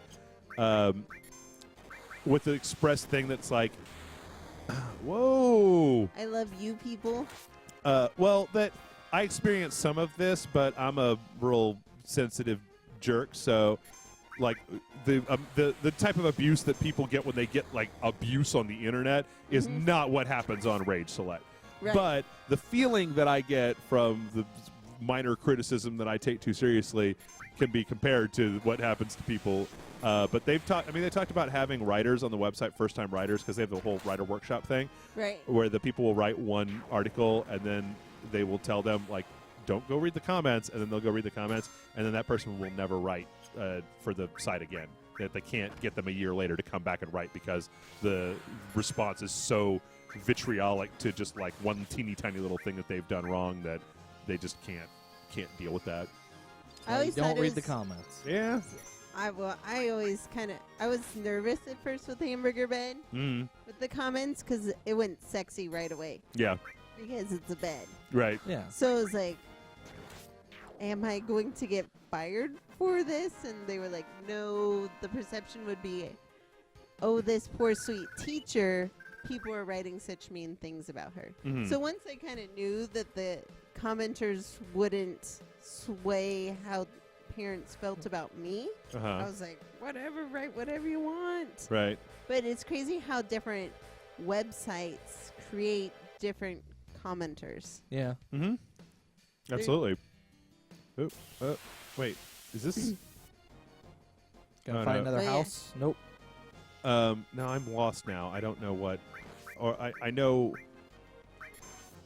with the express thing that's like, Whoa. I love you people. Well, that I experienced some of this, but I'm a real sensitive jerk, so like the type of abuse that people get when they get like abuse on the internet is not what happens on Rage Select. Right. But the feeling that I get from the minor criticism that I take too seriously can be compared to what happens to people. But they've talked. I mean, they talked about having writers on the website, first-time writers, because they have the whole writer workshop thing, Right. where the people will write one article and then they will tell them like, don't go read the comments, and then they'll go read the comments, and then that person will never write for the site again. That they can't get them a year later to come back and write because the response is so vitriolic to just like one teeny tiny little thing that they've done wrong that they just can't deal with that. I always don't thought read the comments. Yeah. I was nervous at first with Hamburger Bed with the comments because it went sexy right away Yeah. because it's a bed. Right. Yeah. So I was like, am I going to get fired for this? And they were like, no, the perception would be, oh, this poor sweet teacher, people are writing such mean things about her. So once I kind of knew that the commenters wouldn't sway how parents felt about me, I was like, whatever, write whatever you want. Right. But it's crazy how different websites create different commenters. Yeah. Absolutely. Oh, wait. Is this? Gonna Oh, find no. another Oh, yeah. house? Nope. No, I'm lost now. I don't know what, or I know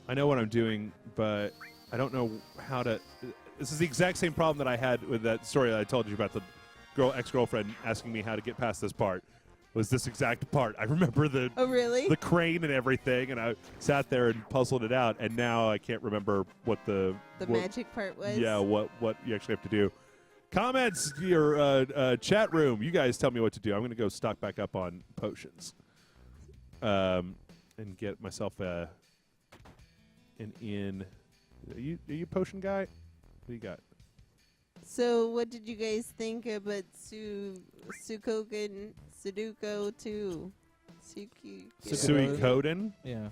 what I'm doing, but I don't know how to. This is the exact same problem that I had with that story that I told you about the ex-girlfriend asking me how to get past this part. Was this exact part? I remember the Oh, really? the crane and everything, and I sat there and puzzled it out, and now I can't remember what the magic part was? Yeah, what you actually have to do. Comments, your chat room. You guys tell me what to do. I'm going to go stock back up on potions, and get myself an inn. Are you potion guy? What do you got? So what did you guys think about Suikoden Sudoku 2? Suikoden? Yeah.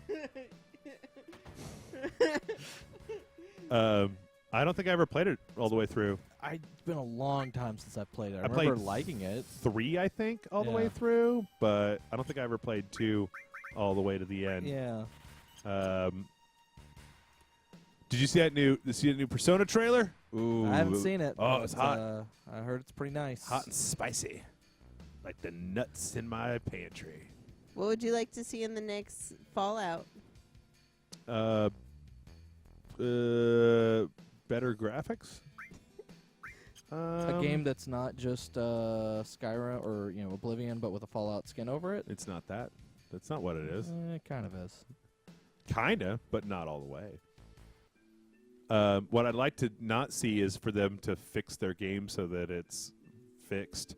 I don't think I ever played it all the way through. It's been a long time since I played it. I I remember played liking it. 3, I think, all the way Yeah. through, but I don't think I ever played 2 all the way to the end. Yeah. Did you see that new Persona trailer? Ooh, I haven't seen it. Oh, but, it's hot. I heard it's pretty nice. Hot and spicy, like the nuts in my pantry. What would you like to see in the next Fallout? Better graphics. A game that's not just Skyrim or Oblivion, but with a Fallout skin over it. It's not that. That's not what it is. It kind of is. Kinda, but not all the way. What I'd like to not see is for them to fix their game so that it's fixed.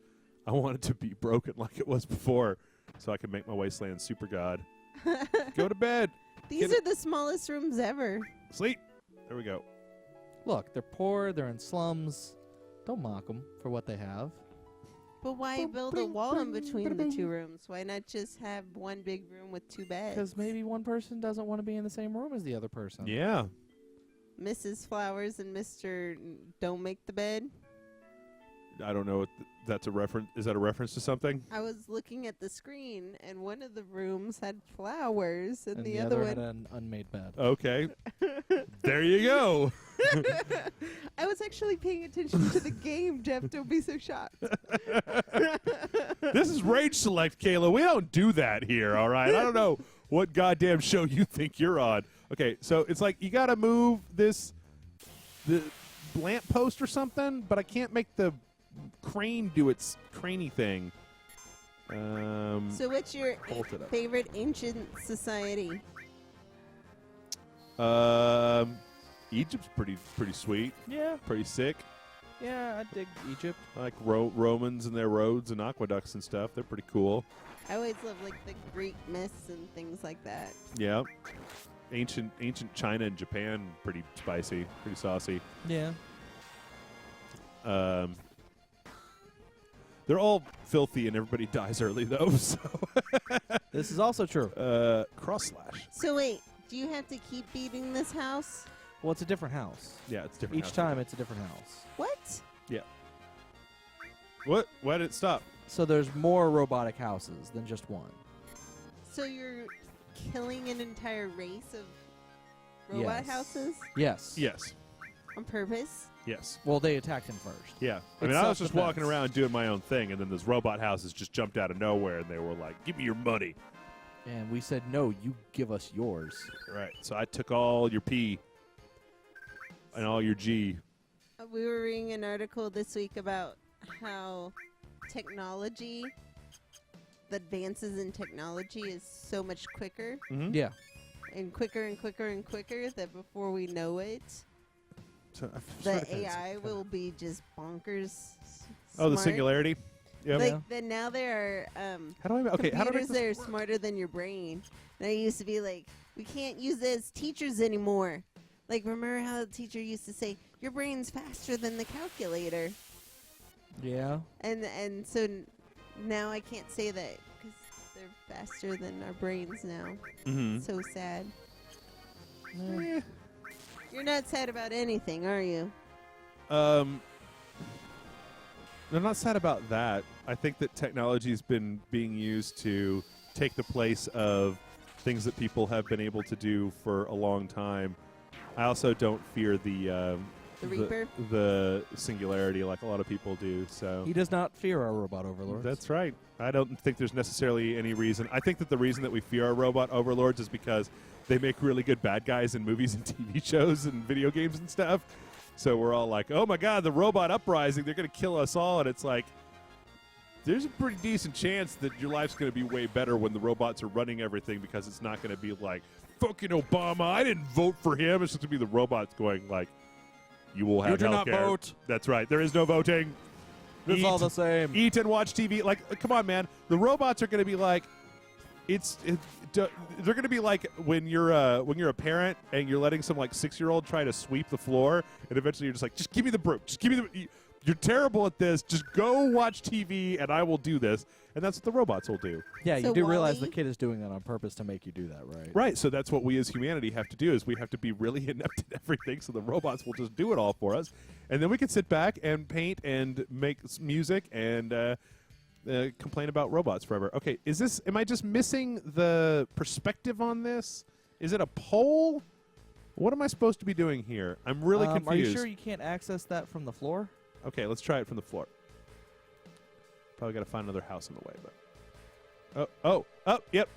I want it to be broken like it was before, so I can make my Wasteland Super God. Go to bed. These are the smallest rooms ever. Sleep. There we go. Look, they're poor. They're in slums. Don't mock them for what they have. But why build a wall in between the two rooms? Why not just have one big room with two beds? Because maybe one person doesn't want to be in the same room as the other person. Yeah. Mrs. Flowers and Mr. Don't Make the Bed. I don't know. That's a reference. Is that a reference to something? I was looking at the screen, and one of the rooms had flowers, and the other other had one. an unmade bed. Okay. There you go. I was actually paying attention to the game, Jeff. Don't be so shocked. This is Rage Select, Kayla. We don't do that here, all right? I don't know what goddamn show you think you're on. Okay, so it's like you got to move the lamp post or something, but I can't make the crane do its craney thing. So what's your favorite ancient society? Egypt's pretty sweet. Yeah. Pretty sick. Yeah, I dig Egypt. I like Romans and their roads and aqueducts and stuff. They're pretty cool. I always love like the Greek myths and things like that. Yeah. Ancient China and Japan, pretty spicy, pretty saucy. Yeah. They're all filthy and everybody dies early though. So This is also true. Cross slash. So wait, do you have to keep beating this house? Well, it's a different house. Yeah, it's different. Each time it's a different house. What? Yeah. What? Why did it stop? So there's more robotic houses than just one. So you're killing an entire race of robot Yes. houses Yes. Yes. on purpose? Yes. Well, they attacked him first. Yeah. I It's mean, I was just self-defense. walking around doing my own thing, and then those robot houses just jumped out of nowhere, and they were like, "Give me your money." And we said, no, you give us yours. Right. So I took all your P and all your G. We were reading an article this week about how technology, the advances in technology is so much quicker Mm-hmm. Yeah. and quicker and quicker and quicker that before we know it, So the AI will be just bonkers. Oh, the smart. singularity. Yep. Like Yeah. then now there are How do I? Okay. How do I make computers this that are work? smarter than your brain. And I used to be like, we can't use it as teachers anymore. Like, remember how the teacher used to say, your brain's faster than the calculator? Yeah. And so now I can't say that because they're faster than our brains now. Mm-hmm. So sad. Eh. You're not sad about anything, are you? I'm not sad about that. I think that technology has been being used to take the place of things that people have been able to do for a long time. I also don't fear the Reaper? the singularity like a lot of people do. So He does not fear our robot overlords. that's right. I don't think there's necessarily any reason. I think that the reason that we fear our robot overlords is because they make really good bad guys in movies and TV shows and video games and stuff. So we're all like, oh my God, the robot uprising, they're going to kill us all. And it's like, there's a pretty decent chance that your life's going to be way better when the robots are running everything, because it's not going to be like, fucking Obama, I didn't vote for him. It's just going to be the robots going like, you will have You do not healthcare. vote. That's right. There is no voting. It's all the same. Eat and watch TV. Like, come on, man. The robots are going to be like, they're going to be like when you're a parent and you're letting some like 6-year-old try to sweep the floor, and eventually you're just like, just give me the broom. Just give me the. You're terrible at this. Just go watch TV, and I will do this. And that's what the robots will do. Yeah, So you do realize Wall-E? the kid is doing that on purpose to make you do that, right? Right. So that's what we as humanity have to do, is we have to be really inept at everything, so the robots will just do it all for us, and then we can sit back and paint and make music and complain about robots forever. Okay, am I just missing the perspective on this? Is it a poll? What am I supposed to be doing here? I'm really confused. Are you sure you can't access that from the floor? Okay, let's try it from the floor. Probably got to find another house on the way, but yep,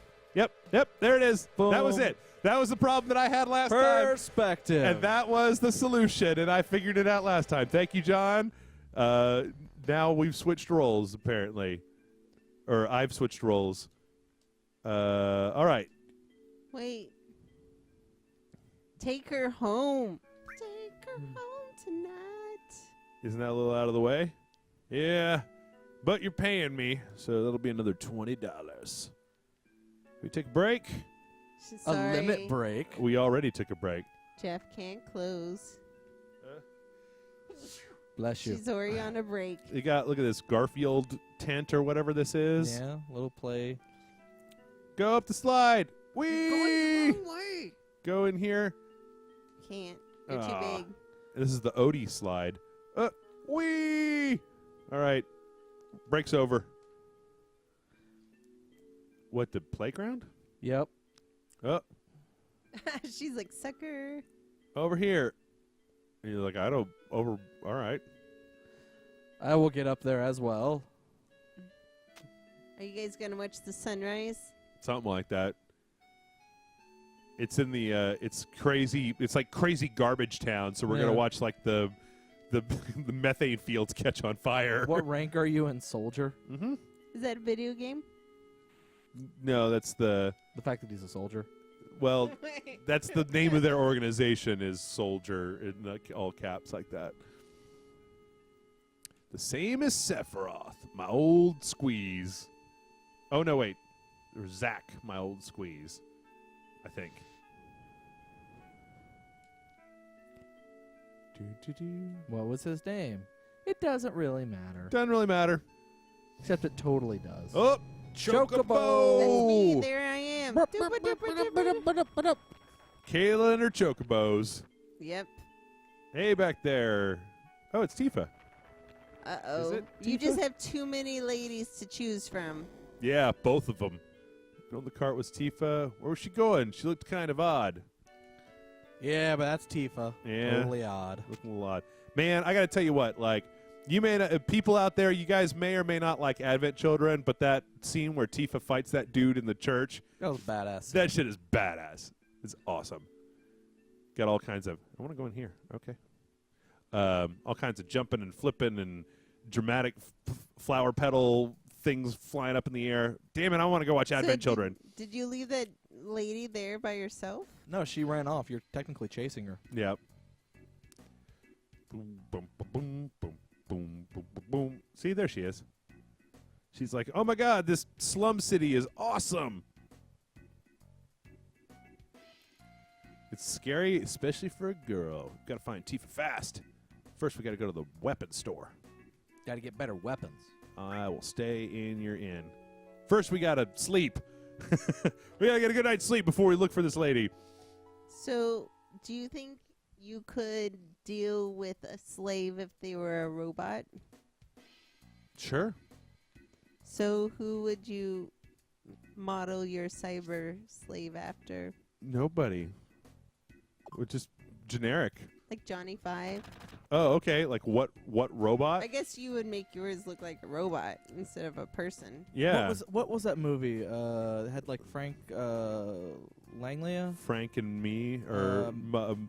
there it is. Boom. That was it. That was the problem that I had last time. Perspective. And that was the solution, and I figured it out last time. Thank you, John. Now we've switched roles, apparently. Or I've switched roles. All right. Wait. Take her home. Take her home tonight. Isn't that a little out of the way? Yeah. But you're paying me, so that'll be another $20. We take a break? a Sorry, limit break. We already took a break. Jeff can't close. Bless you. She's already on a break. You got, look at this Garfield tent or whatever this is. Yeah, little play. Go up the slide. Going Whee! the wrong way. Go in here. Can't. They're Ah. too big. This is the Odie slide. Whee! All right. Break's over. What, the playground? Yep. Oh, She's like, sucker. over here. And you're like, all right. I will get up there as well. Are you guys going to watch the sunrise? Something like that. It's in the, it's crazy. It's like crazy garbage town. So we're Yeah. going to watch like the the methane fields catch on fire. What rank are you in, soldier? Mm-hmm. Is that a video game? No, that's the, The fact that he's a soldier. well, that's the name of their organization is Soldier in like all caps like that. The same as Sephiroth, my old squeeze. Oh, no, wait. Or Zach, my old squeeze, I think. What was his name? It doesn't really matter. Doesn't really matter. Except it totally does. Oh, Chocobo. That's me. There I am. Kayla and her chocobos. Yep. Hey, back there. Oh, it's Tifa. Uh-oh. Is it You Tifa? just have too many ladies to choose from. Yeah, both of them. On the cart was Tifa. Where was she going? She looked kind of odd. Yeah, but that's Tifa. Yeah. Totally odd. Looking a little odd. Man, I got to tell you what, like, you may not, people out there, you guys may or may not like Advent Children, but that scene where Tifa fights that dude in the church, That was badass. that shit is badass. It's awesome. Got all kinds of, I want to go in here. Okay. All kinds of jumping and flipping and dramatic flower petal things flying up in the air. Damn it, I want to go watch Advent Children. Did you leave that lady there by yourself? No, she ran off. You're technically chasing her. Yep. Boom, boom, boom, boom, boom, boom, boom, boom, boom. See, there she is. She's like, oh my god, this slum city is awesome. It's scary, especially for a girl. Gotta find Tifa fast. First, we gotta go to the weapon store. Got to get better weapons. I will stay in your inn. First, we gotta sleep. We gotta get a good night's sleep before we look for this lady. So, do you think you could deal with a slave if they were a robot? Sure. So, who would you model your cyber slave after? Nobody. We're just generic. Like Johnny Five? Oh, okay. Like what robot? I guess you would make yours look like a robot instead of a person. Yeah. What was that movie? It had like Frank Langlia. Frank and Me or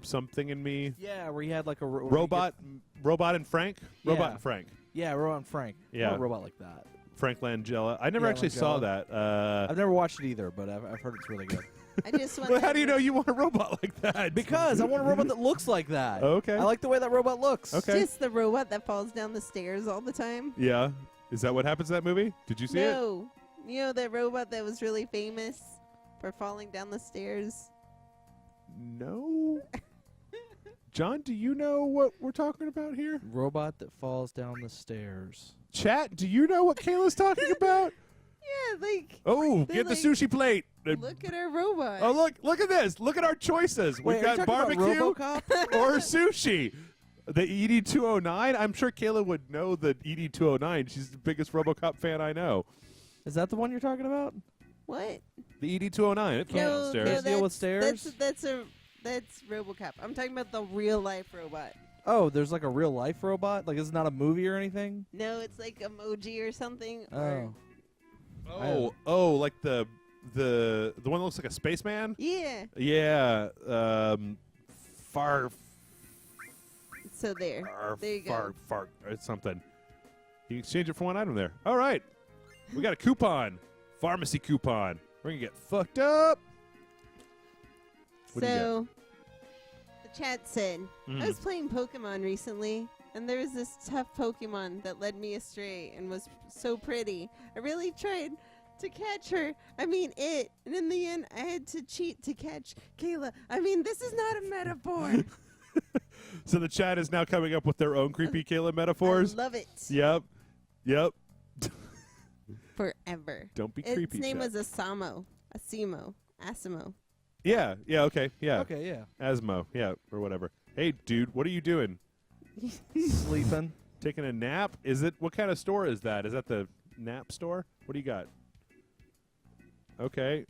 something and Me. Yeah, where he had like a Robot and Frank? Yeah. Robot and Frank. Yeah, Robot and Frank. Yeah. Not a robot like that. Frank Langella. I never Yeah, actually saw that. I've never watched it either, but I've heard it's really good. I just want Well, how do you know you want a robot like that? Because I want a robot that looks like that. Okay. I like the way that robot looks. Okay. Just the robot that falls down the stairs all the time? Yeah. Is that what happens in that movie? Did you see it? No. You know that robot that was really famous for falling down the stairs? No. John, do you know what we're talking about here? Robot that falls down the stairs. Chat, do you know what Kayla's talking about? Yeah, like, Oh, They're get the like, sushi plate. look at our robot. Oh, look at this. Look at our choices. Wait, We've got are you talking barbecue about RoboCop? or sushi. The ED209. I'm sure Kayla would know the ED209. She's the biggest RoboCop fan I know. Is that the one you're talking about? What? The ED209. It falls No, upstairs. Can't deal with stairs? That's RoboCop. I'm talking about the real life robot. Oh, there's like a real life robot? Like, it's not a movie or anything? No, it's like emoji or something. Oh. Like the one that looks like a spaceman? Yeah. Yeah. Far. So there. There you go. Far. It's something. You can exchange it for one item there. All right. We got a coupon. Pharmacy coupon. We're going to get fucked up. What do you So, the chat said, Mhm. I was playing Pokemon recently, and there was this tough Pokemon that led me astray and was so pretty. I really tried to catch her. I mean, it. And in the end, I had to cheat to catch Kayla. I mean, this is not a metaphor. So the chat is now coming up with their own creepy Kayla metaphors. I love it. Yep. Forever. Don't be Its creepy. name chat. was Asimo. Yeah. Okay. Yeah. Okay, yeah. Asmo. Yeah. Or whatever. Hey, dude, what are you doing? Sleeping. Taking a nap? Is it? What kind of store is that? Is that the nap store? What do you got? Okay.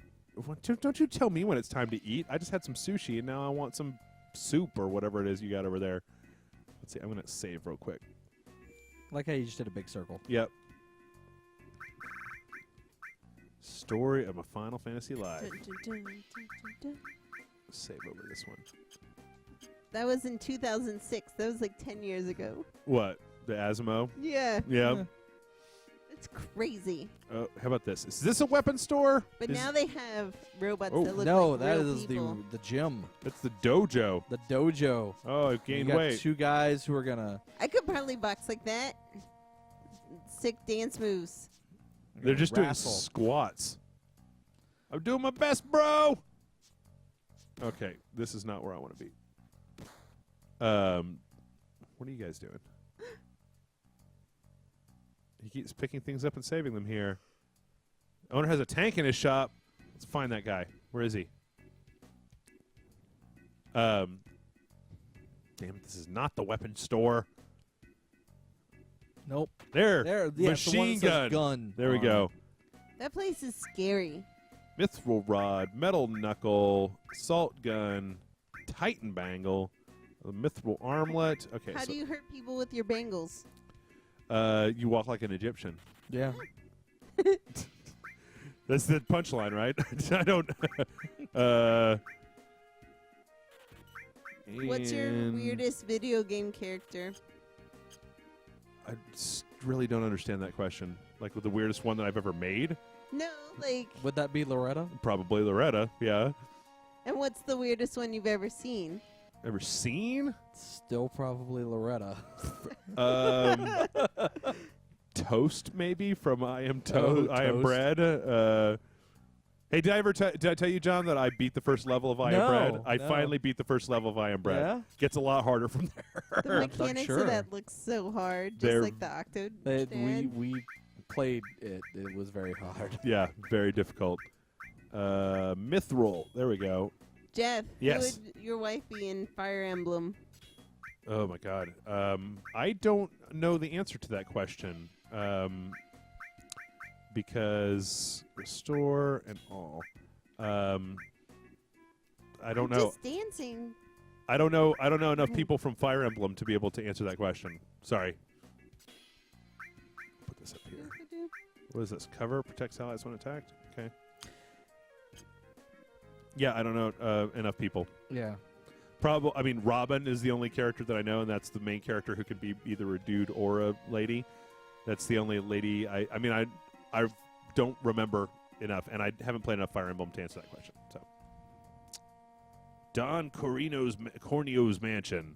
Don't you tell me when it's time to eat. I just had some sushi, and now I want some soup or whatever it is you got over there. Let's see. I'm going to save real quick. Like how you just did a big circle. Yep. Story of a Final Fantasy Live. Save over this one. That was in 2006. That was like 10 years ago. What? The Asmo? Yeah. Yeah. It's crazy. How about this? Is this a weapon store? But Is- now they have robots Oh, that look No, like that real is people. the gym. That's the dojo. The dojo. Oh, it You gained got weight. two guys who are gonna. I could probably box like that. Sick dance moves. They're just doing wrestle. squats. I'm doing my best, bro. Okay, this is not where I want to be. What are you guys doing? He keeps picking things up and saving them here. Owner has a tank in his shop. Let's find that guy. Where is he? Damn it, this is not the weapon store. Nope. There. Yeah, Machine the one that says gun. There we go. That place is scary. Mithril rod, metal knuckle, salt gun, titan bangle, a mithril armlet. Okay. How do you hurt people with your bangles? You walk like an Egyptian. Yeah. That's the punchline, right? I don't. What's your weirdest video game character? I really don't understand that question. Like, the weirdest one that I've ever made? No, like. Would that be Loretta? Probably Loretta, yeah. And what's the weirdest one you've ever seen? Ever seen? Still probably Loretta. Toast, maybe, from I Am Oh, I Am Toast. Bread. Hey, did I tell you, John, that I beat the first level of I Am Bread? I finally beat the first level of I Am Bread. Yeah? Gets a lot harder from there. The mechanics sure. of that look so hard, just They're- like the Octo. We played it. It was very hard. Yeah, very difficult. Mithril. There we go. Jeff, Yes. who would your wife be in Fire Emblem? Oh, my God. I don't know the answer to that question. Because restore and all. I don't know. Just dancing. I don't know enough people from Fire Emblem to be able to answer that question. Sorry. Put this up here. What is this? Cover protects allies when attacked? Okay. Yeah, I don't know enough people. Yeah. I mean, Robin is the only character that I know, and that's the main character who could be either a dude or a lady. That's the only lady I don't remember enough, and I haven't played enough Fire Emblem to answer that question. So, Don Corneo's mansion.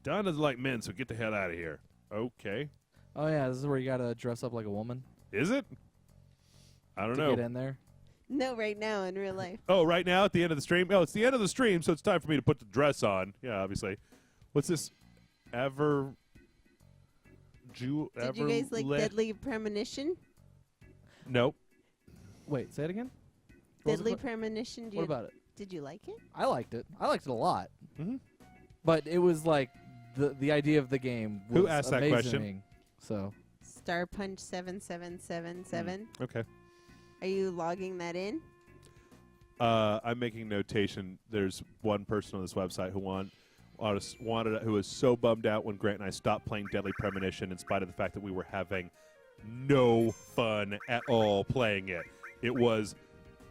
Don doesn't like men, so get the hell out of here. Okay. Oh yeah, this is where you gotta dress up like a woman. Is it? I don't to know. Get in there. No, right now in real life. Oh, right now at the end of the stream? Oh, it's the end of the stream, so it's time for me to put the dress on. Yeah, obviously. What's this? Did you guys like Deadly Premonition? Nope. Wait, say it again. What was Deadly it? Premonition. What about it? Did you like it? I liked it. I liked it a lot. Mm-hmm. But it was like the idea of the game was Who asked that question? amazing. So Star Punch 7777. Okay. Are you logging that in? I'm making notation. There's one person on this website who who was so bummed out when Grant and I stopped playing Deadly Premonition in spite of the fact that we were having no fun at all playing it. It was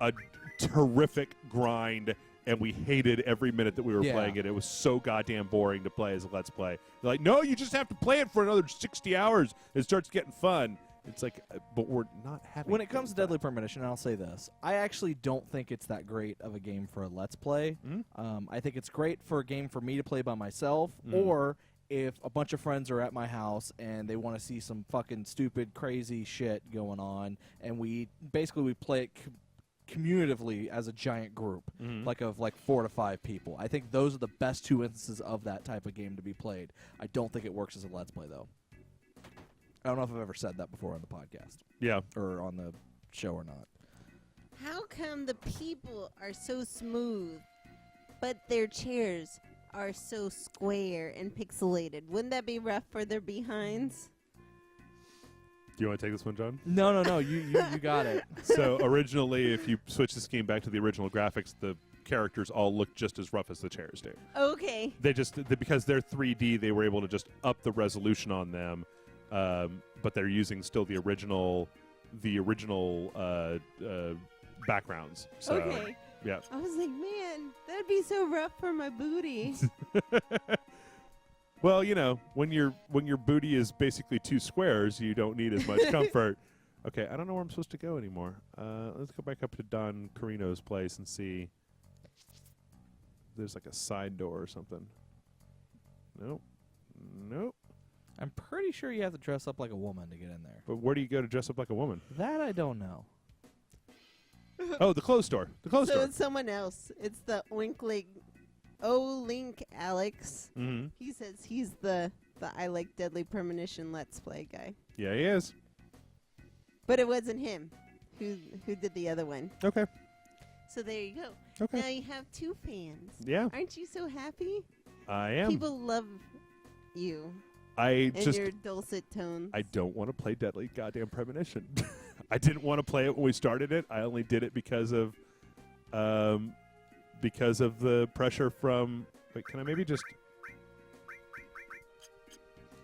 a terrific grind, and we hated every minute that we were playing it. It was so goddamn boring to play as a Let's Play. They're like, no, you just have to play it for another 60 hours. It starts getting fun. It's like, but we're not having when it comes to Deadly Premonition, I'll say this. I actually don't think it's that great of a game for a Let's Play. Mm-hmm. I think it's great for a game for me to play by myself, or if a bunch of friends are at my house and they want to see some fucking stupid, crazy shit going on, and we play it communitively as a giant group, like 4 to 5 people. I think those are the best two instances of that type of game to be played. I don't think it works as a Let's Play, though. I don't know if I've ever said that before on the podcast. Yeah. Or on the show or not. How come the people are so smooth, but their chairs are so square and pixelated? Wouldn't that be rough for their behinds? Do you want to take this one, John? No. You got it. So originally, if you switch this game back to the original graphics, the characters all look just as rough as the chairs do. Okay. Because they're 3D, they were able to just up the resolution on them. But they're using still the original backgrounds. So, okay. Yeah. I was like, man, that'd be so rough for my booty. Well, when your booty is basically 2 squares, you don't need as much comfort. Okay, I don't know where I'm supposed to go anymore. Let's go back up to Don Corino's place and see if there's like a side door or something. Nope. I'm pretty sure you have to dress up like a woman to get in there. But where do you go to dress up like a woman? That I don't know. Oh, the clothes store. The clothes So store. it's someone else. It's the Link Alex. Mm-hmm. He says he's the I like Deadly Premonition Let's Play guy. Yeah, he is. But it wasn't him who did the other one. Okay. So there you go. Okay. Now you have 2 fans. Yeah. Aren't you so happy? I am. People love you I and just your dulcet tones. I don't want to play Deadly Goddamn Premonition. I didn't want to play it when we started it. I only did it because of the pressure from. Wait, can I maybe just?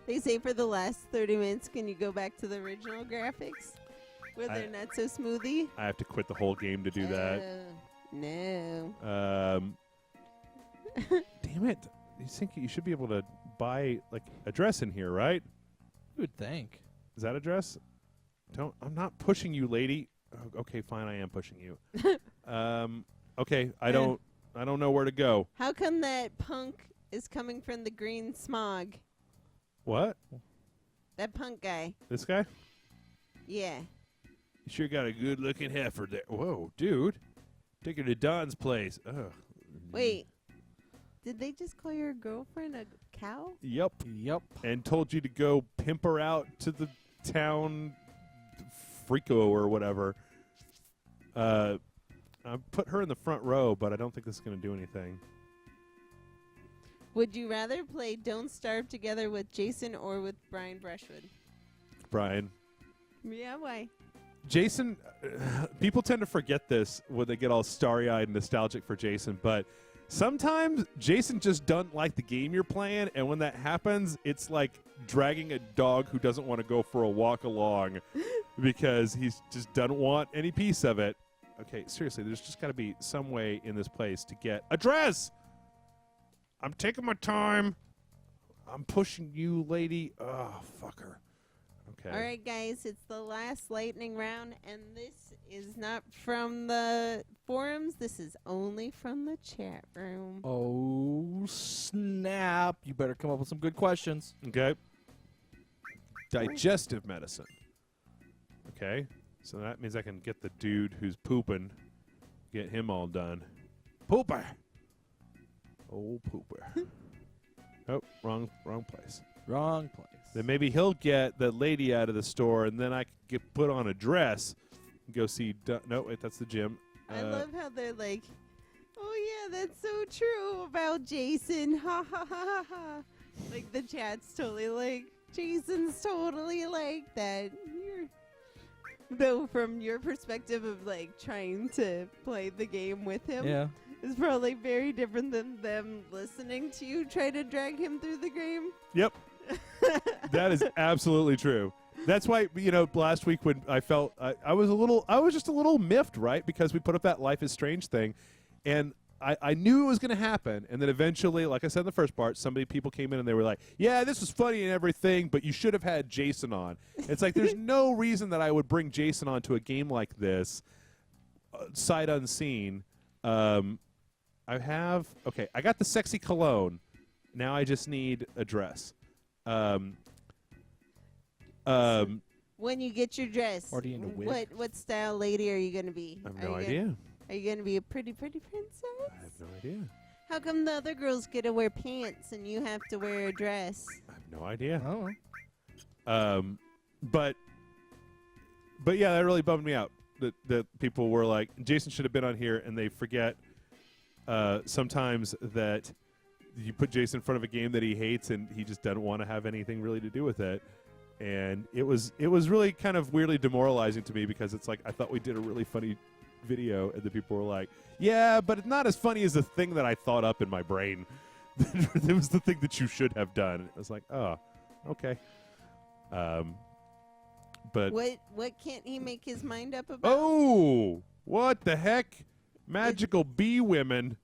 They say for the last 30 minutes, can you go back to the original graphics where they're not so smoothy? I have to quit the whole game to do that. No. Damn it! You think you should be able to buy like a dress in here, right? You would think. Is that a dress? I'm not pushing you, lady. Oh, okay, fine. I am pushing you. Okay. I don't know where to go. How come that punk is coming from the green smog? What? That punk guy. This guy? Yeah. You sure got a good-looking heifer there. Whoa, dude. Take her to Don's place. Ugh. Wait. Did they just call your girlfriend a cow? Yep. And told you to go pimp her out to the town Frico or whatever. I put her in the front row, but I don't think this is going to do anything. Would you rather play Don't Starve together with Jason or with Brian Brushwood? Brian. Yeah, why? Jason, people tend to forget this when they get all starry-eyed and nostalgic for Jason, but sometimes Jason just doesn't like the game you're playing, and when that happens, it's like dragging a dog who doesn't want to go for a walk along because he just doesn't want any piece of it. Okay, seriously, there's just got to be some way in this place to get a dress. I'm taking my time. I'm pushing you, lady. Oh, fucker. Okay. All right, guys, it's the last lightning round, and this is not from the forums. This is only from the chat room. Oh, snap. You better come up with some good questions. Okay. Digestive medicine. Okay. So that means I can get the dude who's pooping, get him all done. Pooper. Oh, pooper. Oh, wrong place. Wrong place. Then maybe he'll get the lady out of the store, and then I can get put on a dress and go see. No, wait, that's the gym. I love how they're like, oh, yeah, that's so true about Jason. Ha, ha, ha, ha, ha. Like, the chat's totally like, Jason's totally like that. Though, from your perspective of, like, trying to play the game with him. Yeah. Is probably very different than them listening to you try to drag him through the game. Yep. That is absolutely true. That's why, last week when I felt I was just a little miffed, right? Because we put up that Life is Strange thing, and I knew it was going to happen. And then eventually, like I said in the first part, people came in and they were like, yeah, this was funny and everything, but you should have had Jason on. It's like there's no reason that I would bring Jason on to a game like this, sight unseen. I got the sexy cologne. Now I just need a dress. When you get your dress, Or do you need a wig? what style lady are you going to be? I have no idea. Are you going to be a pretty princess? I have no idea. How come the other girls get to wear pants and you have to wear a dress? I have no idea. Oh. But yeah, that really bummed me out. That people were like, Jason should have been on here, and they forget sometimes that you put Jason in front of a game that he hates, and he just doesn't want to have anything really to do with it. And it was really kind of weirdly demoralizing to me because it's like I thought we did a really funny video, and the people were like, yeah, but it's not as funny as the thing that I thought up in my brain. It was the thing that you should have done. It was like, oh, okay. But what can't he make his mind up about? oh, what the heck? Magical bee women.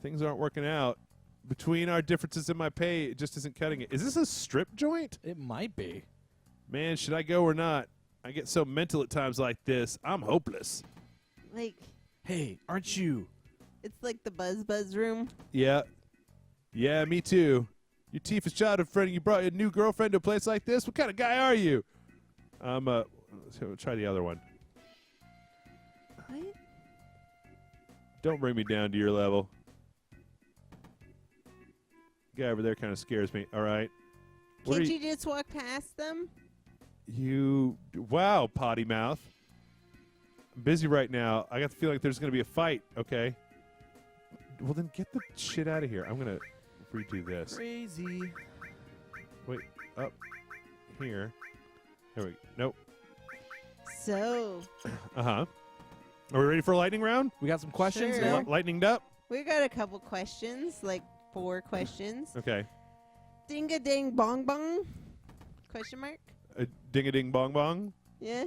Things aren't working out. Between our differences in my pay, it just isn't cutting it. Is this a strip joint? It might be. Man, should I go or not? I get so mental at times like this. I'm hopeless. Like, Hey, aren't you? it's like the Buzz room. Yeah. Yeah, me too. Your Tifa's childhood friend, you brought your new girlfriend to a place like this? What kind of guy are you? Let's try the other one. What? Don't bring me down to your level. Guy over there kind of scares me. All right. Can't you just walk past them? Wow, potty mouth. I'm busy right now. I got the feeling like there's going to be a fight. Okay. Well, then get the shit out of here. I'm going to redo this. Crazy. Wait, up here. There we go. Nope. So. Uh-huh. Are we ready for a lightning round? We got some questions Sure. now. Lightninged up? We got a couple questions, like 4 questions. Okay. Ding-a-ding bong bong? Question mark? Ding-a-ding bong bong? Yeah?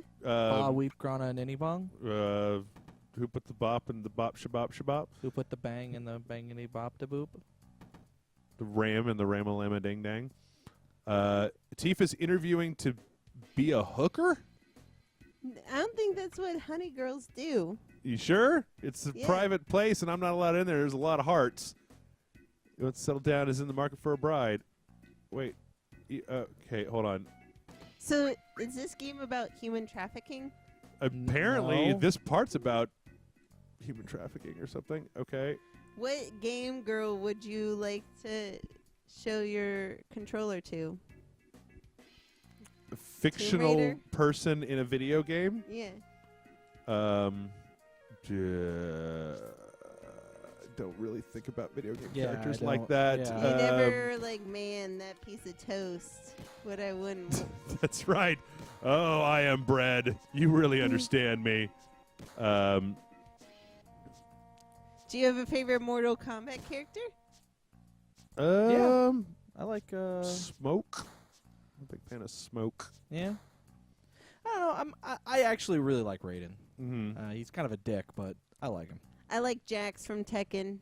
Weep, grana, and any bong? Who put the bop in the bop shabop shabop? Who put the bang in the bangity bop da boop? The ram and the ramalama ding dang. Tifa's interviewing to be a hooker? I don't think that's what honey girls do. You sure? It's a Yeah. private place and I'm not allowed in there. There's a lot of hearts. Let's settle down is in the market for a bride. Wait. Okay, hold on. So, is this game about human trafficking? Apparently, No. this part's about human trafficking or something. Okay. What game girl would you like to show your controller to? A fictional Raider? person in a video game? Yeah. Don't really think about video game Yeah, characters I like don't- that. yeah. You never, like, man, that piece of toast. What I wouldn't. That's right. Oh, I am bread. You really understand me. Do you have a favorite Mortal Kombat character? I like, Smoke. I'm a big fan of Smoke. yeah. I don't know. I actually really like Raiden. Mm-hmm. He's kind of a dick, but I like him. I like Jax from Tekken.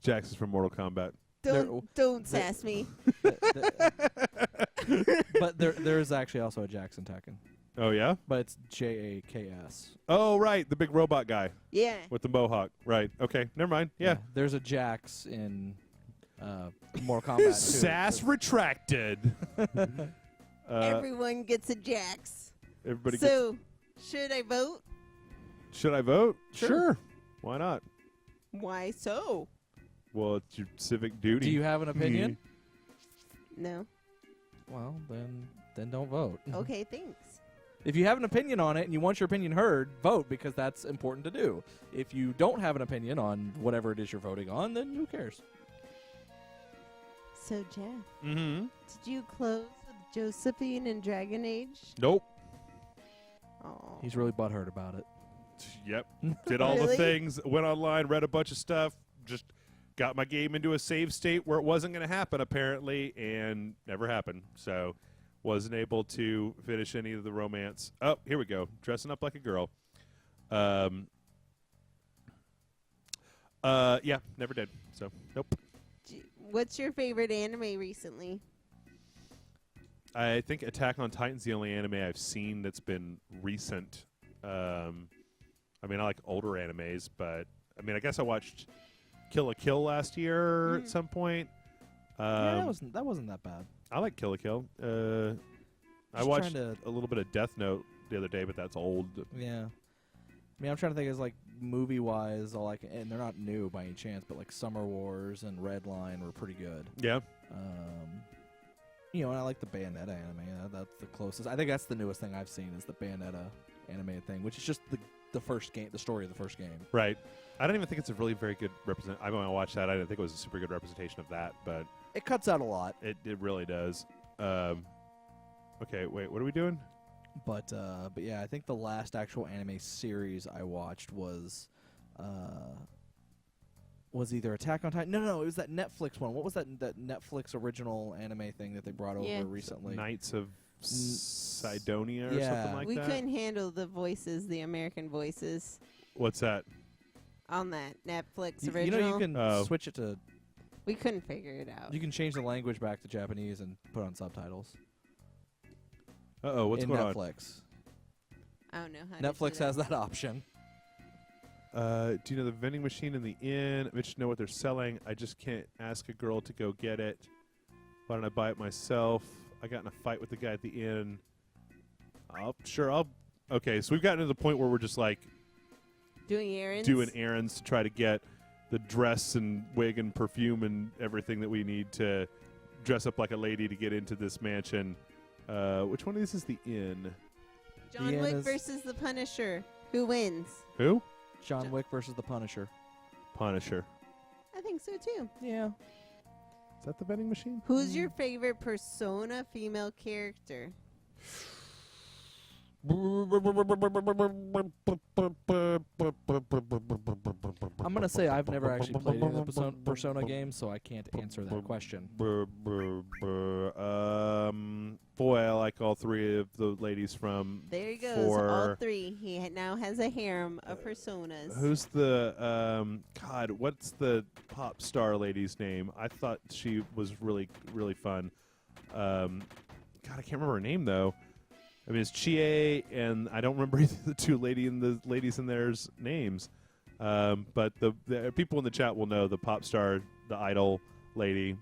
Jax is from Mortal Kombat. Don't sass me. But there's actually also a Jackson Tekken. Oh, yeah? But it's Jaks. Oh, right. The big robot guy Yeah. with the mohawk. Right. Okay. Never mind. Yeah. There's a Jax in Mortal Kombat 2. Sass retracted. Everyone gets a Jax. Everybody So, should I vote? Should I vote? Sure. Why not? Why so? Well, it's your civic duty. Do you have an opinion? No. Well, then don't vote. Okay, thanks. If you have an opinion on it and you want your opinion heard, vote because that's important to do. If you don't have an opinion on whatever it is you're voting on, then who cares? So, Jeff, Mm-hmm. did you close with Josephine and Dragon Age? Nope. Oh. He's really butthurt about it. Yep. Did all the Really? things, went online, read a bunch of stuff, just got my game into a save state where it wasn't going to happen, apparently, and never happened. So wasn't able to finish any of the romance. Oh, here we go. Dressing up like a girl. Yeah, never did. So, nope. What's your favorite anime recently? I think Attack on Titan's the only anime I've seen that's been recent. I mean, I like older animes, but I mean, I guess I watched Kill la Kill last year at some point. Yeah, that wasn't that bad. I like Kill la Kill. I Just watched trying a little bit of Death Note the other day, but that's old. Yeah. I mean, I'm trying to think as like movie-wise, and they're not new by any chance, but like Summer Wars and Redline were pretty good. Yeah. And I like the Bayonetta anime. That's the closest. I think that's the newest thing I've seen is the Bayonetta anime thing, which is just the first game, the story of the first game. Right. I don't even think it's a really very good represent. I'm going to watch that. I didn't think it was a super good representation of that, but It cuts out a lot. it really does. Okay, wait. What are we doing? But yeah, I think the last actual anime series I watched was either Attack on Titan. No, it was that Netflix one. What was that Netflix original anime thing that they brought Yeah. over recently? Knights of Sidonia or Yeah. something like We that? couldn't handle the voices, the American voices, What's that? on that Netflix You original. know, you can switch it to. We couldn't figure it out. You can change the language back to Japanese and put on subtitles. Uh-oh, what's in going on? Netflix. I don't know how. Netflix to do has that option. Do you know the vending machine in the inn? I'm interested to know what they're selling. I just can't ask a girl to go get it. Why don't I buy it myself? I got in a fight with the guy at the inn. Okay, so we've gotten to the point where we're just like Doing errands. doing errands to try to get the dress and wig and perfume and everything that we need to dress up like a lady to get into this mansion. Which one of these is the inn? John Wick versus the Punisher. Who wins? Who? John Wick versus the Punisher. Punisher. I think so too. Yeah. Is that the vending machine? Who's your favorite Persona female character? I'm going to say I've never actually played any of the Persona games, so I can't answer that question. Boy, I like all three of the ladies from. There he goes, all three. He now has a harem of personas. Who's the God? What's the pop star lady's name? I thought she was really, really fun. God, I can't remember her name though. I mean, it's Chie, and I don't remember either the two ladies in there's names. But the people in the chat will know the pop star, the idol lady.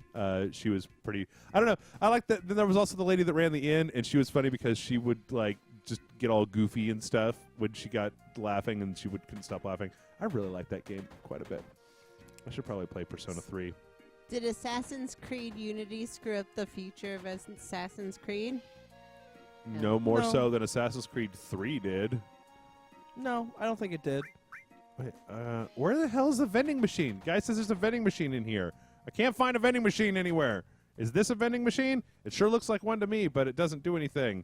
She was pretty. I don't know. I like that. Then there was also the lady that ran the inn, and she was funny because she would like just get all goofy and stuff when she got laughing, and she couldn't stop laughing. I really like that game quite a bit. I should probably play Persona 3. Did Assassin's Creed Unity screw up the future of Assassin's Creed? No more so than Assassin's Creed 3 did. No, I don't think it did. Wait, where the hell is the vending machine? Guy says there's a vending machine in here. I can't find a vending machine anywhere. Is this a vending machine? It sure looks like one to me, but it doesn't do anything.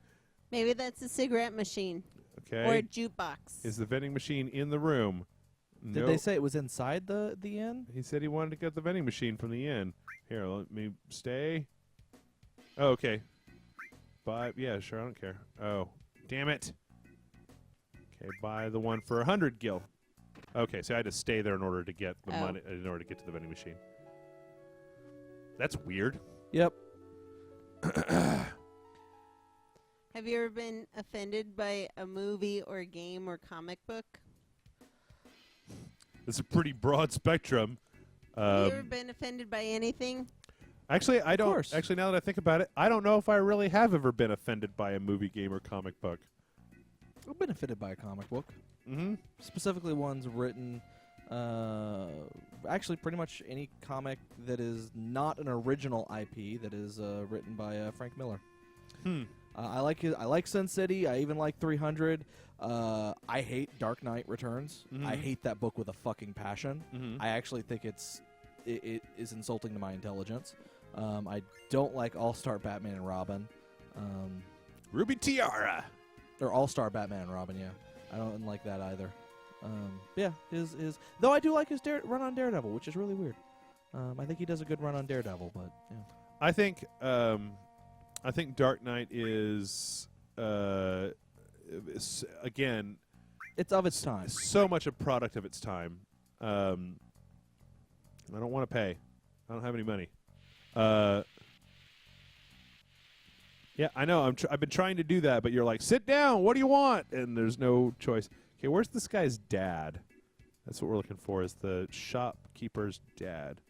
Maybe that's a cigarette machine. Okay. Or a jukebox. Is the vending machine in the room? Did they say it was inside the inn? He said he wanted to get the vending machine from the inn. Here, let me stay. Oh, okay. Yeah, sure, I don't care. Oh, damn it. Okay, buy the one for 100 gil. Okay, so I had to stay there in order to get the money, in order to get to the vending machine. That's weird. Yep. Have you ever been offended by a movie or game or comic book? It's a pretty broad spectrum. Have you ever been offended by anything? Actually, I don't. course. Actually, now that I think about it, I don't know if I really have ever been offended by a movie, game, or comic book. I've been offended by a comic book. Mm-hmm. Specifically ones written, actually pretty much any comic that is not an original IP that is written by Frank Miller. I like Sin City. I even like 300. I hate Dark Knight Returns. Mm-hmm. I hate that book with a fucking passion. Mm-hmm. I actually think it is insulting to my intelligence. I don't like All-Star Batman and Robin. Ruby Tiara. Or All-Star Batman and Robin, yeah. I don't like that either. Yeah, his though I do like his run on Daredevil, which is really weird. I think he does a good run on Daredevil, but yeah. I think Dark Knight is again, it's of its time. So much a product of its time. I don't want to pay. I don't have any money. Yeah, I know. I've been trying to do that, but you're like, sit down. What do you want? And there's no choice. Okay, where's this guy's dad? That's what we're looking for. Is the shopkeeper's dad?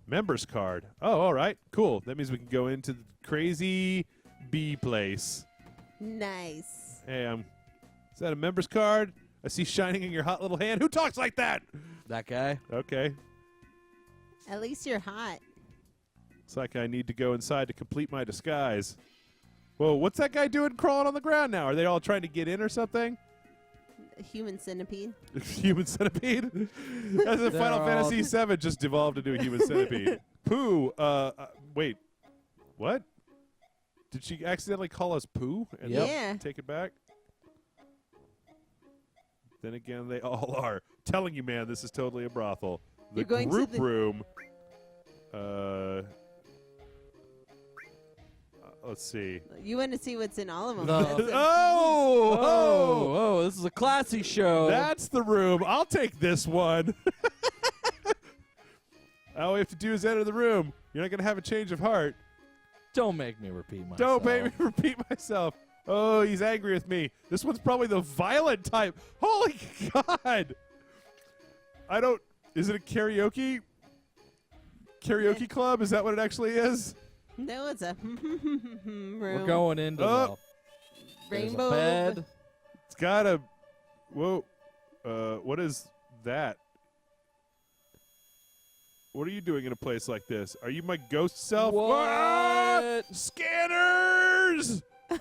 Members card. Oh, all right, cool. That means we can go into the crazy bee place. Nice. Hey, is that a members card? I see shining in your hot little hand. Who talks like that? That guy. Okay. At least you're hot. It's like I need to go inside to complete my disguise. Whoa, what's that guy doing crawling on the ground now? Are they all trying to get in or something? A human centipede. Human centipede? That's a Final Fantasy VII just devolved into a human centipede. Pooh. Wait. What? Did she accidentally call us Pooh and then take it back? Then again, they all are. Telling you, man, this is totally a brothel. The group room. Let's see. You want to see what's in all of them. Oh, this is a classy show. That's the room. I'll take this one. All we have to do is enter the room. You're not going to have a change of heart. Don't make me repeat myself. Don't make me repeat myself. Oh, he's angry with me. This one's probably the violent type. Holy God. Is it a karaoke club? Is that what it actually is? No, it's a room. We're going into the rainbow bed. It's got a... Whoa. What is that? What are you doing in a place like this? Are you my ghost self? What? Ah! Scanners! You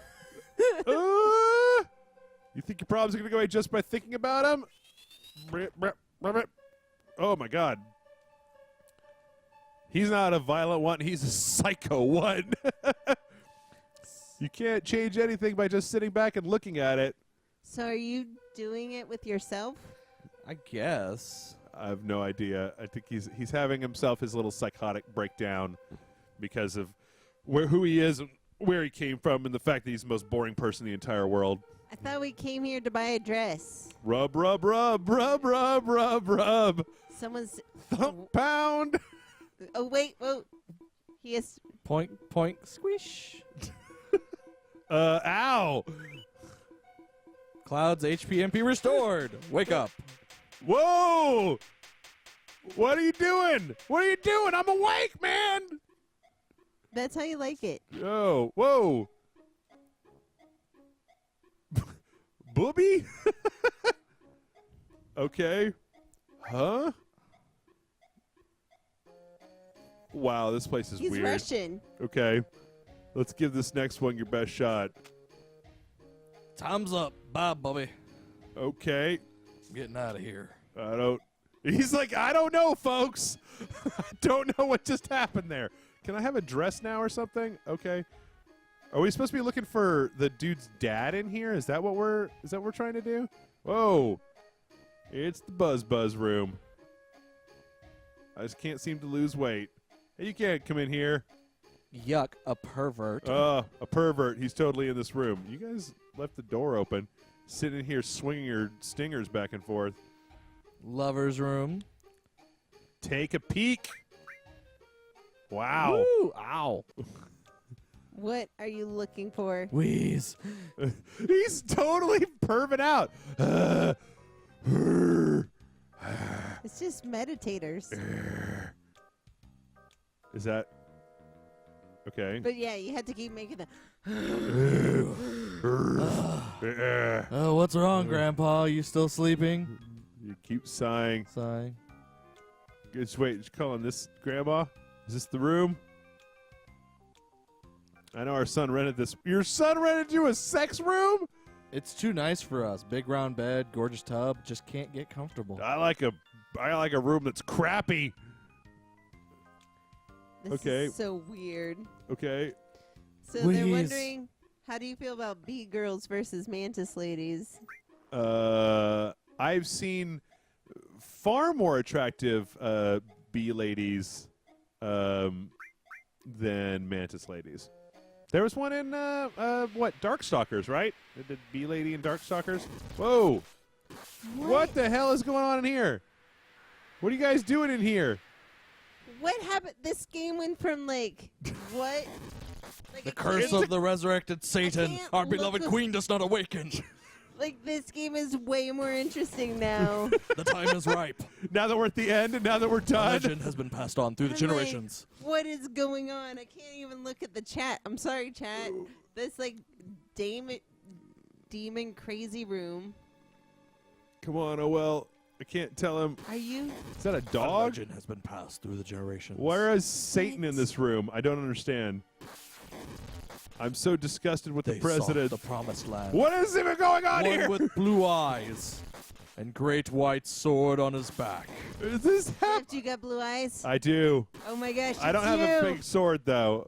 think your problems are going to go away just by thinking about them? Oh, my God. He's not a violent one. He's a psycho one. You can't change anything by just sitting back and looking at it. So are you doing it with yourself? I guess. I have no idea. I think he's having himself his little psychotic breakdown because of who he is and where he came from and the fact that he's the most boring person in the entire world. I thought we came here to buy a dress. Rub, rub, rub, rub, rub, rub, rub. Someone's... Thump, pound. Oh, wait. Whoa. He is... Point, point, squish. Ow. Cloud's HP MP restored. Wake up. Whoa. What are you doing? What are you doing? I'm awake, man. That's how you like it. Oh, whoa. Booby? Okay. Huh? Wow, this place is He's weird. Russian. Okay. Let's give this next one your best shot. Time's up. Bye, Bobby. Okay. I'm getting out of here. He's like, I don't know, folks. I don't know what just happened there. Can I have a dress now or something? Okay. Are we supposed to be looking for the dude's dad in here? Is that what we're trying to do? Whoa. It's the Buzz room. I just can't seem to lose weight. Hey, you can't come in here. Yuck, a pervert. A pervert. He's totally in this room. You guys left the door open. Sitting in here swinging your stingers back and forth. Lover's room. Take a peek. Wow. Woo! Ow. What are you looking for? Wheeze. He's totally perving out. It's just meditators. Is that okay? But yeah, you had to keep making the... Oh, what's wrong, Grandpa? You still sleeping? You keep sighing. Sighing. Just wait. Just calling this Grandma. Is this the room? I know our son rented this. Your son rented you a sex room? It's too nice for us. Big round bed, gorgeous tub. Just can't get comfortable. I like a room that's crappy. This Okay. is so weird. Okay. So Wheeze. they're wondering, how do you feel about bee girls versus mantis ladies? I've seen far more attractive bee ladies than mantis ladies. There was one in Darkstalkers, right? The bee lady in Darkstalkers. Whoa! What the hell is going on in here? What are you guys doing in here? What happened? This game went from like what? Like The a curse game- of the resurrected Satan. can't Our look beloved up- queen does not awaken. Like this game is way more interesting now. The time is ripe. Now that we're at the end and now that we're The done. legend has been passed on through the I'm generations. Like, what is going on? I can't even look at the chat. I'm sorry, chat. This like demon crazy room. Come on, oh well. I can't tell him. Are you? Is that a The dog? legend has been passed through the generations. Where is Satan in this room? I don't understand. I'm so disgusted with They the president. sought the promised land. What is even going on One here? with blue eyes and great white sword on his back. Is this Swift, you got blue eyes? I do. Oh my gosh! I don't have it's a you. big sword though.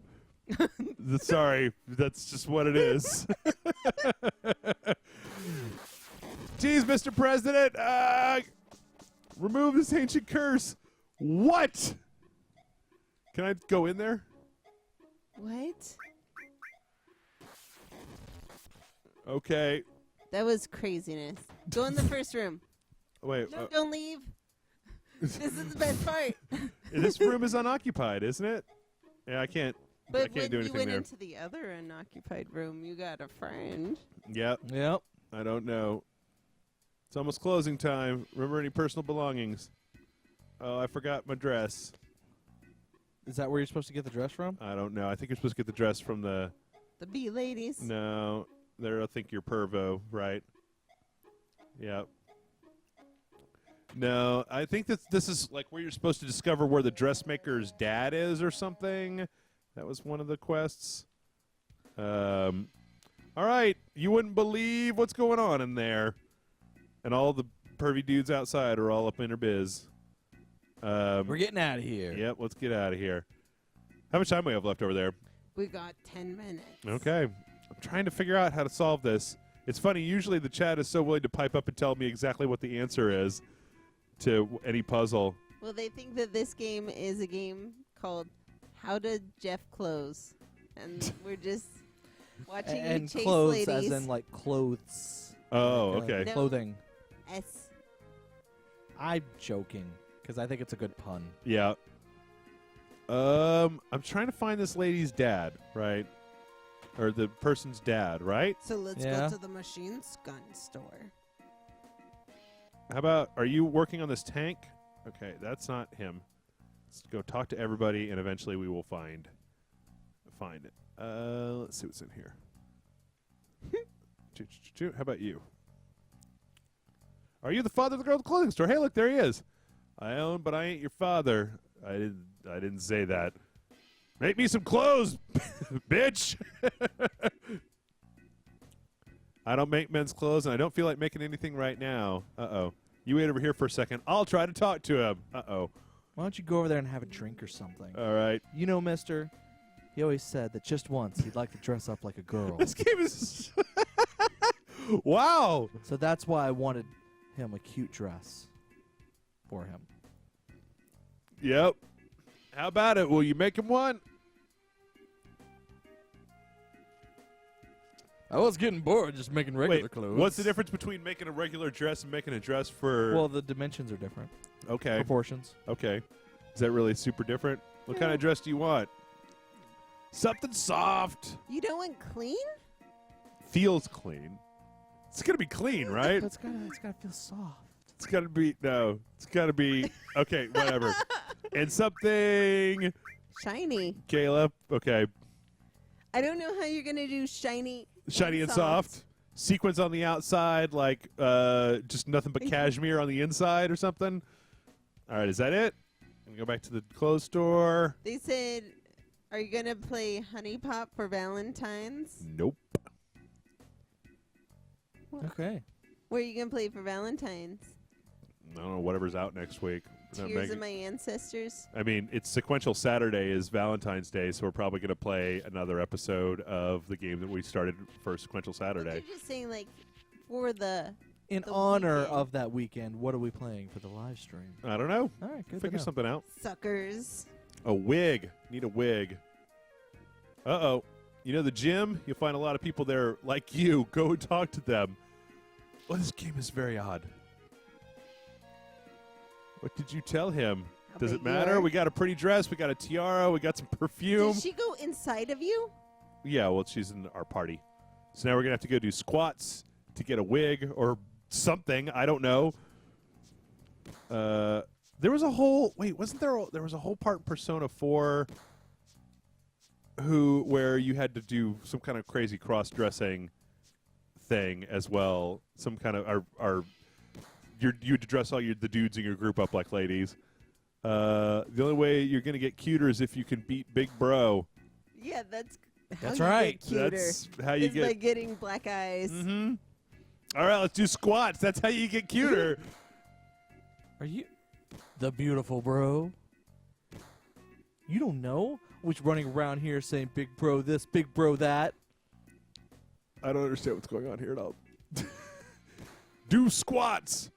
Sorry, that's just what it is. Jeez, Mr. President, remove this ancient curse. What? Can I go in there? What? Okay. That was craziness. Go in the first room. Wait. No, don't leave. This is the best part. This room is unoccupied, isn't it? Yeah, I can't. I But can't when do you anything went there. into the other unoccupied room, you got a friend. Yep. Yep. I don't know. It's almost closing time. Remember any personal belongings? Oh, I forgot my dress. Is that where you're supposed to get the dress from? I don't know. I think you're supposed to get the dress from the... The bee ladies. No. There, I think you're Pervo, right? Yep. No, I think that this is like where you're supposed to discover where the dressmaker's dad is or something. That was one of the quests. All right, you wouldn't believe what's going on in there. And all the pervy dudes outside are all up in their biz. We're getting out of here. Yep, let's get out of here. How much time do we have left over there? We got 10 minutes. Okay. I'm trying to figure out how to solve this. It's funny, usually the chat is so willing to pipe up and tell me exactly what the answer is to any puzzle. Well, they think that this game is a game called How Did Jeff Close? And we're just watching you chase clothes ladies. as in like clothes. Oh, okay. No. Clothing. S. I'm joking because I think it's a good pun. Yeah. I'm trying to find this lady's dad, right? Or the person's dad, right? So let's Yeah. go to the machine gun store. How about, are you working on this tank? Okay, that's not him. Let's go talk to everybody, and eventually we will find it. Let's see what's in here. How about you? Are you the father of the girl at the clothing store? Hey, look, there he is. I own, but I ain't your father. I didn't say that. Make me some clothes, bitch. I don't make men's clothes, and I don't feel like making anything right now. Uh-oh. You wait over here for a second. I'll try to talk to him. Uh-oh. Why don't you go over there and have a drink or something? All right. You know, mister, he always said that just once he'd like to dress up like a girl. This game is... Wow. So that's why I wanted him a cute dress for him. Yep. How about it? Will you make him one? I was getting bored just making regular Wait, clothes. what's the difference between making a regular dress and making a dress for... Well, the dimensions are different. Okay. Proportions. Okay. Is that really super different? What kind of dress do you want? Something soft. You don't want clean? Feels clean. It's going to be clean, right? But it's gotta feel soft. It's got to be... No. It's got to be... Okay, whatever. And something... Shiny. Kayla. Okay. I don't know how you're going to do shiny. Shiny and soft. Sequins on the outside, like just nothing but cashmere on the inside or something. All right, is that it? I'm going to go back to the clothes store. They said, are you going to play Honey Pop for Valentine's? Nope. Okay. What are you going to play for Valentine's? I don't know, whatever's out next week. Tears of My Ancestors? I mean, it's sequential Saturday is Valentine's Day, so we're probably going to play another episode of the game that we started for sequential Saturday. You're just saying, like, for the... In the honor weekend. of that weekend, what are we playing for the live stream? I don't know. All right, good. Figure something out. Suckers. A wig. Need a wig. Uh-oh. You know the gym? You'll find a lot of people there like you. Go and talk to them. Well, this game is very odd. What did you tell him? How Does it big you matter? are? We got a pretty dress. We got a tiara. We got some perfume. Did she go inside of you? Yeah, well, she's in our party. So now we're going to have to go do squats to get a wig or something. I don't know. There was a whole... Wait, wasn't there... There was a whole part in Persona 4 where you had to do some kind of crazy cross-dressing thing as well. Some kind of... you had to dress all the dudes in your group up like ladies. The only way you're going to get cuter is if you can beat Big Bro. Yeah, that's That's how you right. get cuter. That's how you is get... by getting black eyes. Mm-hmm. All right, let's do squats. That's how you get cuter. Are you the beautiful bro? You don't know? Which running around here saying big bro this, big bro that. I don't understand what's going on here at all. Do squats.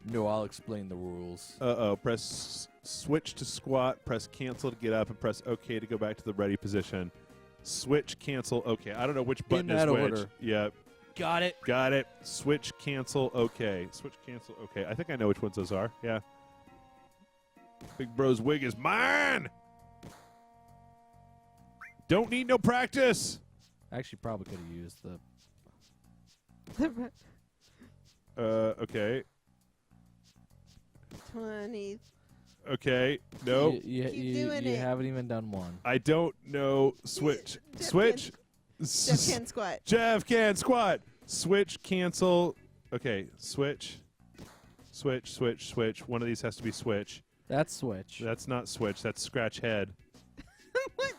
No, I'll explain the rules. Uh-oh. Press switch to squat. Press cancel to get up, and press OK to go back to the ready position. Switch, cancel, OK. I don't know which button In is that which. order. Yeah. Got it. Got it. Switch, cancel, OK. Switch, cancel, OK. I think I know which ones those are. Yeah. Big Bro's wig is mine. Don't need no practice. Actually, probably could have used the. Okay. 20. Okay. No. Keep doing you it. haven't even done one. I don't know. Switch. Jeff Switch. Jeff can squat. Jeff can squat. Switch, cancel. Okay, switch. Switch, switch, switch. One of these has to be switch. That's switch. That's not switch. That's scratch head. What?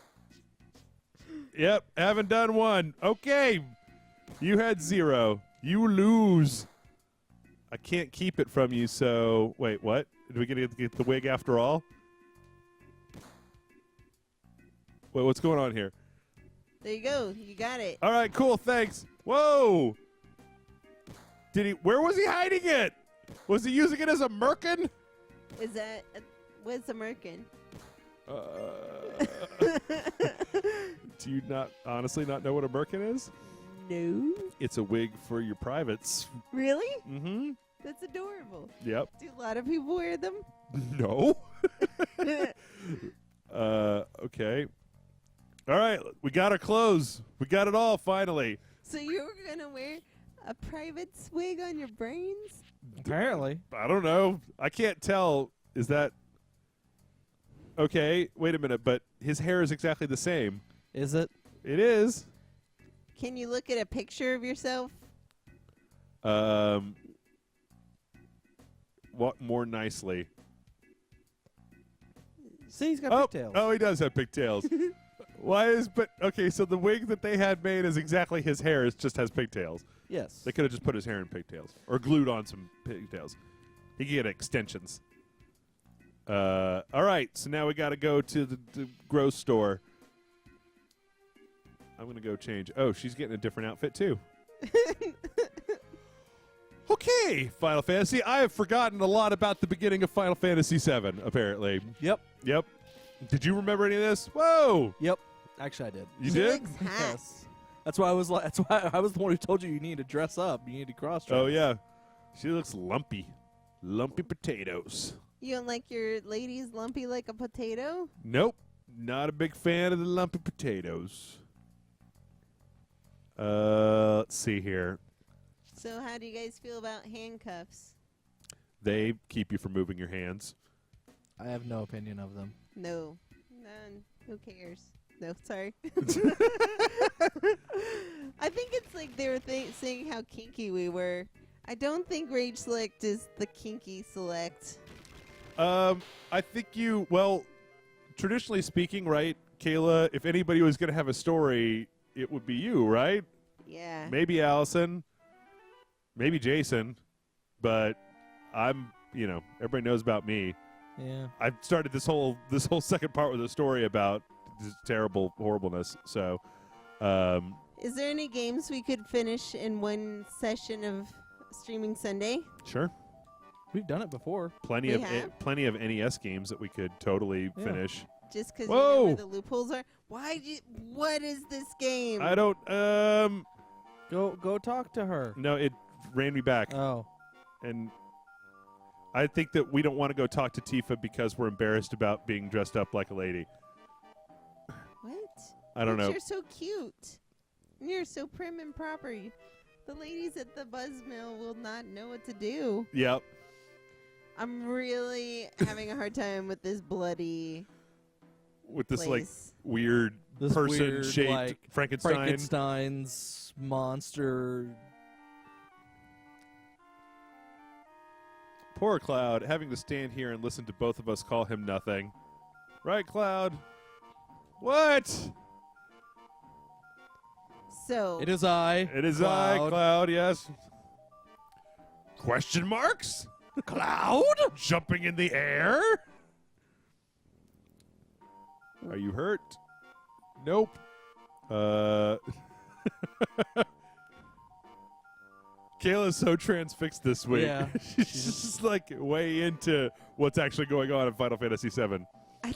Yep, haven't done one. Okay. You had 0. You lose. I can't keep it from you, so... Wait, what? Did we get the wig after all? Wait, what's going on here? There you go. You got it. All right, cool, thanks. Whoa! Where was he hiding it? Was he using it as a merkin? Is that... what's a merkin? Do you honestly not know what a merkin is? No. It's a wig for your privates. Really? Mm-hmm. That's adorable. Yep. Do a lot of people wear them? No. Okay. All right, we got our clothes. We got it all finally. So you were going to wear a private wig on your brains? Apparently. I don't know. I can't tell. Is that... Okay, wait a minute, but his hair is exactly the same. Is it? It is. Can you look at a picture of yourself? What more nicely? See, he's got pigtails. Oh, he does have pigtails. Okay, so the wig that they had made is exactly his hair. It just has pigtails. Yes. They could have just put his hair in pigtails or glued on some pigtails. He could get extensions. All right, so now we got to go to the grocery store. I'm going to go change. Oh, she's getting a different outfit, too. Okay, Final Fantasy. I have forgotten a lot about the beginning of Final Fantasy VII, apparently. Yep. Did you remember any of this? Whoa! Yep. Actually, I did. You did? Yes. That's why I was the one who told you need to dress up. You need to cross-dress. Oh, yeah. She looks lumpy. Lumpy potatoes. You don't like your ladies lumpy like a potato? Nope. Not a big fan of the lumpy potatoes. Let's see here. So how do you guys feel about handcuffs? They keep you from moving your hands. I have no opinion of them. No. None. Who cares? No, sorry. I think it's like they were saying how kinky we were. I don't think Rage Select is the kinky select. I think traditionally speaking, right, Kayla, if anybody was going to have a story, it would be you, right? Yeah. Maybe Allison. Maybe Jason. But everybody knows about me. Yeah. I've started this whole second part with a story about this terrible horribleness. So, is there any games we could finish in one session of Streaming Sunday? Sure. We've done it before. Plenty of NES games that we could totally finish. Just because you know where the loopholes are? What is this game? I don't, Go talk to her. No, it ran me back. Oh. And I think that we don't want to go talk to Tifa because we're embarrassed about being dressed up like a lady. What? I don't know. You're so cute. You're so prim and proper. The ladies at the Buzz Mill will not know what to do. Yep. I'm really having a hard time with this bloody with this place. weird person-shaped Frankenstein's monster. Poor Cloud, having to stand here and listen to both of us call him nothing. Right, Cloud? What? So it is I. It is Cloud. I, Cloud, yes. Question marks? Cloud? Jumping in the air? Are you hurt? Nope. Kayla's so transfixed this week. Yeah. She's just like way into what's actually going on in Final Fantasy VII. I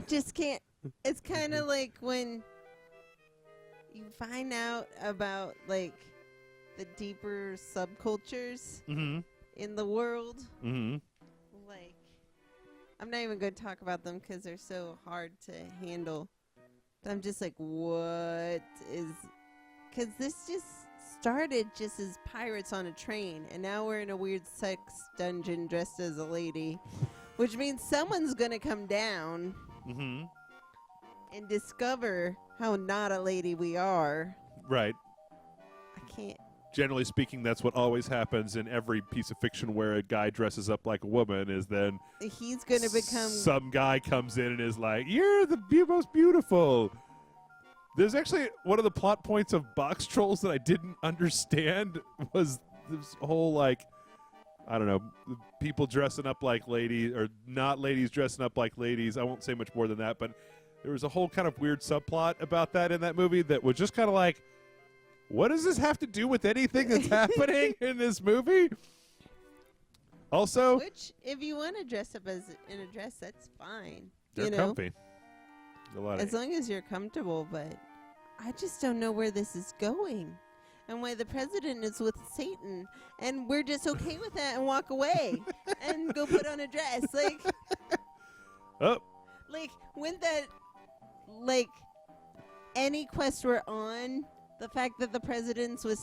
just can't. It's kind of like when you find out about like the deeper subcultures in the world. Mm-hmm. Like, I'm not even going to talk about them because they're so hard to handle. But I'm just like, what is... Because this just started just as pirates on a train, and now we're in a weird sex dungeon dressed as a lady, which means someone's going to come down and discover how not a lady we are. Right. I can't generally speaking, that's what always happens in every piece of fiction where a guy dresses up like a woman. Is then he's going to become some guy comes in and is like, "You're the most beautiful." There's actually one of the plot points of Box Trolls that I didn't understand was this whole like, I don't know, people dressing up like ladies or not ladies dressing up like ladies. I won't say much more than that, but there was a whole kind of weird subplot about that in that movie that was just kind of like, what does this have to do with anything that's happening in this movie? Also, which, if you want to dress up as in a dress, that's fine. They're comfy. As long as you're comfortable, but I just don't know where this is going. And why the president is with Satan, and we're just okay with that and walk away and go put on a dress. Like, like, when that, like, any quest we're on, the fact that the president's with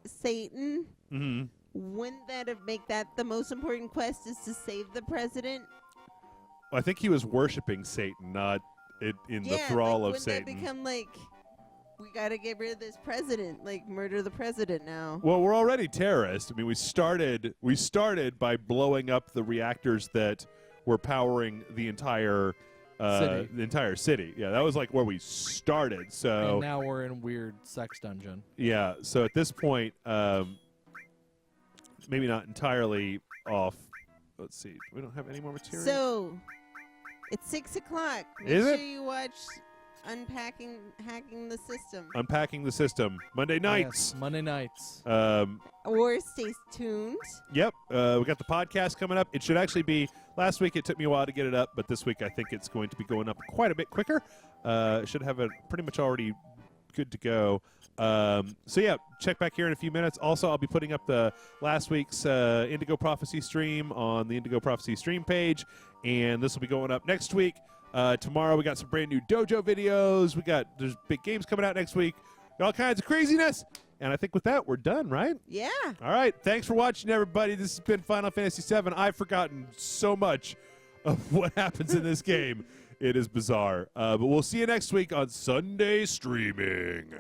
Satan, wouldn't that make that the most important quest, is to save the president? I think he was worshiping Satan, not in the thrall of Satan. Wouldn't that become like, we got to get rid of this president, like murder the president now? Well, we're already terrorists. I mean, we started by blowing up the reactors that were powering the entire city. Yeah, that was like where we started. So and now we're in weird sex dungeon. Yeah. So at this point, maybe not entirely off. Let's see. We don't have any more material. So it's 6 o'clock. Make Is sure it? you watch Hacking the System. Unpacking the System. Monday nights. Yes, Monday nights. Or stay tuned. Yep. We got the podcast coming up. It should actually be, last week it took me a while to get it up, but this week I think it's going to be going up quite a bit quicker. Should have it pretty much already good to go. So yeah, check back here in a few minutes. Also, I'll be putting up the last week's Indigo Prophecy stream on the Indigo Prophecy stream page, and this will be going up next week. Tomorrow we got some brand new dojo videos. There's big games coming out next week. All kinds of craziness. And I think with that, we're done, right? Yeah. All right. Thanks for watching, everybody. This has been Final Fantasy VII. I've forgotten so much of what happens in this game. It is bizarre. But we'll see you next week on Sunday Streaming.